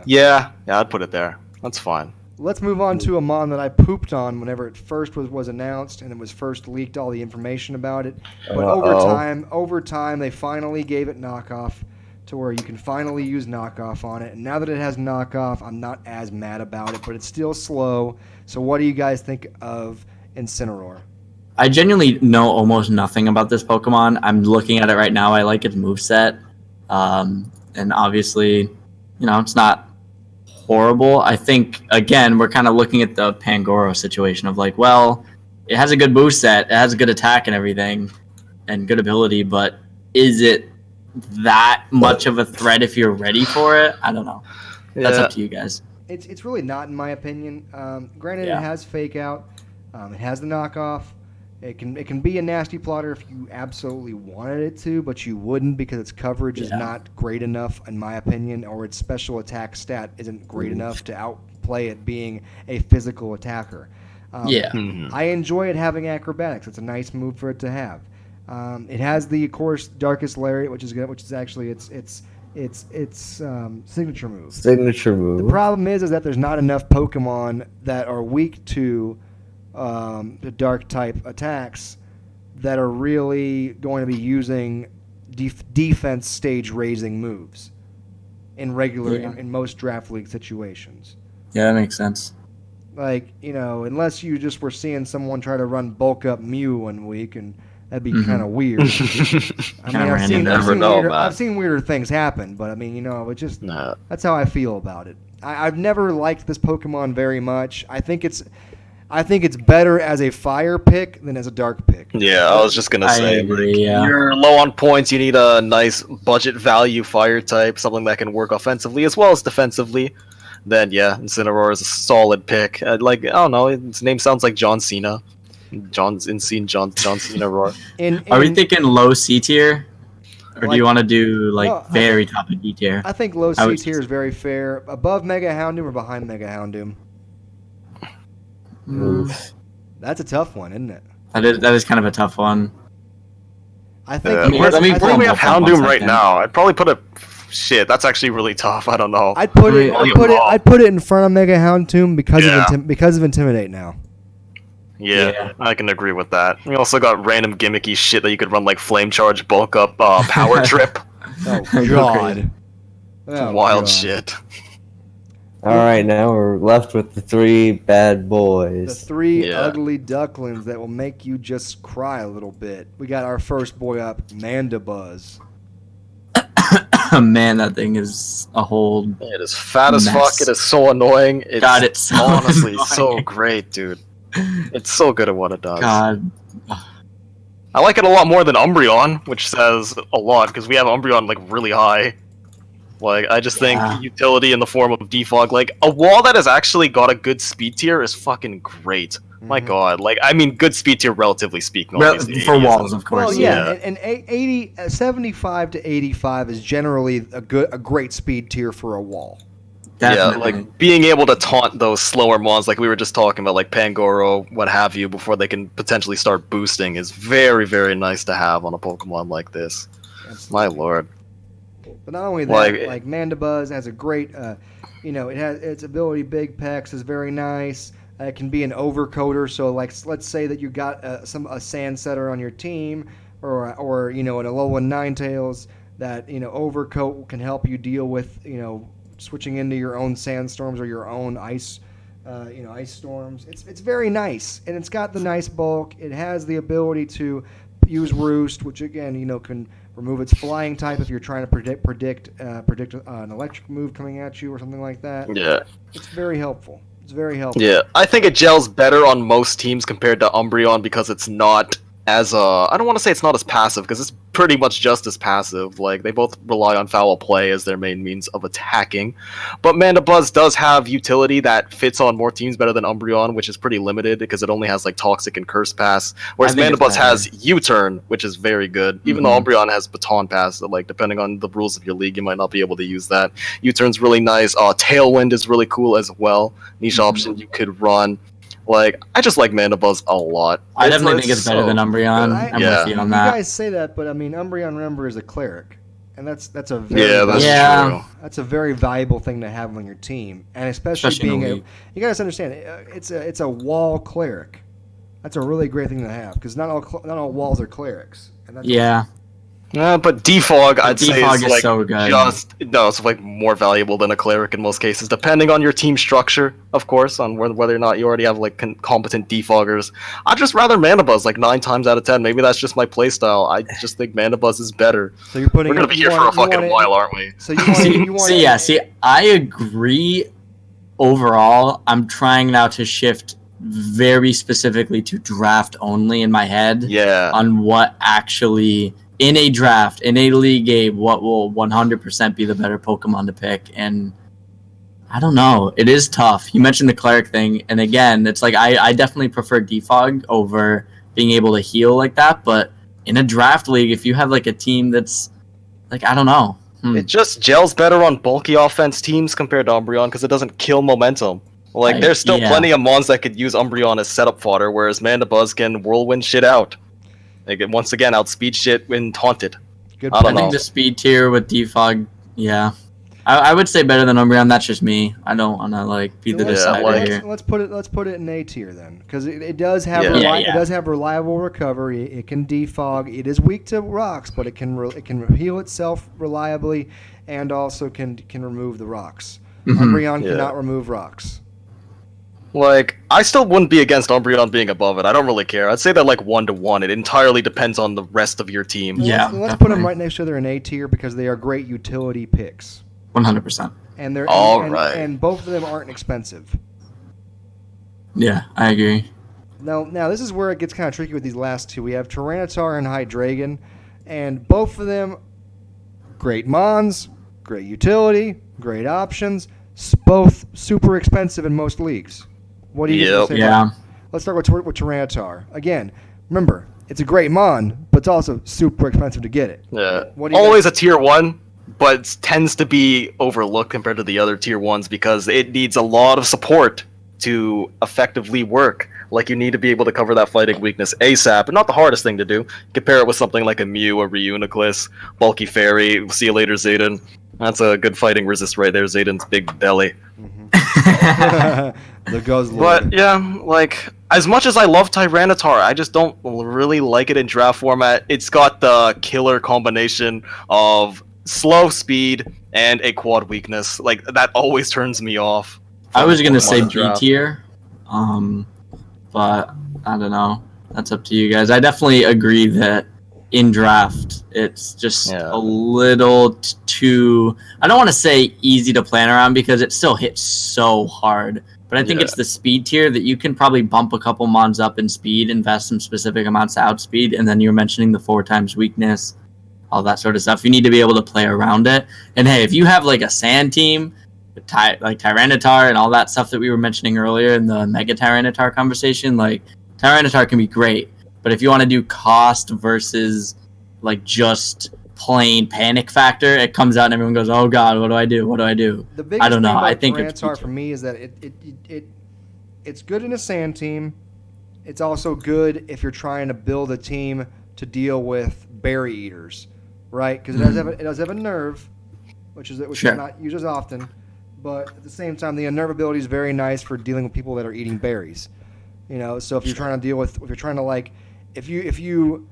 Yeah, I'd put it there. That's fine. Let's move on to a mon that I pooped on whenever it first was announced and it was first leaked all the information about it. But over time, they finally gave it knockoff to where you can finally use knockoff on it. And now that it has knockoff, I'm not as mad about it, but it's still slow. So what do you guys think of Incineroar? I genuinely know almost nothing about this Pokemon. I'm looking at it right now. I like its moveset. And obviously, it's not horrible. I think, again, we're kind of looking at the Pangoro situation of like, well, it has a good moveset, it has a good attack and everything, and good ability, but is it that much of a threat if you're ready for it? I don't know. That's up to you guys. It's really not, in my opinion. Granted, it has Fake Out. It has the knockoff. It can be a nasty plotter if you absolutely wanted it to, but you wouldn't because its coverage is not great enough, in my opinion, or its special attack stat isn't great enough to outplay it being a physical attacker. I enjoy it having acrobatics. It's a nice move for it to have. It has the, of course, Darkest Lariat, which is actually its signature move. Signature move. The problem is that there's not enough Pokemon that are weak to the dark type attacks that are really going to be using defense stage raising moves in in most draft league situations. Yeah, that makes sense. Like, unless you just were seeing someone try to run bulk up Mew one week, and that'd be kind of weird. I've seen weirder things happen, but it just that's how I feel about it. I've never liked this Pokemon very much. I think it's better as a fire pick than as a dark pick. Yeah, I was just gonna say, agree, yeah. You're low on points. You need a nice budget value fire type, something that can work offensively as well as defensively. Then yeah, Incineroar is a solid pick. I don't know, its name sounds like John Cena. John Cena Roar. Are we thinking low C tier? Or do you want to do very top of D tier? I think low C tier is very fair. Above Mega Houndoom or behind Mega Houndoom? That's a tough one, isn't it? That is kind of a tough one. I think. I think we have Houndoom right now. I'd probably put it. Shit, that's actually really tough. I don't know. I'd put it in front of Mega Houndoom because of Intimidate now. Yeah, I can agree with that. We also got random gimmicky shit that you could run like Flame Charge, Bulk Up, Power Trip. Oh God! Wild shit. All right, now we're left with the 3 bad boys. The 3 ugly ducklings that will make you just cry a little bit. We got our first boy up, Mandibuzz. Man, that thing is a whole. It is fat as fuck. It is so annoying. It's so honestly annoying. so great, dude. It's so good at what it does. God. I like it a lot more than Umbreon, which says a lot because we have Umbreon like really high. Like I just think utility in the form of defog, like a wall that has actually got a good speed tier is fucking great. My God, like I mean, good speed tier relatively speaking. For walls, of course. Well, yeah, and 75 to 85 is generally a great speed tier for a wall. Definitely. Yeah, like being able to taunt those slower mons, like we were just talking about, like Pangoro, what have you, before they can potentially start boosting, is very, very nice to have on a Pokemon like this. Absolutely. My lord. But not only that, like Mandibuzz has a great, it has its ability. Big Pex is very nice. It can be an overcoater. So, like, let's say that you got a Sand Setter on your team, or in a low one Ninetales, that overcoat can help you deal with switching into your own sandstorms or your own ice storms. It's very nice, and it's got the nice bulk. It has the ability to use Roost, which again can remove its flying type if you're trying to predict an electric move coming at you or something like that. Yeah, it's very helpful. It's very helpful. Yeah, I think it gels better on most teams compared to Umbreon because it's not as I don't want to say it's not as passive because it's pretty much just as passive. Like they both rely on foul play as their main means of attacking, but Mandibuzz does have utility that fits on more teams better than Umbreon, which is pretty limited because it only has like Toxic and Curse Pass, whereas Mandibuzz has U-Turn, which is very good. Even though Umbreon has Baton Pass, so like depending on the rules of your league, you might not be able to use that. U-Turn's really nice. Tailwind is really cool as well. Niche option you could run. Like, I just like Mandibuzz a lot. I definitely think it's better than Umbreon. I'm with you on that. You guys say that, but I mean, Umbreon, remember, is a cleric. And that's a very true. That's a very valuable thing to have on your team. And especially being you guys understand, it's a wall cleric. That's a really great thing to have, because not all walls are clerics. And that's but defog, I'd say, is like so good. It's like more valuable than a cleric in most cases, depending on your team structure, of course, on whether or not you already have like competent defoggers. I'd just rather Mandibuzz like 9 times out of 10. Maybe that's just my playstyle. I just think Mandibuzz is better. So you're putting. We're gonna be here for a fucking while, aren't we? So you want. See, I agree. Overall, I'm trying now to shift very specifically to draft only in my head. Yeah. On what actually. In a draft, in a league game, what will 100% be the better Pokemon to pick? And I don't know. It is tough. You mentioned the cleric thing, and again, it's like I definitely prefer defog over being able to heal like that. But in a draft league, if you have like a team that's like, I don't know. It just gels better on bulky offense teams compared to Umbreon because it doesn't kill momentum. Like, there's still plenty of mons that could use Umbreon as setup fodder, whereas Mandibuzz can whirlwind shit out. Like, once again, outspeed shit when taunted. I think the speed tier with defog, I would say better than Umbreon. That's just me. I don't want to like be the decider here. Let's put it in A tier then, because it does have it does have reliable recovery. It can defog. It is weak to rocks, but it can heal itself reliably, and also can remove the rocks. Umbreon cannot remove rocks. Like, I still wouldn't be against Umbreon being above it. I don't really care. I'd say that like 1-to-1. It entirely depends on the rest of your team. Let's put them right next to other in A tier because they are great utility picks. 100%. And they're All and, right. and both of them aren't expensive. Yeah, I agree. Now this is where it gets kind of tricky with these last two. We have Tyranitar and Hydreigon, and both of them great mons, great utility, great options. Both super expensive in most leagues. What do you say? Yeah. Let's start with Tyranitar. Again, remember, it's a great mon, but it's also super expensive to get it. Yeah. What do you Always a tier 1, but tends to be overlooked compared to the other tier 1s because it needs a lot of support to effectively work. Like, you need to be able to cover that fighting weakness ASAP, and not the hardest thing to do. Compare it with something like a Mew, a Reuniclus, Bulky Fairy, see you later, Zayden. That's a good fighting resist right there, Zayden's big belly. The Guzzler. But, yeah, like, as much as I love Tyranitar, I just don't really like it in draft format. It's got the killer combination of slow speed and a quad weakness. Like, that always turns me off. I was gonna say B draft. tier, but I don't know. That's up to you guys. I definitely agree that in draft, it's just a little too. I don't want to say easy to plan around because it still hits so hard. But I think it's the speed tier that you can probably bump a couple mons up in speed, invest some specific amounts to outspeed, and then you're mentioning the 4 times weakness, all that sort of stuff. You need to be able to play around it. And hey, if you have like a sand team, like Tyranitar and all that stuff that we were mentioning earlier in the Mega Tyranitar conversation, like Tyranitar can be great. But if you want to do cost versus like just plain panic factor, it comes out and everyone goes, "Oh God, what do I do? What do I do?" The biggest I don't know. thing about I think Tyranitar for me is that it's good in a sand team. It's also good if you're trying to build a team to deal with berry eaters, right? Because it does have a nerve, which is not used as often. But at the same time, the unnerve ability is very nice for dealing with people that are eating berries. You know, so if you're trying to deal with, if you're trying to like, if you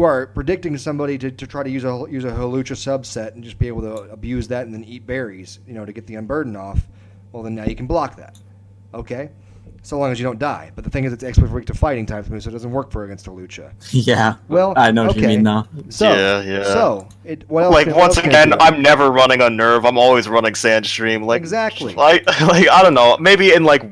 are predicting somebody to try to use a Hawlucha subset and just be able to abuse that and then eat berries, you know, to get the unburden off, well then now you can block that, okay? So long as you don't die. But the thing is, it's expert weak to fighting types move, so it doesn't work for against Hawlucha. Yeah. Well, I know what you mean though. So what else? Like once again, I'm never running a nerve. I'm always running Sandstream. Like exactly. Like I don't know. Maybe in like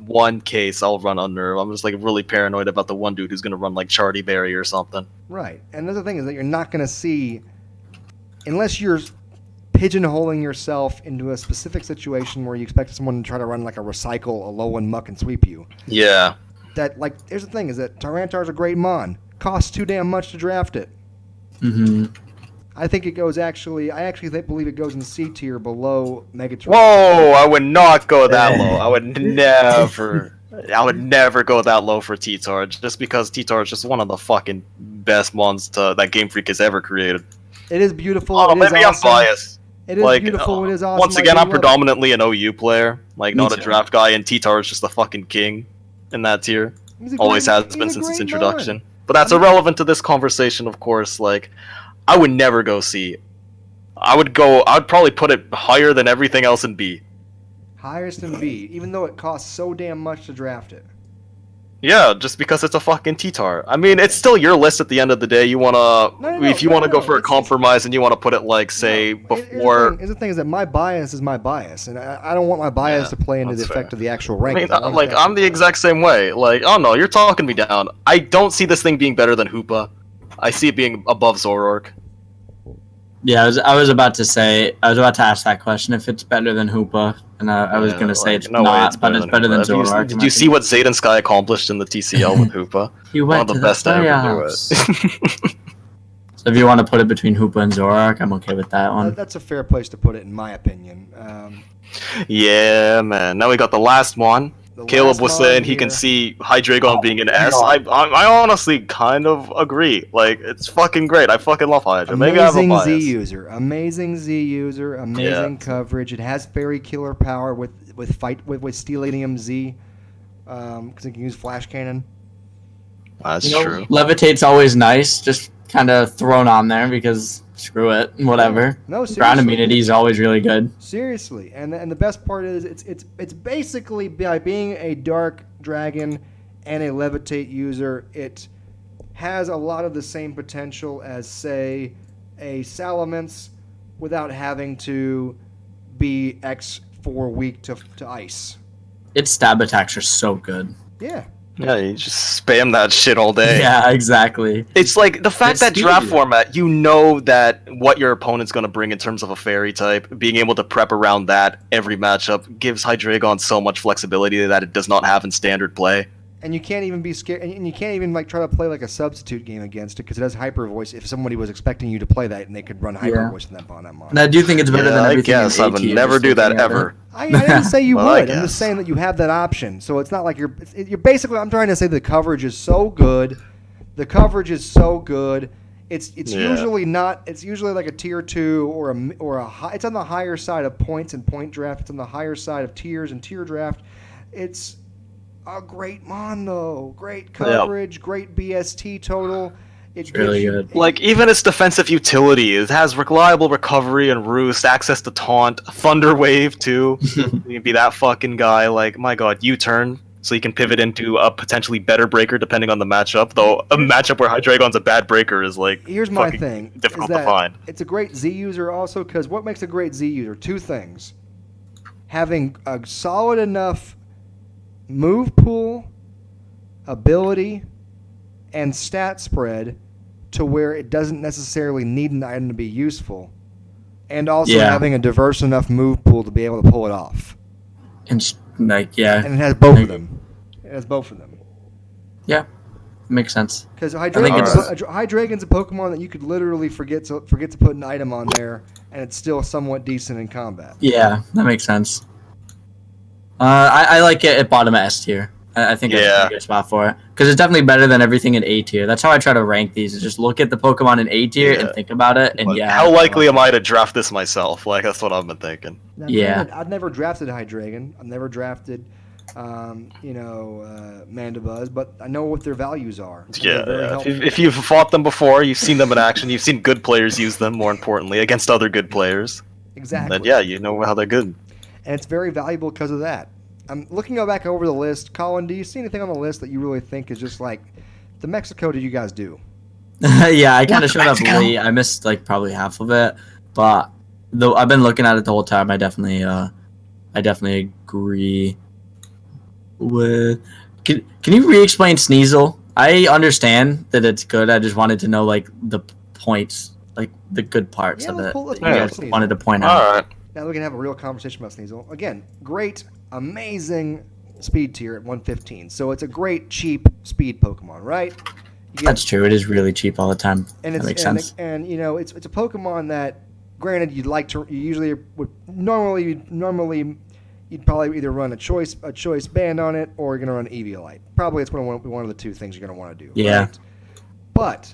one case I'll run on nerve. I'm just like really paranoid about the one dude who's gonna run like Charty Berry or something. Right. And the other thing is that you're not gonna see unless you're pigeonholing yourself into a specific situation where you expect someone to try to run like a recycle, a low one muck and sweep you. Yeah. That like here's the thing is that Tyranitar's a great mon. Costs too damn much to draft it. Mm-hmm. I think it goes believe it goes in C tier below Megatron. Whoa! I would not go that low. I would never go that low for T-Tar, just because T-Tar is just one of the fucking best mons that Game Freak has ever created. It is beautiful. Oh, maybe I'm biased. It is beautiful. It is awesome. Once again, I'm predominantly an OU player, like not a draft guy, and T-Tar is just the fucking king in that tier. Always has been since its introduction. Mod. But that's irrelevant to this conversation, of course. Like, I would never go C. I'd probably put it higher than everything else in B. Highest in B, even though it costs so damn much to draft it. Yeah, just because it's a fucking T-Tar. I mean, it's still your list at the end of the day. You wanna, if you want to go for a compromise and you want to put it like, say, before. Here's the thing: is that my bias is my bias, and I don't want my bias to play into the effect of the actual ranking. I mean, I'm the exact same way. Like, oh no, you're talking me down. I don't see this thing being better than Hoopa. I see it being above Zoroark. Yeah, I was about to ask that question if it's better than Hoopa, and I was going to say it's not, but it's better than Zoroark. Did you see what Zayden Sky accomplished in the TCL with Hoopa? He went one of the best to ever do it. So if you want to put it between Hoopa and Zoroark, I'm okay with that one. That's a fair place to put it, in my opinion. Yeah, man. Now we got the last one. Caleb was saying he can see Hydreigon being an S. I honestly kind of agree. Like, it's fucking great. I fucking love Hydra. Maybe I have a bias. Amazing Z user. Amazing coverage. It has fairy killer power with Steeladium Z. Because it can use Flash Cannon. That's true. Levitate's always nice. Just kind of thrown on there because screw it, whatever. No, seriously. Ground immunity is always really good. Seriously, and the best part is it's basically by being a dark dragon and a levitate user, it has a lot of the same potential as say a Salamence without having to be X4 weak to ice. Its stab attacks are so good. Yeah. Yeah, you just spam that shit all day. Yeah, exactly. It's like the fact It's that draft speedy. format, you know that what your opponent's going to bring in terms of a fairy type, being able to prep around that every matchup gives Hydreigon so much flexibility that it does not have in standard play. And you can't even be scared, and you can't even like try to play like a substitute game against it because it has hyper voice. If somebody was expecting you to play that, and they could run hyper voice in that mon. And I do think it's better than I everything. guess in I A would tier, never just do that looking at ever. it. I didn't say you Well, I would. I'm just guess. saying that you have that option. So it's not like you're basically. I'm trying to say the coverage is so good. The coverage is so good. It's usually not. It's usually like a tier 2 or a high. It's on the higher side of points and point draft. It's on the higher side of tiers and tier draft. It's a great mon though. Great coverage. Great BST total. It's really good. Like, even its defensive utility, it has reliable recovery and roost, access to taunt, Thunder Wave too. You can be that fucking guy. Like, my god, U-turn, so you can pivot into a potentially better breaker depending on the matchup. Though a matchup where Hydreigon's a bad breaker is like Here's my fucking thing. difficult is to that find. It's a great Z user also because what makes a great Z user? Two things. Having a solid enough move pool, ability, and stat spread to where it doesn't necessarily need an item to be useful. And also having a diverse enough move pool to be able to pull it off. And like, yeah. And it has both of them. It has both of them. Yeah. Makes sense. Because it's- Hydreigon's a Pokemon that you could literally forget to put an item on there, and it's still somewhat decent in combat. Yeah, that makes sense. I like it at bottom of S tier. I think it's a good spot for it because it's definitely better than everything in A tier. That's how I try to rank these: is just look at the Pokemon in A tier and think about it. And Like, how likely am I to draft this myself? Like, that's what I've been thinking. Now, Yeah. granted, I've never drafted Hydreigon. I've never drafted, Mandibuzz, but I know what their values are. And they're very Yeah. helpful. If you've fought them before, you've seen them in action, you've seen good players use them, more importantly, against other good players. Exactly. Then, yeah, you know how they're good. And it's very valuable because of that. I'm looking back over the list. Colin, do you see anything on the list that you really think is just like, the Mexico did you guys do? Yeah, I kind of showed up late. I missed like probably half of it, but though I've been looking at it the whole time. I definitely agree with. Can you re-explain Sneasel? I understand that it's good. I just wanted to know like the points, like the good parts of it. let's that you guys Sneasel. wanted to point out. Alright. Now we can have a real conversation about Sneasel. Again, great, amazing speed tier at 115. So it's a great, cheap speed Pokemon, right? You get- That's true. It is really cheap all the time. and That it's makes and, sense. and you know it's a Pokemon that, granted, you usually would normally you'd probably either run a choice band on it or you're gonna run Eviolite. Probably it's one of the two things you're gonna want to do. Yeah. Right? But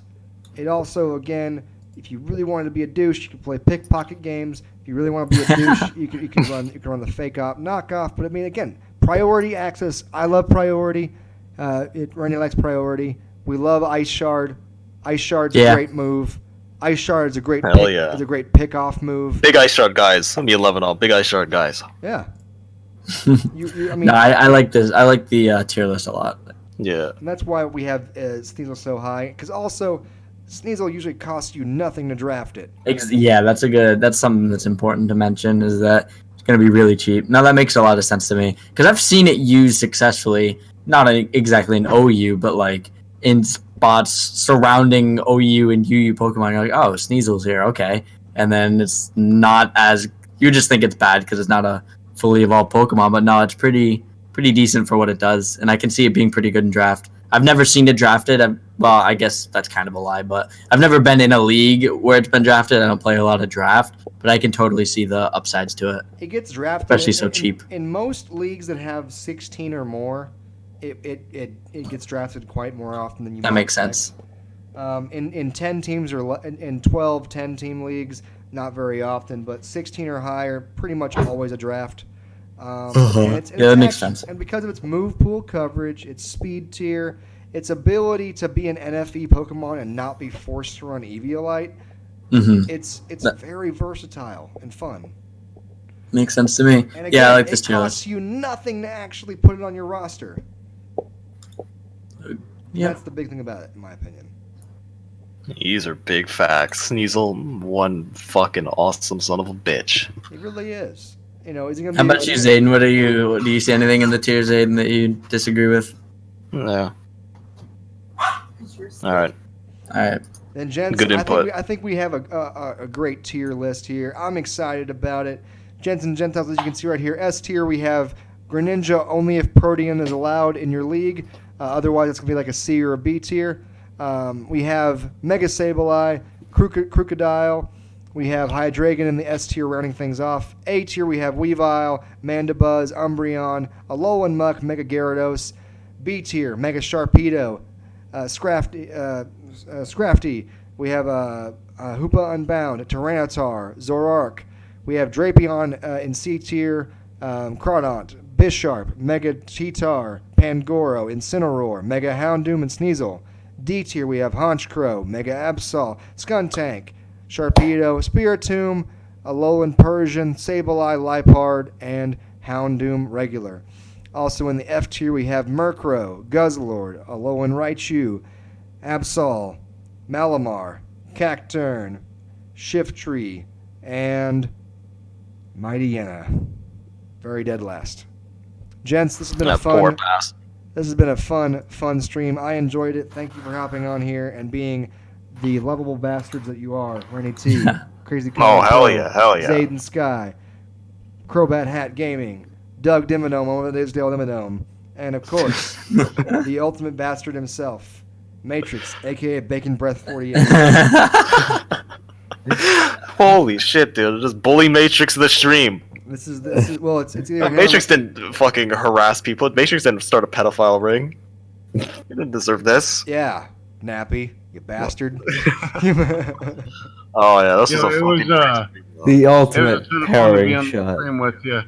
it also, again, if you really wanted to be a douche, you could play pickpocket games. If you really want to be a douche, you can run the fake op knockoff. But I mean, again, priority access. I love priority. Randy likes priority. We love Ice Shard. Ice Shard's a great move. Ice Shard is a great Hell yeah. is a great pick off move. Big Ice Shard guys. I'm the 11 all. Big Ice Shard guys. Yeah. I mean, No, I like this. I like the tier list a lot. Yeah. and that's why we have Sneasel so high. Because also, Sneasel usually costs you nothing to draft it. Yeah, that's something that's important to mention is that it's going to be really cheap. Now that makes a lot of sense to me because I've seen it used successfully, not exactly in OU, but like in spots surrounding OU and UU Pokemon. You're like, oh, Sneasel's here, okay, and then it's not as you just think it's bad because it's not a fully evolved Pokemon, but no, it's pretty decent for what it does, and I can see it being pretty good in draft. I've never seen it drafted. Well, I guess that's kind of a lie, but I've never been in a league where it's been drafted. I don't play a lot of draft, but I can totally see the upsides to it. It gets drafted, Especially so cheap. In most leagues that have 16 or more, it gets drafted quite more often than you. That might makes expect. sense. In 10 teams or in 12, 10-team leagues, not very often, but 16 or higher, pretty much always a draft. Yeah, that makes sense. And because of its move pool coverage, its speed tier, its ability to be an NFE Pokemon and not be forced to run Eviolite, it's very versatile and fun. Makes sense to me. And again, Yeah, I like this it tier costs list. you nothing to actually put it on your roster. Yeah. That's the big thing about it, in my opinion. These are big facts. Sneasel, one fucking awesome son of a bitch. He really is. You know, is he gonna How be? about you, Zayden? What are you? Do you see anything in the tier, Zayden, that you disagree with? Yeah. All right. All right. Then, gents, good input. I think we have a great tier list here. I'm excited about it. Gents and Gentiles, as you can see right here, S tier we have Greninja only if Protean is allowed in your league. Otherwise, it's gonna be like a C or a B tier. We have Mega Sableye, Crocodile. We have Hydreigon in the S tier, rounding things off. A tier, we have Weavile, Mandibuzz, Umbreon, Alolan Muck, Mega Gyarados. B tier, Mega Sharpedo, Scrafty. We have Hoopa Unbound, Tyranitar, Zoroark. We have Drapion in C tier, Crawdaunt, Bisharp, Mega Cheetar, Pangoro, Incineroar, Mega Houndoom, and Sneasel. D tier, we have Honchkrow, Mega Absol, Skuntank, Sharpedo, Spiritomb, Alolan Persian, Sableye, Liepard, and Houndoom regular. Also in the F tier, we have Murkrow, Guzzlord, Alolan Raichu, Absol, Malamar, Cacturn, Shiftry, and Mightyena. Very dead last. Gents, this has been a fun. This has been a fun stream. I enjoyed it. Thank you for hopping on here and being the lovable bastards that you are. Rennie T, Crazy Oh, hell yeah, hell yeah. Zayden Sky, Crobat Hat Gaming, Doug Dimmadome over the Dale Dimmadome, and of course, the ultimate bastard himself, Matrix, aka Bacon Breath 48. Holy shit, dude! Just bully Matrix in the stream. This is well, it's either Matrix didn't fucking harass people. Matrix didn't start a pedophile ring. He didn't deserve this. Yeah, Nappy, you bastard. Oh yeah, this is a it fucking was The ultimate it was fun to be pairing on the shot. stream with you.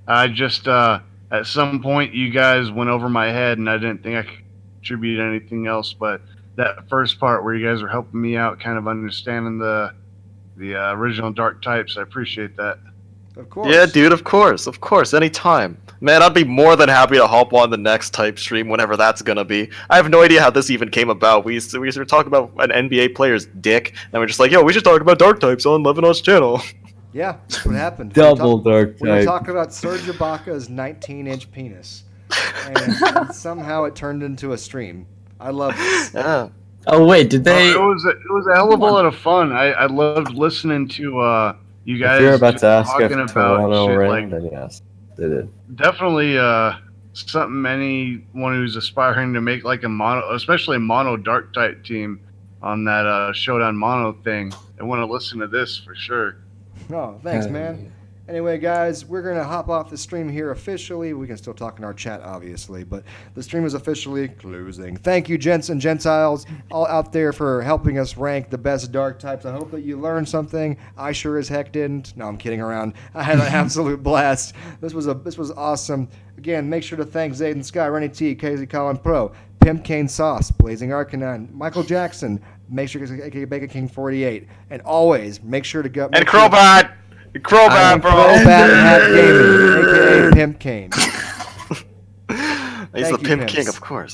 I just at some point you guys went over my head, and I didn't think I could contribute anything else. But that first part where you guys were helping me out, kind of understanding the original dark types, I appreciate that. Of course. Yeah, dude, of course, anytime. Man, I'd be more than happy to hop on the next type stream whenever that's gonna be. I have no idea how this even came about. We were talking about an NBA player's dick, and we're just like, yo, we should talk about dark types on Levanon's channel. Yeah, that's what happened. Double dark We were type. talking about Serge Ibaka's 19-inch penis, and somehow it turned into a stream. I love this. Yeah. Oh wait, did they? It was a hell of a lot of fun. I loved listening to you guys If you're about just to ask if talking about Toronto shit ran, like then yes, they did. definitely something anyone who's aspiring to make like a mono, especially a mono dark type team on that Showdown mono thing, I want to listen to this for sure. Oh, thanks, man. Anyway, guys, we're going to hop off the stream here officially. We can still talk in our chat, obviously, but the stream is officially closing. Thank you, gents and gentiles, all out there for helping us rank the best dark types. I hope that you learned something. I sure as heck didn't. No, I'm kidding around. I had an absolute blast. This was awesome. Again, make sure to thank Zayden Sky, Rennie T, Casey Collin Pro, Pimp Kane Sauce, Blazing Arcanine, Michael Jackson, make sure to aka Bacon King 48, and always make sure to go. And Crobat! Crobat, bro! Crobat Hat Gaming, aka Pimp Kane. He's the Pimp King, of course.